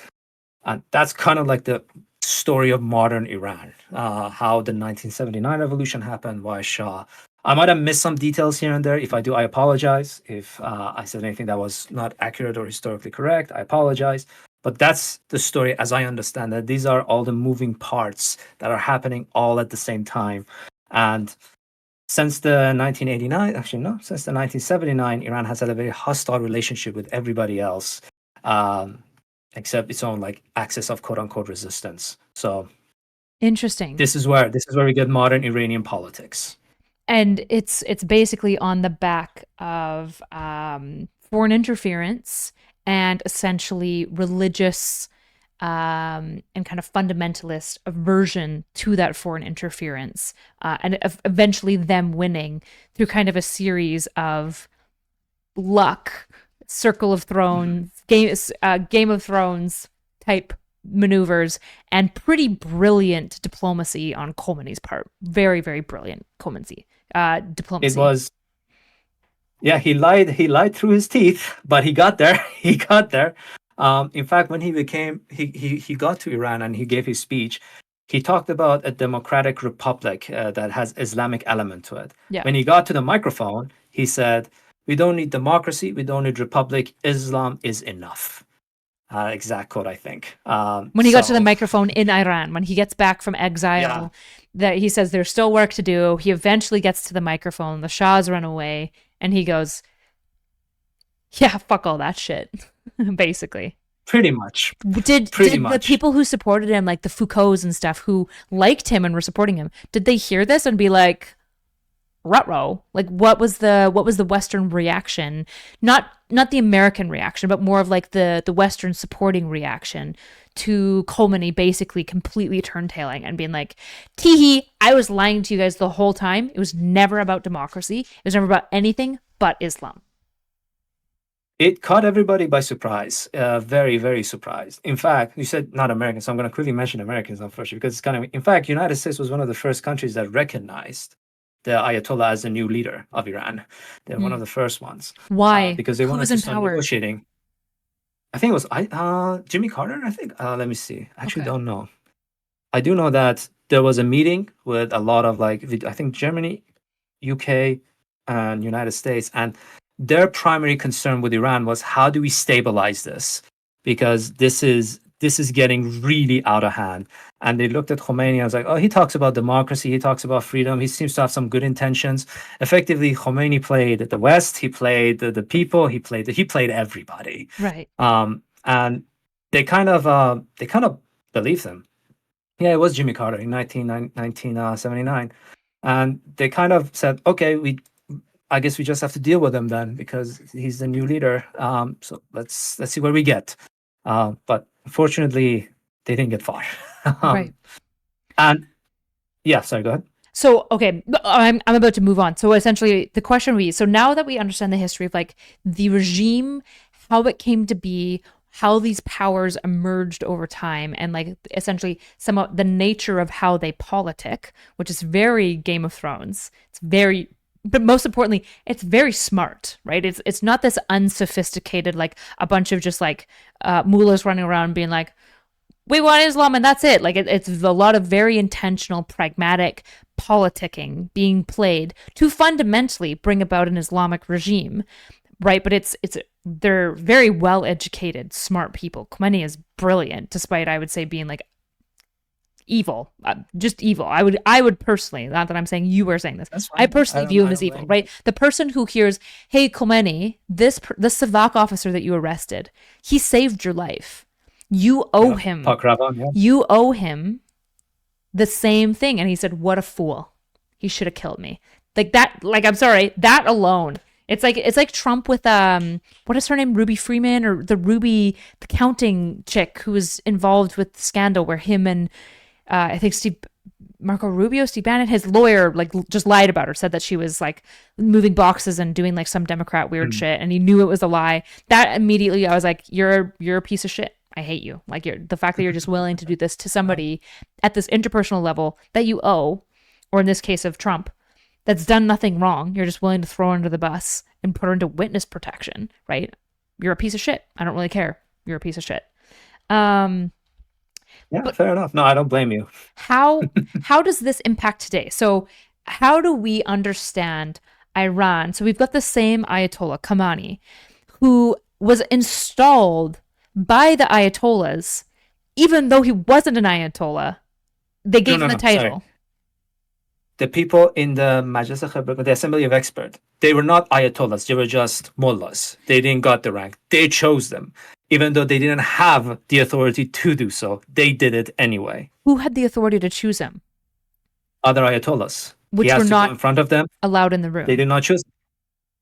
And that's kind of like the story of modern Iran, how the 1979 revolution happened, why Shah. I might have missed some details here and there. If I do, I apologize. If I said anything that was not accurate or historically correct, I apologize. But that's the story as I understand it. These are all the moving parts that are happening all at the same time. And since the 1979, Iran has had a very hostile relationship with everybody else, except its own like axis of quote unquote resistance. So interesting. This is where we get modern Iranian politics. And it's basically on the back of foreign interference and essentially religious and kind of fundamentalist aversion to that foreign interference, and eventually them winning through kind of a series of luck, Circle of Thrones, Game of Thrones type maneuvers, and pretty brilliant diplomacy on Khomeini's part. Very, very brilliant diplomacy. It was, he lied through his teeth, but he got there. He got there. In fact, when he got to Iran and he gave his speech, he talked about a democratic republic that has Islamic element to it. Yeah. When he got to the microphone, he said, "We don't need democracy. We don't need republic. Islam is enough." Exact quote, I think. When he got to the microphone in Iran, when he gets back from exile, that he says there's still work to do. He eventually gets to the microphone. The Shahs run away, and he goes, "Yeah, fuck all that shit," basically. Pretty much. Did the people who supported him, like the Foucaults and stuff, who liked him and were supporting him, did they hear this and be like, "Ruh-roh"? Like, what was the Western reaction? Not the American reaction, but more of like the Western supporting reaction to Khomeini basically completely turntailing and being like, "Teehee, I was lying to you guys the whole time. It was never about democracy. It was never about anything but Islam." It caught everybody by surprise, very, very surprised. In fact, you said not Americans, so I'm going to quickly mention Americans, unfortunately, because it's kind of, in fact, United States was one of the first countries that recognized the Ayatollah as the new leader of Iran. They're one of the first ones. Why? Because they wanted to start power? negotiating. I think it was Jimmy Carter, I think. Let me see. I actually don't know. I do know that there was a meeting with a lot of, like, I think Germany, UK, and United States, and their primary concern with Iran was, how do we stabilize this? Because this is getting really out of hand. And they looked at Khomeini and was like, oh, he talks about democracy, he talks about freedom, he seems to have some good intentions. Effectively, Khomeini played the West, he played the people, he played everybody. Right. And they kind of believed him. Yeah, it was Jimmy Carter in 1979. And they kind of said, okay, I guess we just have to deal with him then, because he's the new leader. So let's see where we get. But unfortunately, they didn't get far. Right. And yeah, sorry, go ahead. So, okay, I'm about to move on. So essentially the question would be, so now that we understand the history of like the regime, how it came to be, how these powers emerged over time, and like essentially some of the nature of how they politic, which is very Game of Thrones. It's very, but most importantly, it's very smart, right? It's not this unsophisticated, like a bunch of just like mullahs running around being like, we want Islam and that's it. Like it's a lot of very intentional, pragmatic politicking being played to fundamentally bring about an Islamic regime, right? But they're very well educated, smart people. Khomeini is brilliant, despite, I would say, being like evil, just evil. I would personally, not that I'm saying you were saying this, I personally view him as evil, right? The person who hears, hey, Khomeini, the Savak officer that you arrested, he saved your life. You owe him. You owe him the same thing. And he said, what a fool. He should have killed me. Like that, like, I'm sorry, that alone. It's like Trump with what is her name, Ruby Freeman, or the counting chick who was involved with the scandal where him and I think Steve Bannon, his lawyer, like just lied about her, said that she was like moving boxes and doing like some Democrat weird shit, and he knew it was a lie. That immediately, I was like, you're a piece of shit. I hate you. Like the fact that you're just willing to do this to somebody at this interpersonal level that you owe, or in this case of Trump, that's done nothing wrong. You're just willing to throw her under the bus and put her into witness protection, right? You're a piece of shit. I don't really care. You're a piece of shit. Yeah, but fair enough. No, I don't blame you. How does this impact today? So how do we understand Iran? So we've got the same Ayatollah, Khomeini, who was installed by the Ayatollahs, even though he wasn't an Ayatollah. They gave him the title. Sorry. The people in the Majlis Khabir, the Assembly of Experts, they were not Ayatollahs. They were just mullahs. They didn't got the rank. They chose them. Even though they didn't have the authority to do so, they did it anyway. Who had the authority to choose him? Other Ayatollahs. Which were not in front of them. Allowed in the room. They did not choose.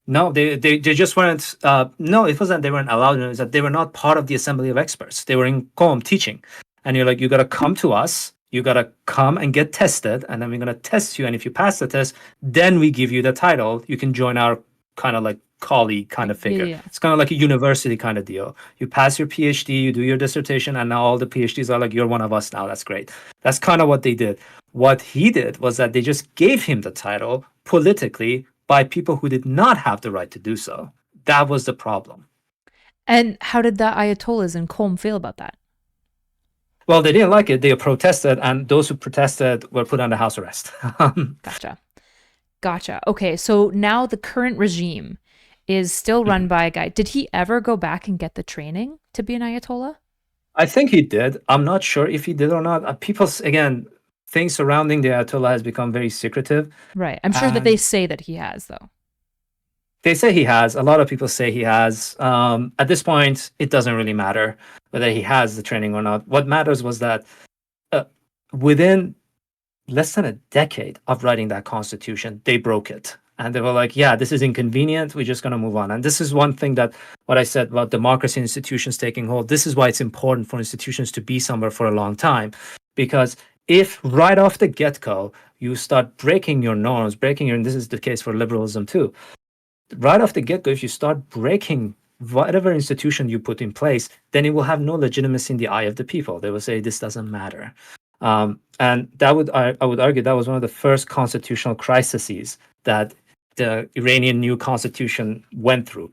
No, they just weren't. No, it wasn't they weren't allowed. It was that they were not part of the Assembly of Experts. They were in Qom teaching. And you're like, you got to come to us. You got to come and get tested. And then we're going to test you. And if you pass the test, then we give you the title. You can join our kind of like colleague kind of figure. Yeah. It's kind of like a university kind of deal. You pass your PhD, you do your dissertation, and now all the PhDs are like, you're one of us now. That's great. That's kind of what they did. What he did was that they just gave him the title politically by people who did not have the right to do so. That was the problem. And how did the Ayatollahs in Qom feel about that? Well, they didn't like it. They protested, and those who protested were put under house arrest. Gotcha. Okay, so now the current regime is still run by a guy. Did he ever go back and get the training to be an Ayatollah? I think he did. I'm not sure if he did or not. Again, things surrounding the Ayatollah has become very secretive. Right. I'm sure that they say that he has, though. They say he has. A lot of people say he has. At this point, it doesn't really matter whether he has the training or not. What matters was that within less than a decade of writing that constitution, they broke it. And they were like, yeah, this is inconvenient. We're just going to move on. And this is one thing that what I said about democracy institutions taking hold. This is why it's important for institutions to be somewhere for a long time. Because if right off the get-go, you start breaking your norms, and this is the case for liberalism too, right off the get-go, if you start breaking whatever institution you put in place, then it will have no legitimacy in the eye of the people. They will say this doesn't matter. And that I would argue that was one of the first constitutional crises that the Iranian new constitution went through.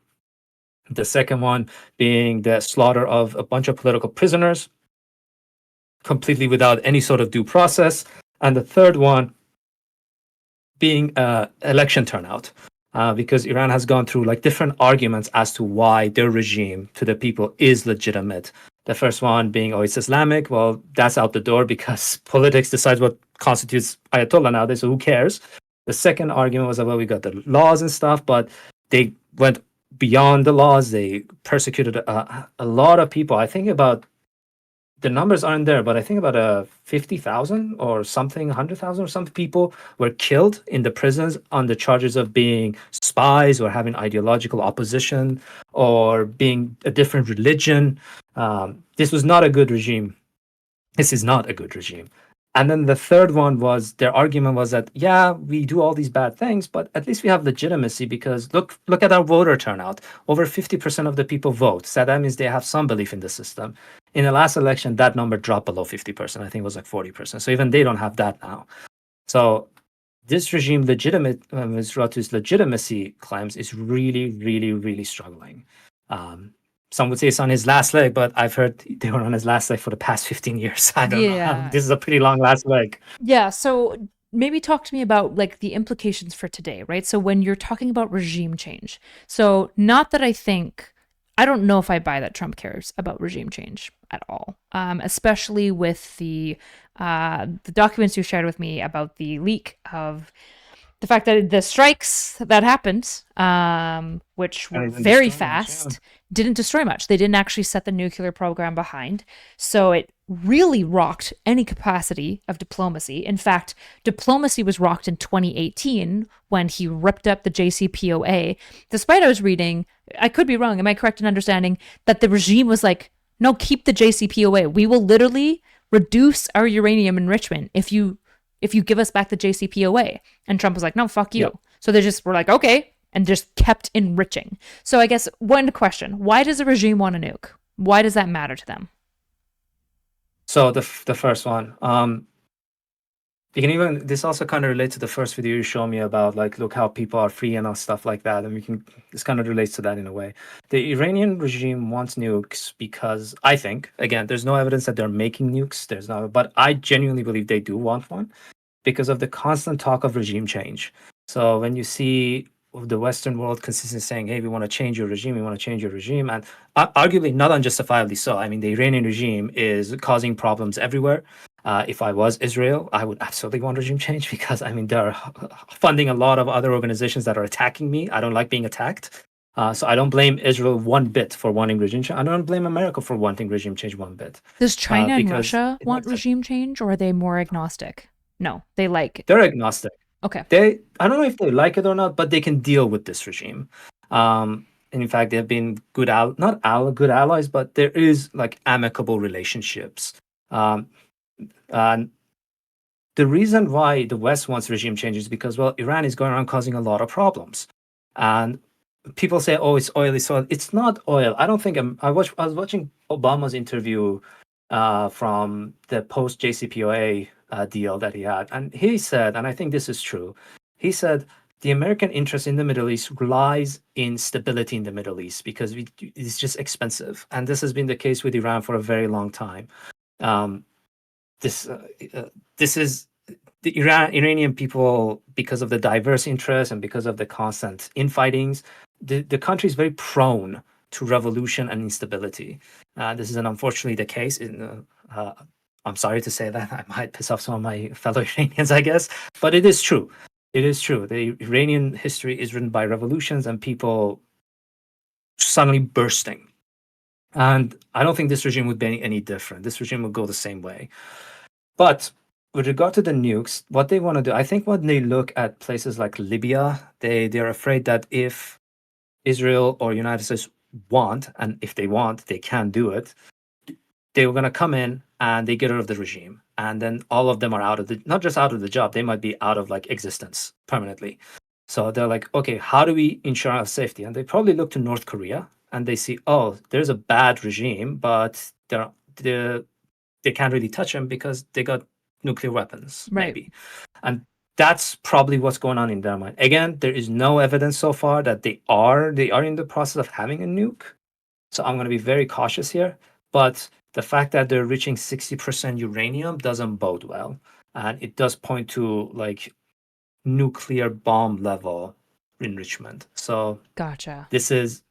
The second one being the slaughter of a bunch of political prisoners, completely without any sort of due process. And the third one being election turnout. Because Iran has gone through like different arguments as to why their regime to the people is legitimate. The first one being, oh, it's Islamic. Well, that's out the door because politics decides what constitutes Ayatollah nowadays, so who cares? The second argument was, well, we got the laws and stuff, but they went beyond the laws. They persecuted a lot of people. I think about, the numbers aren't there, but I think about 50,000 or something, 100,000 or some people were killed in the prisons on the charges of being spies or having ideological opposition or being a different religion. This was not a good regime. This is not a good regime. And then the third one was, their argument was that, yeah, we do all these bad things, but at least we have legitimacy because look at our voter turnout. Over 50% of the people vote. So that means they have some belief in the system. In the last election, that number dropped below 50%. I think it was like 40%. So even they don't have that now. So this regime Ratu's legitimacy claims is really, really, really struggling. Some would say it's on his last leg, but I've heard they were on his last leg for the past 15 years. I don't know. This is a pretty long last leg. Yeah, so maybe talk to me about like the implications for today, right? So when you're talking about regime change, so not that I don't know if I buy that Trump cares about regime change at all, especially with the documents you shared with me about the leak of the fact that the strikes that happened, which were very fast, didn't destroy much. They didn't actually set the nuclear program behind. So it really rocked any capacity of diplomacy. In fact, diplomacy was rocked in 2018 when he ripped up the JCPOA. Despite I was reading, I could be wrong, am I correct in understanding that the regime was like, no, keep the JCPOA. We will literally reduce our uranium enrichment if you give us back the JCPOA. And Trump was like, no, fuck you. Yep. So they just were like, okay, and just kept enriching. So I guess one question, why does a regime want a nuke? Why does that matter to them? So the first one, you can even, this also kind of relates to the first video you showed me about like, look how people are free and all stuff like that. And this kind of relates to that in a way. The Iranian regime wants nukes because I think, again, there's no evidence that they're making nukes. But I genuinely believe they do want one because of the constant talk of regime change. So when you see the Western world consistently saying, hey, we want to change your regime, and arguably not unjustifiably so. I mean, the Iranian regime is causing problems everywhere. If I was Israel, I would absolutely want regime change because, I mean, they're funding a lot of other organizations that are attacking me. I don't like being attacked. So I don't blame Israel one bit for wanting regime change. I don't blame America for wanting regime change one bit. Does China and Russia want regime change, or are they more agnostic? No, they like it. They're agnostic. Okay. I don't know if they like it or not, but they can deal with this regime. And in fact, they have been good allies, but there is like amicable relationships. And the reason why the West wants regime change is because, well, Iran is going around causing a lot of problems. And people say, oh, it's oil, it's oil. It's not oil. I don't think I was watching Obama's interview from the post-JCPOA deal that he had. And he said, and I think this is true, he said, the American interest in the Middle East lies in stability in the Middle East because it's just expensive. And this has been the case with Iran for a very long time. Um, this this is the Iranian people, because of the diverse interests and because of the constant infightings, the country is very prone to revolution and instability. This is unfortunately the case. I'm sorry to say that. I might piss off some of my fellow Iranians, I guess, but it is true. It is true. The Iranian history is written by revolutions and people suddenly bursting. And I don't think this regime would be any different. This regime would go the same way. But with regard to the nukes, what they want to do, I think when they look at places like Libya, they're afraid that if Israel or United States want, and if they want, they can do it, they were going to come in and they get rid of the regime. And then all of them are out of the, not just out of the job, they might be out of like existence permanently. So they're like, okay, how do we ensure our safety? And they probably look to North Korea and they see, oh, there's a bad regime, but they can't really touch them because they got nuclear weapons, Right. maybe. And that's probably what's going on in their mind. Again, there is no evidence so far that they are in the process of having a nuke. So I'm going to be very cautious here. But the fact that they're reaching 60% uranium doesn't bode well. And it does point to like nuclear bomb level enrichment. So Gotcha. this is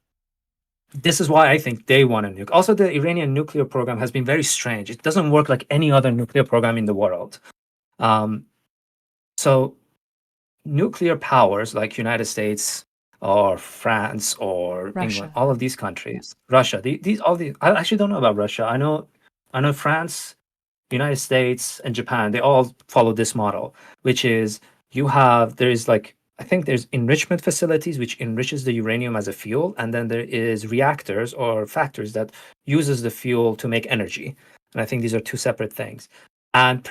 why I think they want a nuke. Also, the Iranian nuclear program has been very strange. It doesn't work like any other nuclear program in the world. So nuclear powers like United States or France or Russia. England, all of these countries, Russia, I actually don't know about Russia. I know France, United States, and Japan, they all follow this model, which is I think there's enrichment facilities which enriches the uranium as a fuel, and then there is reactors or factories that uses the fuel to make energy. And I think these are two separate things. And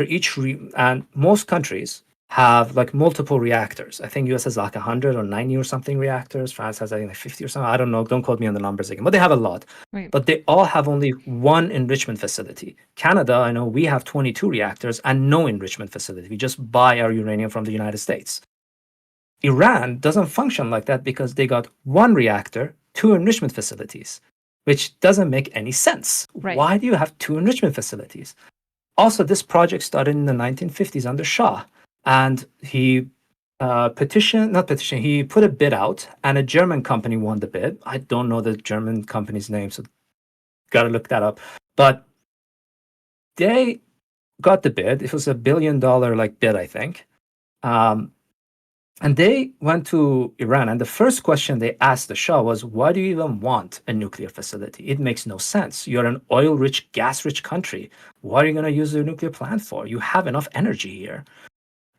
and most countries have like multiple reactors. I think US has like 100 or 90 or something reactors. France has I think like 50 or something. I don't know. Don't quote me on the numbers again. But they have a lot. Right. But they all have only one enrichment facility. Canada, I know we have 22 reactors and no enrichment facility. We just buy our uranium from the United States. Iran doesn't function like that because they got one reactor, two enrichment facilities, which doesn't make any sense. Right. Why do you have two enrichment facilities? Also, this project started in the 1950s under Shah, and he he put a bid out, and a German company won the bid. I don't know the German company's name, so gotta look that up. But they got the bid. It was $1 billion like bid, I think. And they went to Iran, and the first question they asked the Shah was, why do you even want a nuclear facility? It makes no sense. You're an oil-rich, gas-rich country. What are you going to use a nuclear plant for? You have enough energy here.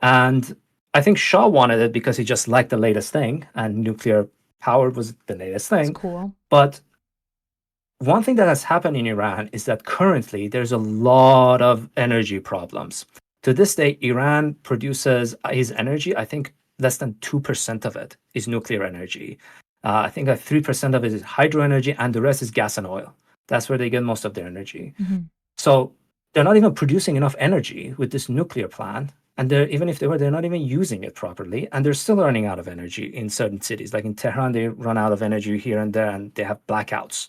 And I think Shah wanted it because he just liked the latest thing, and nuclear power was the latest thing. That's cool. But one thing that has happened in Iran is that currently there's a lot of energy problems. To this day, Iran produces his energy, I think, less than 2% of it is nuclear energy. I think 3% of it is hydro energy, and the rest is gas and oil. That's where they get most of their energy. Mm-hmm. So they're not even producing enough energy with this nuclear plant. And even if they were, they're not even using it properly. And they're still running out of energy in certain cities. Like in Tehran, they run out of energy here and there, and they have blackouts.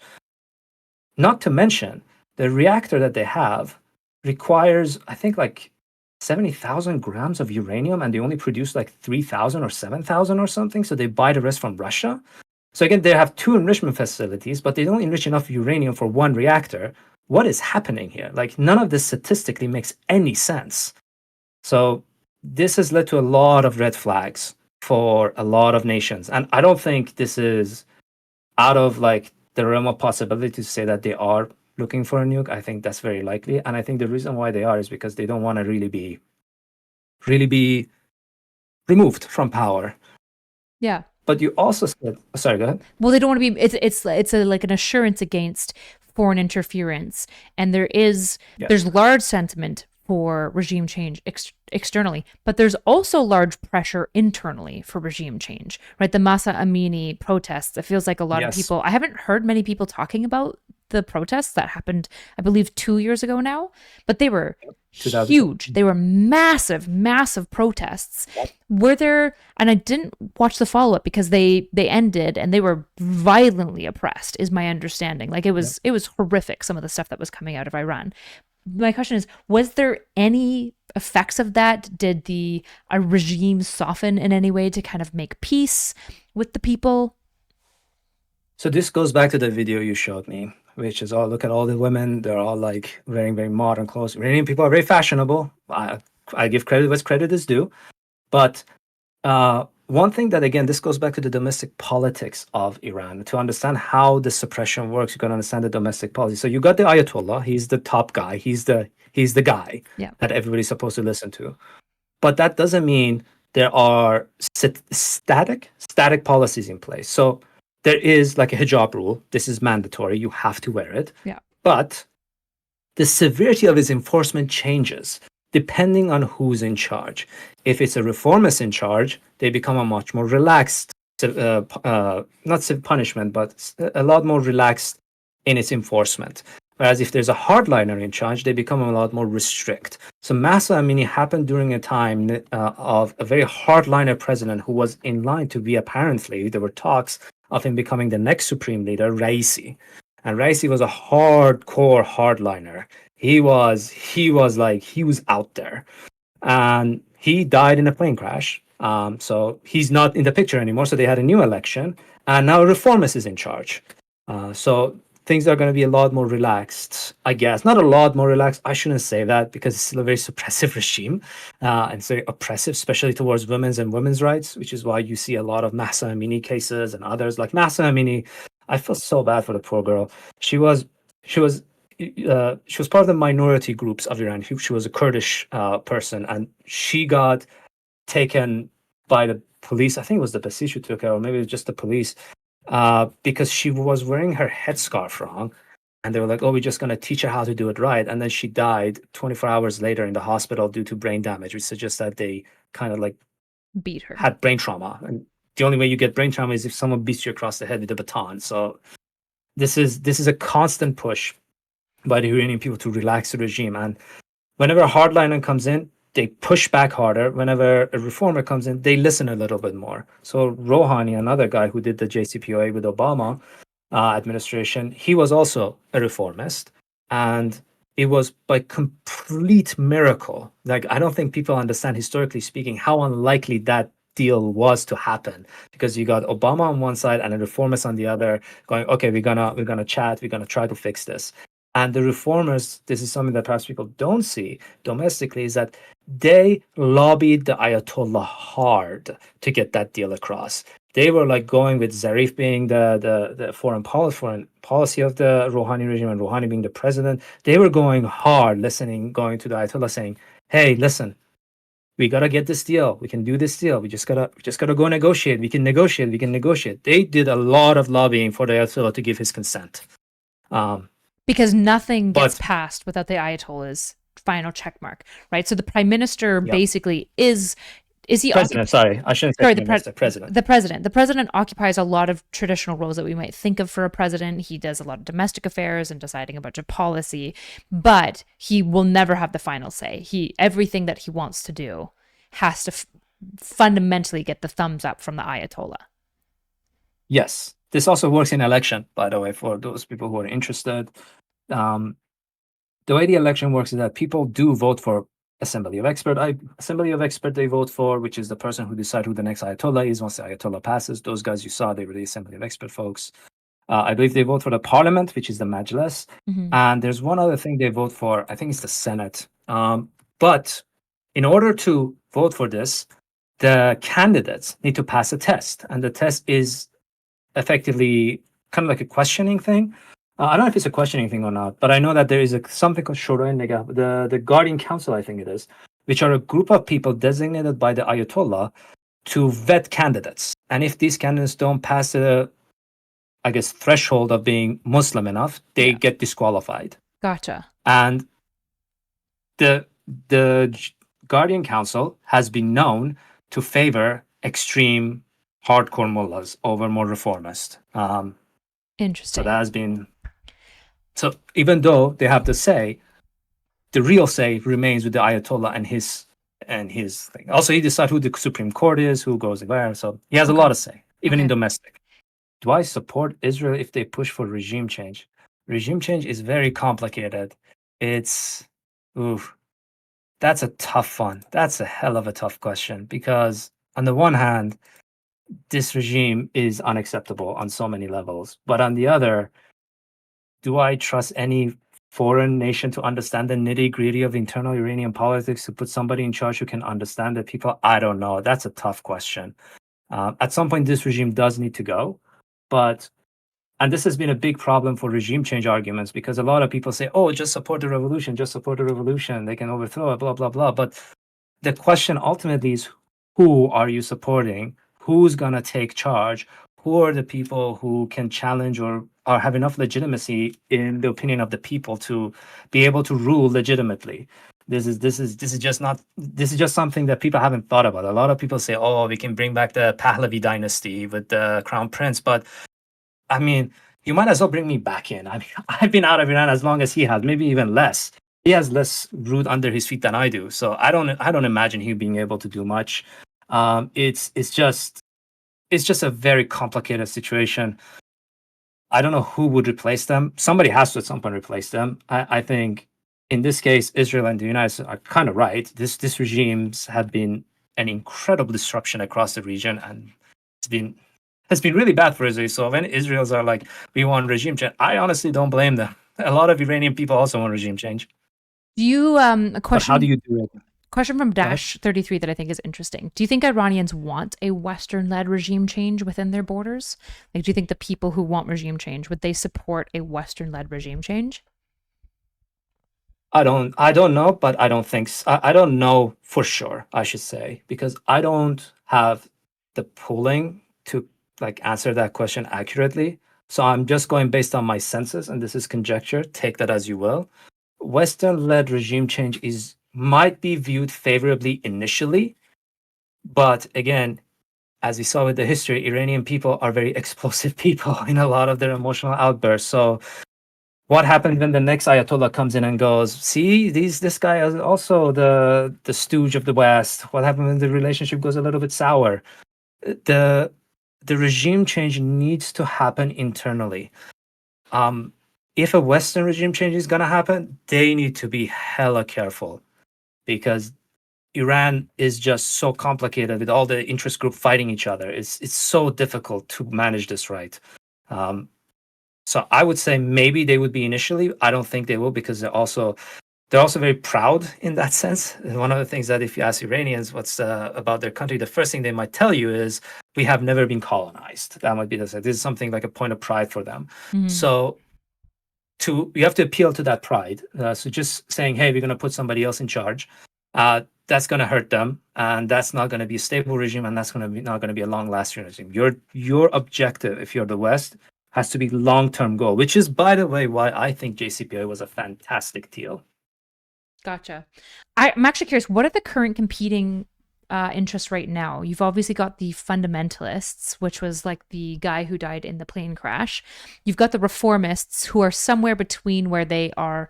Not to mention, the reactor that they have requires, I think, like 70,000 grams of uranium, and they only produce like 3,000 or 7,000 or something. So they buy the rest from Russia. So again, they have two enrichment facilities, but they don't enrich enough uranium for one reactor. What is happening here? Like, none of this statistically makes any sense. So this has led to a lot of red flags for a lot of nations. And I don't think this is out of like the realm of possibility to say that they are looking for a nuke. I think that's very likely. And I think the reason why they are is because they don't want to really be removed from power. Yeah. But you also said, sorry, go ahead. Well, they don't want to be, it's like an assurance against foreign interference. And there's large sentiment for regime change externally, but there's also large pressure internally for regime change, right? The Masa Amini protests, it feels like a lot of people, I haven't heard many people talking about the protests that happened, I believe 2 years ago now, but they were huge. They were massive, massive protests. Were there, and I didn't watch the follow-up because they ended and they were violently oppressed, is my understanding. Like it was horrific, some of the stuff that was coming out of Iran. my question is, was there any effects of that? Did the regime soften in any way to kind of make peace with the people? So this goes back to the video you showed me, which is, look at all the women. They're all like wearing very modern clothes. Iranian people are very fashionable. I give credit where credit is due. But one thing that, again, this goes back to the domestic politics of Iran. To understand how the suppression works, you got to understand the domestic policy. So you got the Ayatollah. He's the top guy. He's the guy that everybody's supposed to listen to. But that doesn't mean there are static policies in place. So there is like a hijab rule. This is mandatory. You have to wear it. Yeah. But the severity of its enforcement changes depending on who's in charge. If it's a reformist in charge, they become a much more relaxed, not punishment, but a lot more relaxed in its enforcement. Whereas if there's a hardliner in charge, they become a lot more restrict. So Mahsa Amini happened during a time of a very hardliner president who was in line to be, apparently, there were talks of him becoming the next supreme leader, Raisi. And Raisi was a hardcore hardliner. He was out there. And he died in a plane crash. So he's not in the picture anymore. So they had a new election. And now a reformist is in charge. So things are going to be a lot more relaxed, I guess. Not a lot more relaxed. I shouldn't say that, because it's still a very suppressive regime. And it's very oppressive, especially towards women's and women's rights, which is why you see a lot of Mahsa Amini cases and others. Like Mahsa Amini, I feel so bad for the poor girl. She was part of the minority groups of Iran. She was a Kurdish person, and she got taken by the police. I think it was the Basij who took her, or maybe it was just the police, because she was wearing her headscarf wrong. And they were like, oh, we're just going to teach her how to do it right. And then she died 24 hours later in the hospital due to brain damage, which suggests that they kind of like beat her, had brain trauma. And the only way you get brain trauma is if someone beats you across the head with a baton. So this is a constant push by the Iranian people to relax the regime. And whenever a hardliner comes in, they push back harder. Whenever a reformer comes in, they listen a little bit more. So Rouhani, another guy who did the JCPOA with Obama administration, he was also a reformist. And it was by complete miracle. Like, I don't think people understand, historically speaking, how unlikely that deal was to happen, because you got Obama on one side and a reformist on the other going, okay, we're gonna chat, we're gonna try to fix this. And the reformers, this is something that perhaps people don't see domestically, is that they lobbied the Ayatollah hard to get that deal across. They were like going with Zarif being the foreign policy of the Rouhani regime, and Rouhani being the president. They were going hard, going to the Ayatollah saying, hey, listen, we gotta get this deal. We can do this deal. We just gotta go negotiate. We can negotiate. They did a lot of lobbying for the Ayatollah to give his consent. Because nothing gets passed without the Ayatollah's final checkmark, right? So the prime minister basically is he president? Sorry, I shouldn't say president. The president. The president occupies a lot of traditional roles that we might think of for a president. He does a lot of domestic affairs and deciding a bunch of policy, but he will never have the final say. Everything that he wants to do has to fundamentally get the thumbs up from the Ayatollah. Yes. This also works in election, by the way, for those people who are interested. The way the election works is that people do vote for Assembly of Expert. Assembly of Expert they vote for, which is the person who decides who the next Ayatollah is once the Ayatollah passes. Those guys you saw, they were the Assembly of Expert folks. I believe they vote for the Parliament, which is the Majlis. Mm-hmm. And there's one other thing they vote for. I think it's the Senate. But in order to vote for this, the candidates need to pass a test. And the test is effectively kind of like a questioning thing. I don't know if it's a questioning thing or not, but I know that there is something called Shura Negah, the Guardian Council, I think it is, which are a group of people designated by the Ayatollah to vet candidates. And if these candidates don't pass the, I guess, threshold of being Muslim enough, they get disqualified. Gotcha. And the Guardian Council has been known to favor extreme hardcore mullahs over more reformist. Interesting. So that has been... So even though they have the say, the real say remains with the Ayatollah and his thing. Also, he decides who the Supreme Court is, who goes where. So he has a lot of say, even in domestic. Do I support Israel if they push for regime change? Regime change is very complicated. It's Oof, that's a tough one. That's a hell of a tough question because on the one hand, this regime is unacceptable on so many levels, but on the other, do I trust any foreign nation to understand the nitty-gritty of internal Iranian politics to put somebody in charge who can understand the people? I don't know. That's a tough question. At some point, this regime does need to go, but and this has been a big problem for regime change arguments because a lot of people say, "Oh, just support the revolution, just support the revolution. They can overthrow it, blah blah blah." But the question ultimately is, who are you supporting? Who's gonna take charge? Who are the people who can challenge or have enough legitimacy in the opinion of the people to be able to rule legitimately? This is just something that people haven't thought about. A lot of people say, "Oh, we can bring back the Pahlavi dynasty with the crown prince," but I mean, you might as well bring me back in. I mean, I've been out of Iran as long as he has, maybe even less. He has less root under his feet than I do, so I don't imagine him being able to do much. It's just a very complicated situation. I don't know who would replace them. Somebody has to at some point replace them. I think in this case, Israel and the United States are kind of right. This regimes have been an incredible disruption across the region, and it's been really bad for Israel. So when Israelis are like, we want regime change, I honestly don't blame them. A lot of Iranian people also want regime change. Do you a But question? how do you do it? Question from Go ahead. Dash 33 that I think is interesting. Do you think Iranians want a Western-led regime change within their borders? Like, do you think the people who want regime change, would they support a Western-led regime change? I don't know, but I don't think I don't know for sure, I should say, because I don't have the polling to like answer that question accurately. So I'm just going based on my senses, and this is conjecture. Take that as you will. Western-led regime change might be viewed favorably initially, but again, as we saw with the history, Iranian people are very explosive people in a lot of their emotional outbursts. So what happens when the next Ayatollah comes in and goes, see, this guy is also the stooge of the West? What happens when the relationship goes a little bit sour? The regime change needs to happen internally. If a Western regime change is gonna happen, they need to be hella careful because Iran is just so complicated with all the interest group fighting each other. It's so difficult to manage this right. So I would say maybe they would be initially. I don't think they will because they're also very proud in that sense. And one of the things that if you ask Iranians what's about their country, the first thing they might tell you is we have never been colonized. That might be this is something like a point of pride for them. Mhm. So you have to appeal to that pride. So just saying, hey, we're going to put somebody else in charge, that's going to hurt them, and that's not going to be a stable regime, and that's not going to be a long-lasting regime. Your objective, if you're the West, has to be long-term goal, which is, by the way, why I think JCPOA was a fantastic deal. Gotcha. I'm actually curious, what are the current competing interests right now? You've obviously got the fundamentalists, which was like the guy who died in the plane crash. You've got the reformists, who are somewhere between where they are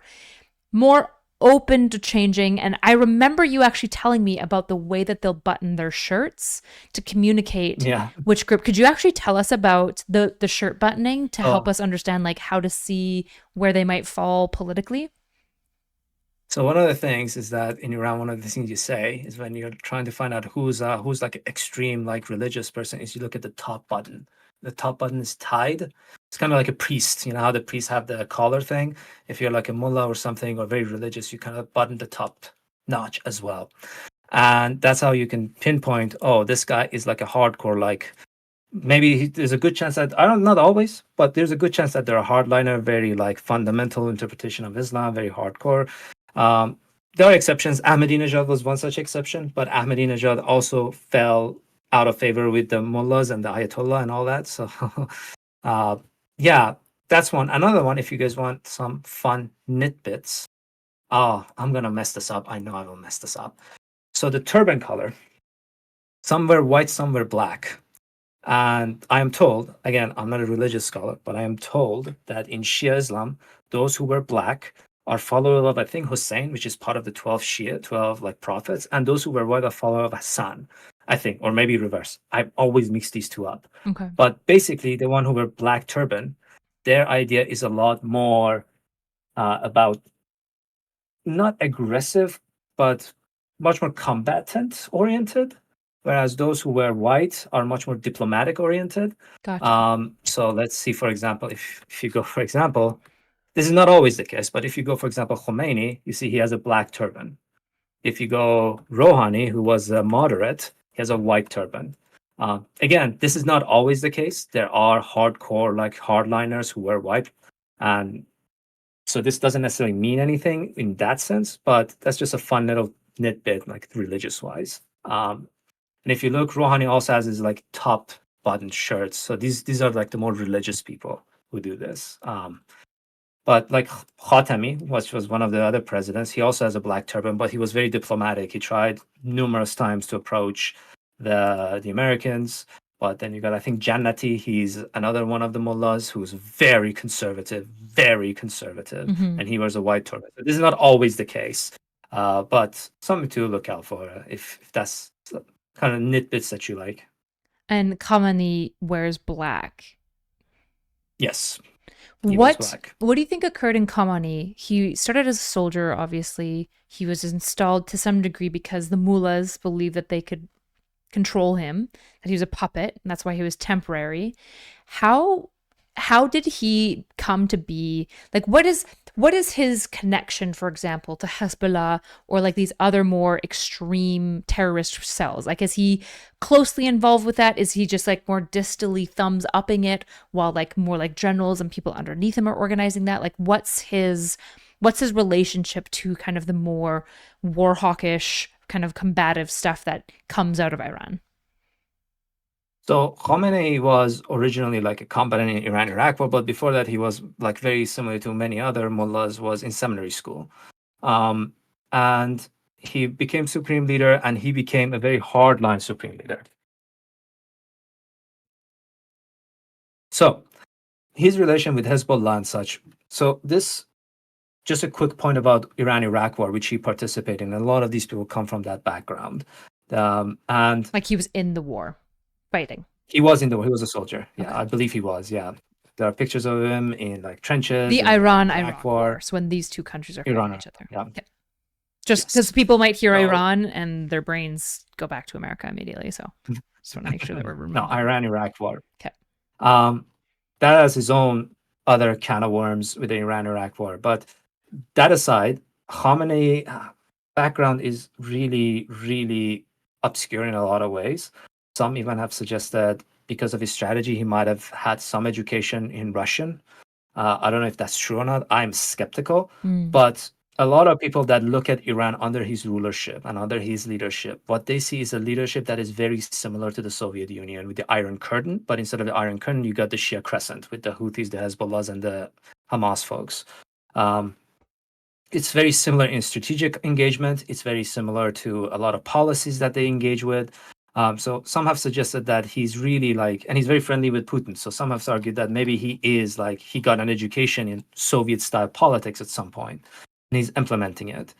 more open to changing. And I remember you actually telling me about the way that they'll button their shirts to communicate which group. Could you actually tell us about the shirt buttoning to help us understand like how to see where they might fall politically? So one of the things is that in Iran, one of the things you say is when you're trying to find out who's like an extreme like religious person is you look at the top button. The top button is tied. It's kind of like a priest. You know how the priests have the collar thing? If you're like a mullah or something or very religious, you kind of button the top notch as well. And that's how you can pinpoint, oh, this guy is like a hardcore, like maybe there's a good chance that not always, but there's a good chance that they're a hardliner, very like fundamental interpretation of Islam, very hardcore. There are exceptions. Ahmadinejad was one such exception, but Ahmadinejad also fell out of favor with the mullahs and the Ayatollah and all that. So, yeah, that's one. Another one, if you guys want some fun nitbits. Oh, I'm going to mess this up. I know I will mess this up. So the turban color, some were white, some were black. And I am told, again, I'm not a religious scholar, but I am told that in Shia Islam, those who were black are followers of, I think, Hussein, which is part of the 12 like prophets, and those who were white are followers of Hassan, I think, or maybe reverse. I always mix these two up. Okay. But basically, the one who wear black turban, their idea is a lot more about not aggressive, but much more combatant oriented, whereas those who were white are much more diplomatic oriented. Gotcha. So let's see, for example, if you go, for example, this is not always the case, but if you go, for example, Khomeini, you see he has a black turban. If you go Rouhani, who was a moderate, he has a white turban. Again, this is not always the case. There are hardcore, like hardliners who wear white. And so this doesn't necessarily mean anything in that sense, but that's just a fun little nitbit, like religious wise. And if you look, Rouhani also has his like top button shirts. So these are like the more religious people who do this. But like Khatami, which was one of the other presidents, he also has a black turban, but he was very diplomatic. He tried numerous times to approach the Americans. But then you got, I think, Jannati. He's another one of the mullahs who's very conservative, Mhm. and he wears a white turban. So this is not always the case, but something to look out for if that's kind of nitbits that you like. And Khamenei wears black. Yes. He wears What black. what do you think occurred in Khamenei? He started as a soldier, obviously. He was installed to some degree because the mullahs believed that they could control him, that he was a puppet, and that's why he was temporary. How did he come to be? Like what is his connection, for example, to Hezbollah or like these other more extreme terrorist cells? Like is he closely involved with that? Is he just like more distally thumbs upping it while like more like generals and people underneath him are organizing that? Like what's his relationship to kind of the more war hawkish kind of combative stuff that comes out of Iran? So Khomeini was originally like a combatant in Iran-Iraq war, but before that he was like very similar to many other mullahs, was in seminary school. And he became supreme leader, and he became a very hardline supreme leader. So his relation with Hezbollah and such. So this, just a quick point about Iran-Iraq war, which he participated in. A lot of these people come from that background. And Like he was in the war fighting. he was in the war. He was a soldier. Yeah, Okay. I believe he was. Yeah, there are pictures of him in like trenches. The in Iran-Iraq war. So when these two countries are fighting Iran, each other. yeah. Okay. Just Yes. because people might hear So- Iran and their brains go back to America immediately. So just want to make sure that we're No, reminding. Iran-Iraq war. Okay. That has his own other can of worms with the Iran-Iraq war. But that aside, Khamenei background is really, really obscure in a lot of ways. Some even have suggested because of his strategy, he might have had some education in Russian. I don't know if that's true or not. I'm skeptical. But a lot of people that look at Iran under his rulership and under his leadership, what they see is a leadership that is very similar to the Soviet Union with the Iron Curtain. But instead of the Iron Curtain, you got the Shia Crescent with the Houthis, the Hezbollahs, and the Hamas folks. It's very similar in strategic engagement. It's very similar to a lot of policies that they engage with. So some have suggested that he's really like, and he's very friendly with Putin. So some have argued that maybe he is like, he got an education in Soviet style politics at some point, and he's implementing it.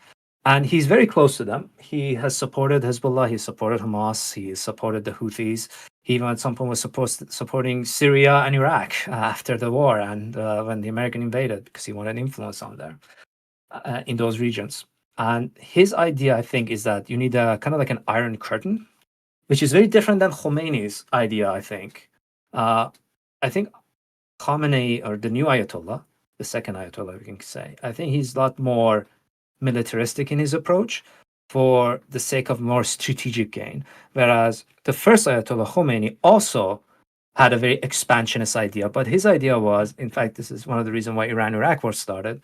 And he's very close to them. He has supported Hezbollah. He supported Hamas. He supported the Houthis. He even at some point was supporting Syria and Iraq after the war and when the American invaded, because he wanted influence on there in those regions. And his idea, I think, is that you need a kind of like an Iron Curtain, which is very different than Khomeini's idea, I think. I think Khamenei, or the new Ayatollah, the second Ayatollah, we can say, I think he's a lot more militaristic in his approach for the sake of more strategic gain. Whereas the first Ayatollah, Khomeini, also had a very expansionist idea. But his idea was, in fact, this is one of the reasons why Iran-Iraq war started,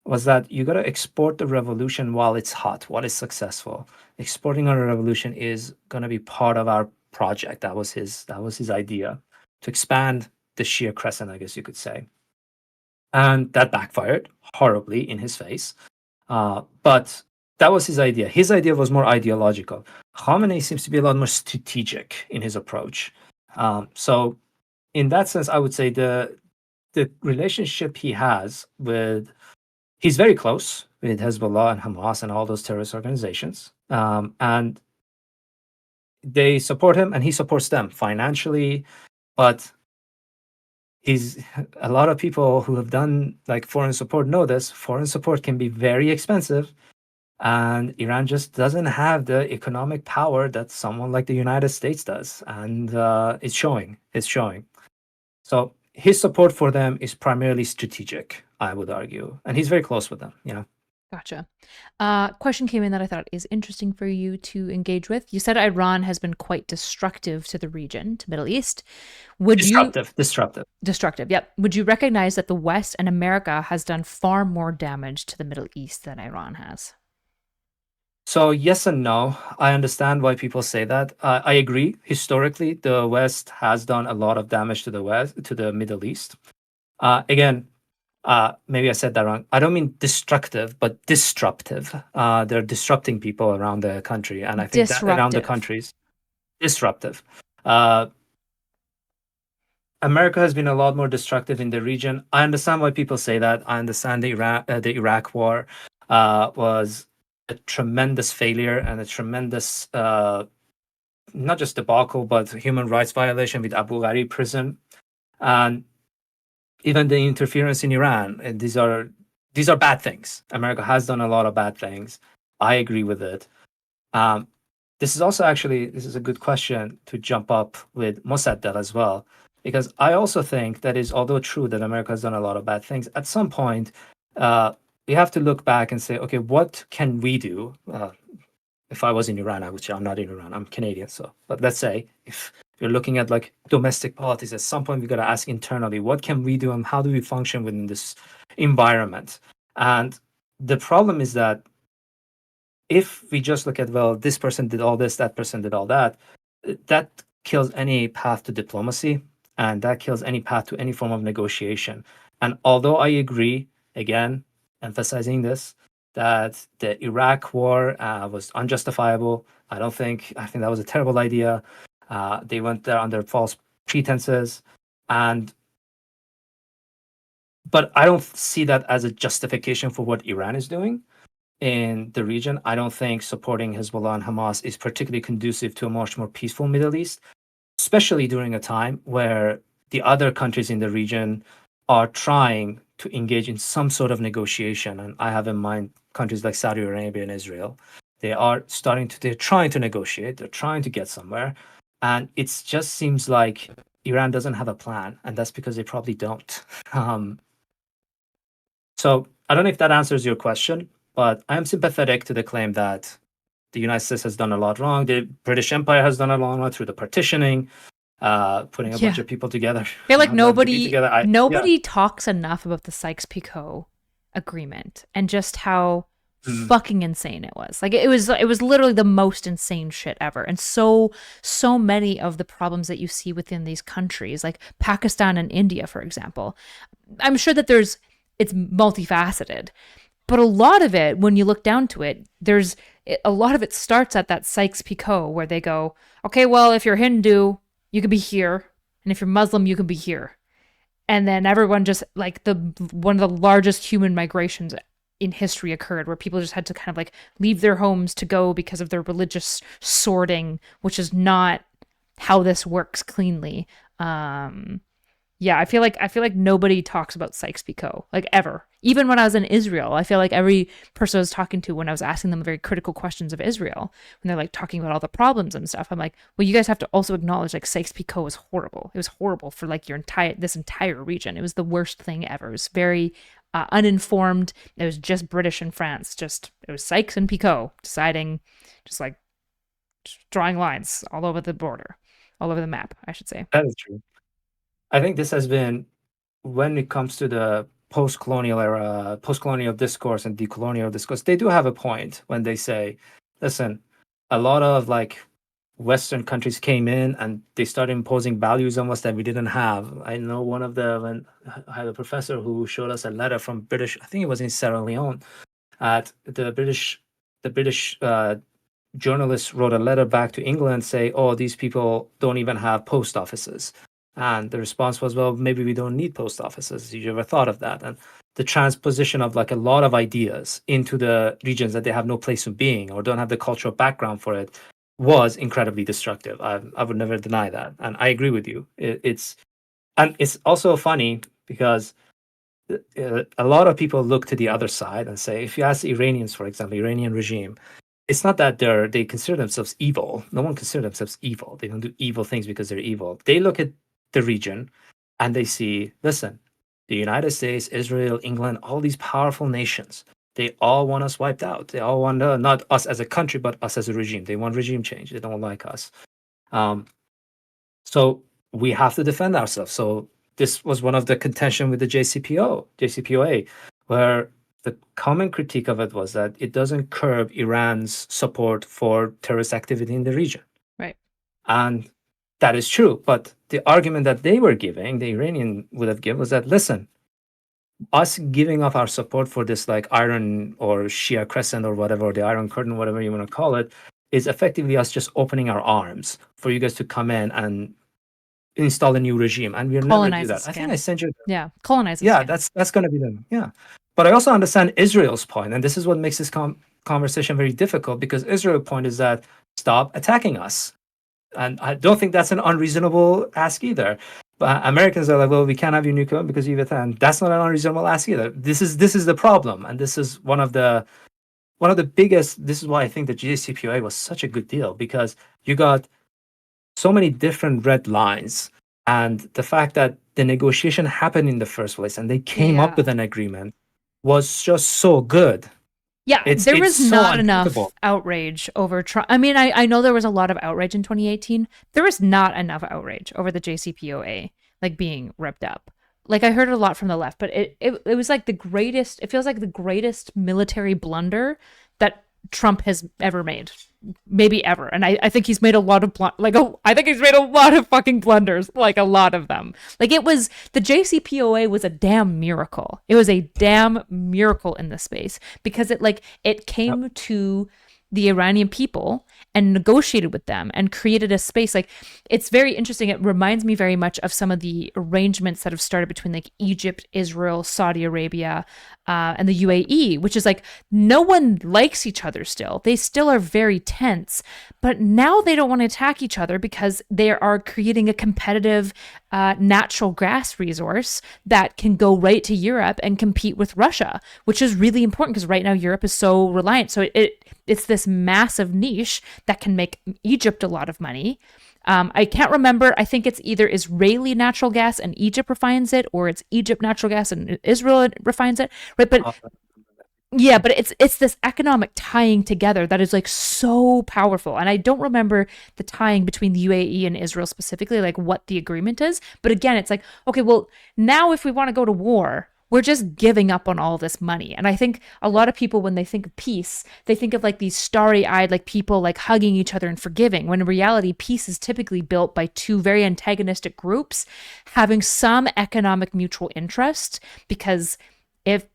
was that you got to export the revolution while it's hot, while it's successful. Exporting a revolution is going to be part of our project. That was his idea, to expand the Shia Crescent, I guess you could say. And that backfired horribly in his face. But that was his idea. His idea was more ideological. Khamenei seems to be a lot more strategic in his approach. So in that sense, I would say the relationship he has with, he's very close with Hezbollah and Hamas and all those terrorist organizations. And they support him and he supports them financially. But he's a lot of people who have done like foreign support know this. Foreign support can be very expensive, and Iran just doesn't have the economic power that someone like the United States does, and it's showing. It's showing. So his support for them is primarily strategic, I would argue, and he's very close with them. Gotcha. Question came in that I thought is interesting for you to engage with. You said Iran has been quite destructive to the region, to Middle East. Would Disruptive. Destructive, yep. Would you recognize that the West and America has done far more damage to the Middle East than Iran has? So yes and no. I understand why people say that. I agree. Historically, the West has done a lot of damage to the Middle East. Again, maybe I said that wrong. I don't mean destructive, but disruptive. They're disrupting people around the country, and I think that around the countries, disruptive. America has been a lot more destructive in the region. I understand why people say that. I understand the Iraq War was a tremendous failure and a tremendous, not just debacle, but human rights violation with Abu Ghraib prison, and even the interference in Iran. And these are bad things. America has done a lot of bad things. I agree with it. This is a good question to jump up with Mosaddegh as well, because I also think that is, although true that America has done a lot of bad things, at some point we have to look back and say, okay, what can we do? If I was in Iran, I would say I'm not in Iran, I'm Canadian. So, but let's say if you're looking at like domestic politics, at some point we got to ask internally, what can we do and how do we function within this environment? And the problem is that if we just look at, well, this person did all this, that person did all that, that kills any path to diplomacy, and that kills any path to any form of negotiation. And although I agree, again, emphasizing this, that the Iraq war was unjustifiable, I think that was a terrible idea. They went there under false pretenses, but I don't see that as a justification for what Iran is doing in the region. I don't think supporting Hezbollah and Hamas is particularly conducive to a much more peaceful Middle East, especially during a time where the other countries in the region are trying to engage in some sort of negotiation. And I have in mind countries like Saudi Arabia and Israel. They're trying to negotiate, they're trying to get somewhere. And it just seems like Iran doesn't have a plan, and that's because they probably don't. So I don't know if that answers your question, but I am sympathetic to the claim that the United States has done a lot wrong. The British Empire has done a lot wrong through the partitioning, putting a bunch of people together. I feel like nobody talks enough about the Sykes-Picot agreement and just how fucking insane it was. Like it was literally the most insane shit ever. And so many of the problems that you see within these countries, like Pakistan and India, for example, I'm sure that it's multifaceted, but a lot of it, when you look down to it, a lot of it starts at that Sykes-Picot where they go, okay, well, if you're Hindu, you could be here, and if you're Muslim, you can be here. And then everyone just, like, one of the largest human migrations in history occurred, where people just had to kind of like leave their homes to go because of their religious sorting, which is not how this works cleanly. I feel like nobody talks about Sykes-Picot, like, ever. Even when I was in Israel, I feel like every person I was talking to, when I was asking them very critical questions of Israel, when they're like talking about all the problems and stuff, I'm like, well, you guys have to also acknowledge, like, Sykes-Picot was horrible. It was horrible for like this entire region. It was the worst thing ever. It was very uninformed. It was just British and France. It was Sykes and Picot deciding, just drawing lines all over the border, all over the map, I should say. That is true. I think this has been, when it comes to the post-colonial era, post-colonial discourse and decolonial discourse, they do have a point when they say, listen, a lot of like Western countries came in and they started imposing values on us that we didn't have. I know when I had a professor who showed us a letter from British, I think it was in Sierra Leone, at the British journalist wrote a letter back to England say, oh, these people don't even have post offices. And the response was, well, maybe we don't need post offices. Did you ever thought of that? And the transposition of like a lot of ideas into the regions that they have no place of being or don't have the cultural background for it was incredibly destructive. I would never deny that. And I agree with you. It's And it's also funny because a lot of people look to the other side and say, if you ask the Iranians, for example, Iranian regime, it's not that they consider themselves evil. No one considers themselves evil. They don't do evil things because they're evil. They look at the region and they see, listen, the United States, Israel, England, all these powerful nations, they all want us wiped out. They all want not us as a country, but us as a regime. They want regime change. They don't like us. So we have to defend ourselves. So this was one of the contention with the JCPOA, where the common critique of it was that it doesn't curb Iran's support for terrorist activity in the region. Right. And that is true. But the argument that they were giving, the Iranian would have given, was that, listen, us giving up our support for this like Iron or Shia Crescent or whatever, or the Iron Curtain, whatever you want to call it, is effectively us just opening our arms for you guys to come in and install a new regime. And we'll never do that. I think I sent you. Yeah, colonize. Yeah, that's going to be them. Yeah. But I also understand Israel's point, and this is what makes this conversation very difficult, because Israel's point is that stop attacking us. And I don't think that's an unreasonable ask either. But Americans are like, well, we can't have your nuclear because you've attacked. That's not an unreasonable ask either. This is the problem, and this is one of the biggest. This is why I think the JCPOA was such a good deal, because you got so many different red lines, and the fact that the negotiation happened in the first place and they came up with an agreement was just so good. Yeah, there was not enough outrage over Trump. I mean, I know there was a lot of outrage in 2018. There was not enough outrage over the JCPOA like being ripped up. Like, I heard it a lot from the left, but it was like the greatest, it feels like the greatest military blunder that Trump has ever made. Maybe ever. And I think he's made a lot of I think he's made a lot of fucking blunders, like a lot of them. Like, it was, the JCPOA was a damn miracle. It was a damn miracle in this space, because it came to the Iranian people and negotiated with them and created a space. Like, it's very interesting. It reminds me very much of some of the arrangements that have started between like Egypt, Israel, Saudi Arabia, and the UAE, which is like, no one likes each other still. They still are very tense, but now they don't want to attack each other because they are creating a competitive natural gas resource that can go right to Europe and compete with Russia, which is really important because right now Europe is so reliant. So it's this massive niche that can make Egypt a lot of money. I can't remember. I think it's either Israeli natural gas and Egypt refines it, or it's Egypt natural gas and Israel refines it. Right. But yeah, but it's this economic tying together that is like so powerful. And I don't remember the tying between the UAE and Israel specifically, like what the agreement is. But again, it's like, okay, well, now if we want to go to war, we're just giving up on all this money. And I think a lot of people, when they think of peace, they think of like these starry-eyed, like people like hugging each other and forgiving, when in reality, peace is typically built by two very antagonistic groups having some economic mutual interest. Because if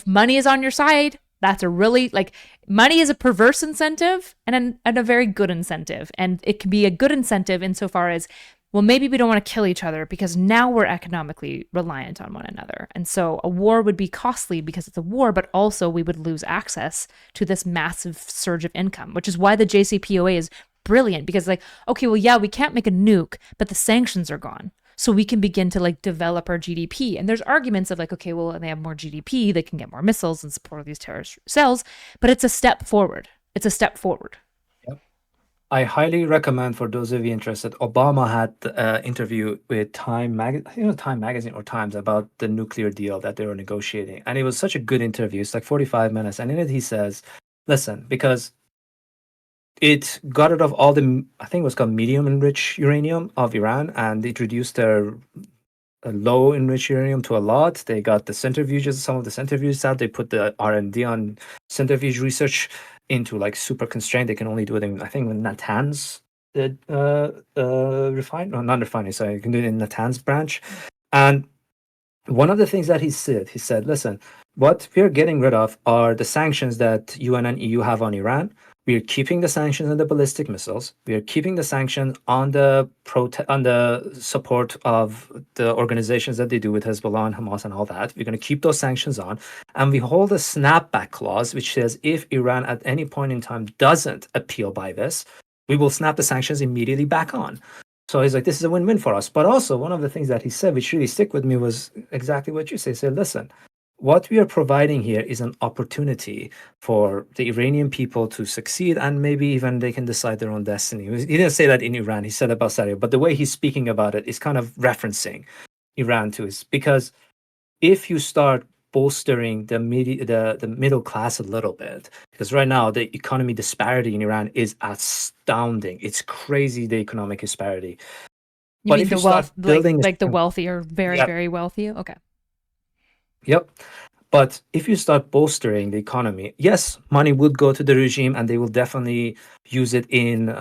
money is on your side, that's a really, like, money is a perverse incentive and a very good incentive. And it can be a good incentive insofar as, well, maybe we don't want to kill each other because now we're economically reliant on one another. And so a war would be costly because it's a war, but also we would lose access to this massive surge of income, which is why the JCPOA is brilliant, because like, okay, well, yeah, we can't make a nuke, but the sanctions are gone. So we can begin to like develop our GDP. And there's arguments of like, okay, well, they have more GDP, they can get more missiles and support these terrorist cells, but it's a step forward. It's a step forward. I highly recommend, for those of you interested, Obama had an interview with Time Magazine or Times about the nuclear deal that they were negotiating. And it was such a good interview. It's like 45 minutes. And in it, he says, listen, because it got rid of all the, I think it was called medium enriched uranium of Iran, and it reduced their low enriched uranium to a lot. They got the centrifuges, some of the centrifuges out. They put the R&D on centrifuge research into like super constrained. They can only do it in, I think, in Natanz refined, or not refinery, sorry, you can do it in Natanz branch. And one of the things that he said, listen, what we're getting rid of are the sanctions that UN and EU have on Iran. We are keeping the sanctions on the ballistic missiles. We are keeping the sanctions on the support of the organizations that they do with Hezbollah and Hamas and all that. We're going to keep those sanctions on. And we hold a snapback clause, which says if Iran at any point in time doesn't appeal by this, we will snap the sanctions immediately back on. So he's like, this is a win-win for us. But also, one of the things that he said, which really stick with me, was exactly what you say. He said, listen, what we are providing here is an opportunity for the Iranian people to succeed, and maybe even they can decide their own destiny. He didn't say that in Iran. He said about Saudi, but the way he's speaking about it is kind of referencing Iran to it. Because if you start bolstering the middle class a little bit, because right now the economy disparity in Iran is astounding. It's crazy, the economic disparity. You But mean if the you start wealth, building a like the system- wealthy are very, Yep. very wealthy? Okay. Yep. But if you start bolstering the economy, yes, money would go to the regime, and they will definitely use it in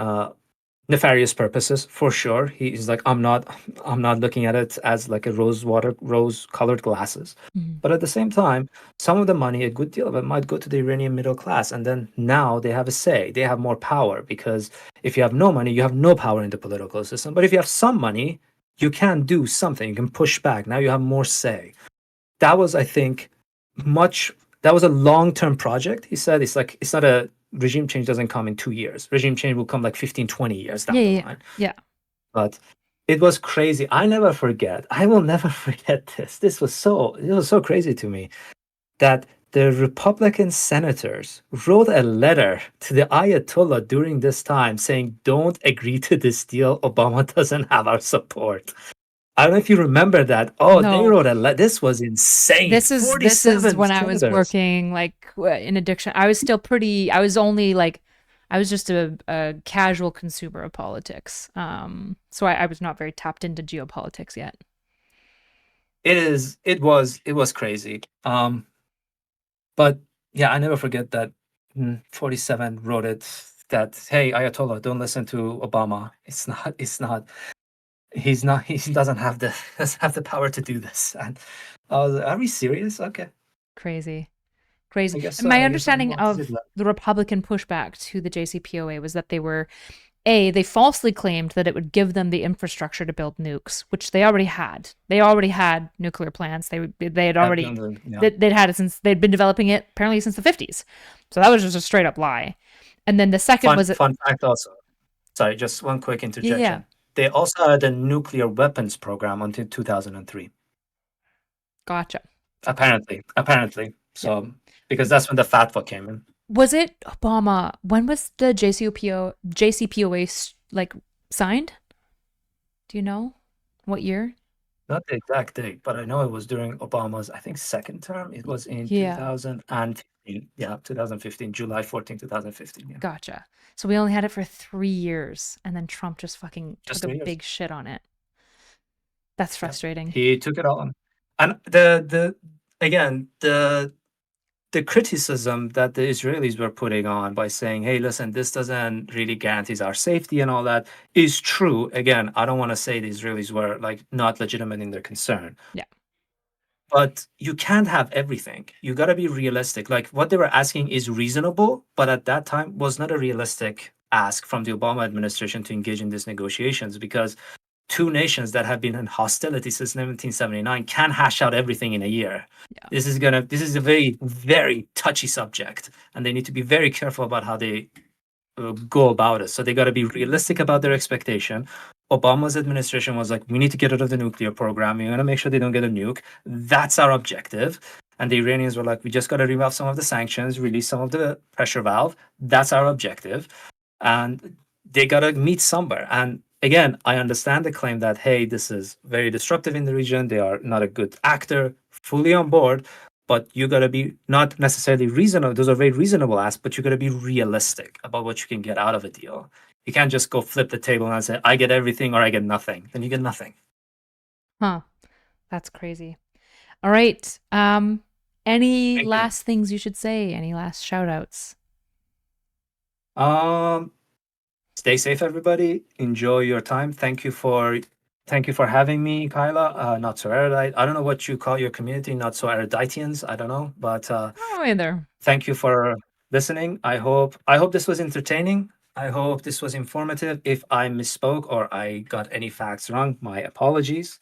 nefarious purposes, for sure. He's like, I'm not looking at it as like a rose-colored glasses. Mhm. But at the same time, some of the money, a good deal of it, might go to the Iranian middle class, and then now they have a say. They have more power, because if you have no money, you have no power in the political system. But if you have some money, you can do something. You can push back. Now you have more say. That was, I think, that was a long-term project. He said it's like, it's not a regime change doesn't come in 2 years. Regime change will come like 15, 20 years down the line. Yeah. But it was crazy. I will never forget this. It was so crazy to me that the Republican senators wrote a letter to the Ayatollah during this time saying, don't agree to this deal. Obama doesn't have our support. I don't know if you remember that. Oh, they No. wrote a letter. This was insane. This is 47 when I was senators. working like in addiction. I was still I was just a casual consumer of politics. So I was not very tapped into geopolitics yet. It was crazy. But yeah, I never forget that 47 wrote it that, hey, Ayatollah, don't listen to Obama. He doesn't have the power to do this. And I was like, are we serious? Okay. Crazy. I And guess my so. understanding of the Republican pushback to the JCPOA was that they falsely claimed that it would give them the infrastructure to build nukes, which they already had. They already had nuclear plants. They had already they'd had it since they'd been developing it apparently since the 50s. So that was just a straight up lie. And then the second was fun fact also. Sorry, just one quick interjection. Yeah. They also had a nuclear weapons program until 2003. Gotcha. Apparently. So because that's when the fatwa came in. Was it Obama? When was the JCPOA like signed? Do you know what year? Not the exact date, but I know it was during Obama's, I think, second term. It was in 2015. Yeah, 2015, July 14, 2015. Yeah. Gotcha. So we only had it for 3 years, and then Trump just fucking Just took 3 a years. big shit on it. That's frustrating. He took it all on. And the criticism that the Israelis were putting on by saying, hey, listen, this doesn't really guarantees our safety and all that is true. Again, I don't want to say the Israelis were like not legitimate in their concern. Yeah. But you can't have everything. You got to be realistic. Like what they were asking is reasonable, but at that time was not a realistic ask from the Obama administration to engage in these negotiations, because two nations that have been in hostility since 1979 can hash out everything in a year. Yeah. This is a very, very touchy subject, and they need to be very careful about how they go about it. So they got to be realistic about their expectation. Obama's administration was like, we need to get rid of the nuclear program. We want to make sure they don't get a nuke. That's our objective. And the Iranians were like, we just got to remove some of the sanctions, release some of the pressure valve. That's our objective. And they got to meet somewhere. And again, I understand the claim that, hey, this is very disruptive in the region. They are not a good actor, fully on board. But you got to be not necessarily reasonable. Those are very reasonable asks, but you got to be realistic about what you can get out of a deal. You can't just go flip the table and say, I get everything or I get nothing. Then you get nothing. Huh. That's crazy. All right. Any last things you should say? Any last shout outs? Stay safe, everybody. Enjoy your time. Thank you for having me, Kyla. Not so erudite. I don't know what you call your community, not so eruditians. I don't know, but Oh, either. Thank you for listening. I hope this was entertaining. I hope this was informative. If I misspoke or I got any facts wrong, my apologies.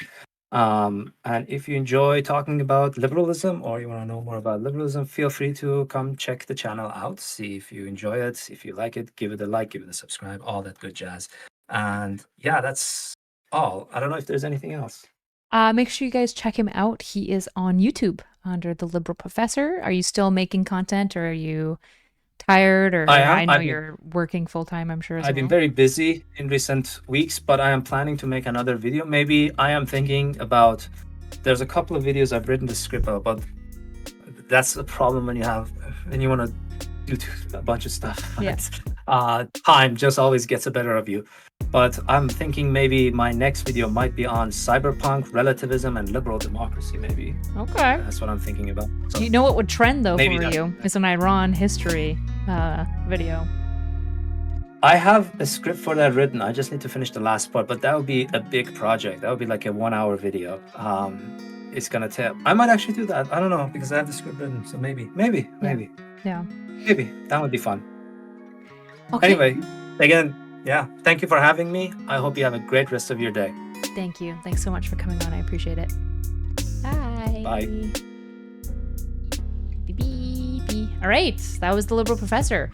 And if you enjoy talking about liberalism or you want to know more about liberalism, feel free to come check the channel out. See if you enjoy it. If you like it, give it a like, give it a subscribe, all that good jazz. And yeah, that's all. I don't know if there's anything else. Make sure you guys check him out. He is on YouTube under The Liberal Professor. Are you still making content, or are you tired? Or I am. I know you're working full time, I'm sure, as I've been well. very busy in recent weeks, but I am planning to make another video. Maybe I am thinking about, there's a couple of videos I've written the script about, but that's a problem when you want to do a bunch of stuff. Yeah. Time just always gets the better of you. But I'm thinking maybe my next video might be on cyberpunk, relativism, and liberal democracy, maybe. Okay. That's what I'm thinking about. So You know what would trend, though, maybe for that's- you? Is an Iran history video. I have a script for that written. I just need to finish the last part, but that would be a big project. That would be like a 1-hour video. It's gonna take. I might actually do that. I don't know, because I have the script written. So maybe Yeah. that would be fun. Okay. Anyway, again, yeah, thank you for having me. I hope you have a great rest of your day. Thank you. Thanks so much for coming on. I appreciate it. Bye. Bye. Beep, beep, beep. All right. That was The Liberal Professor.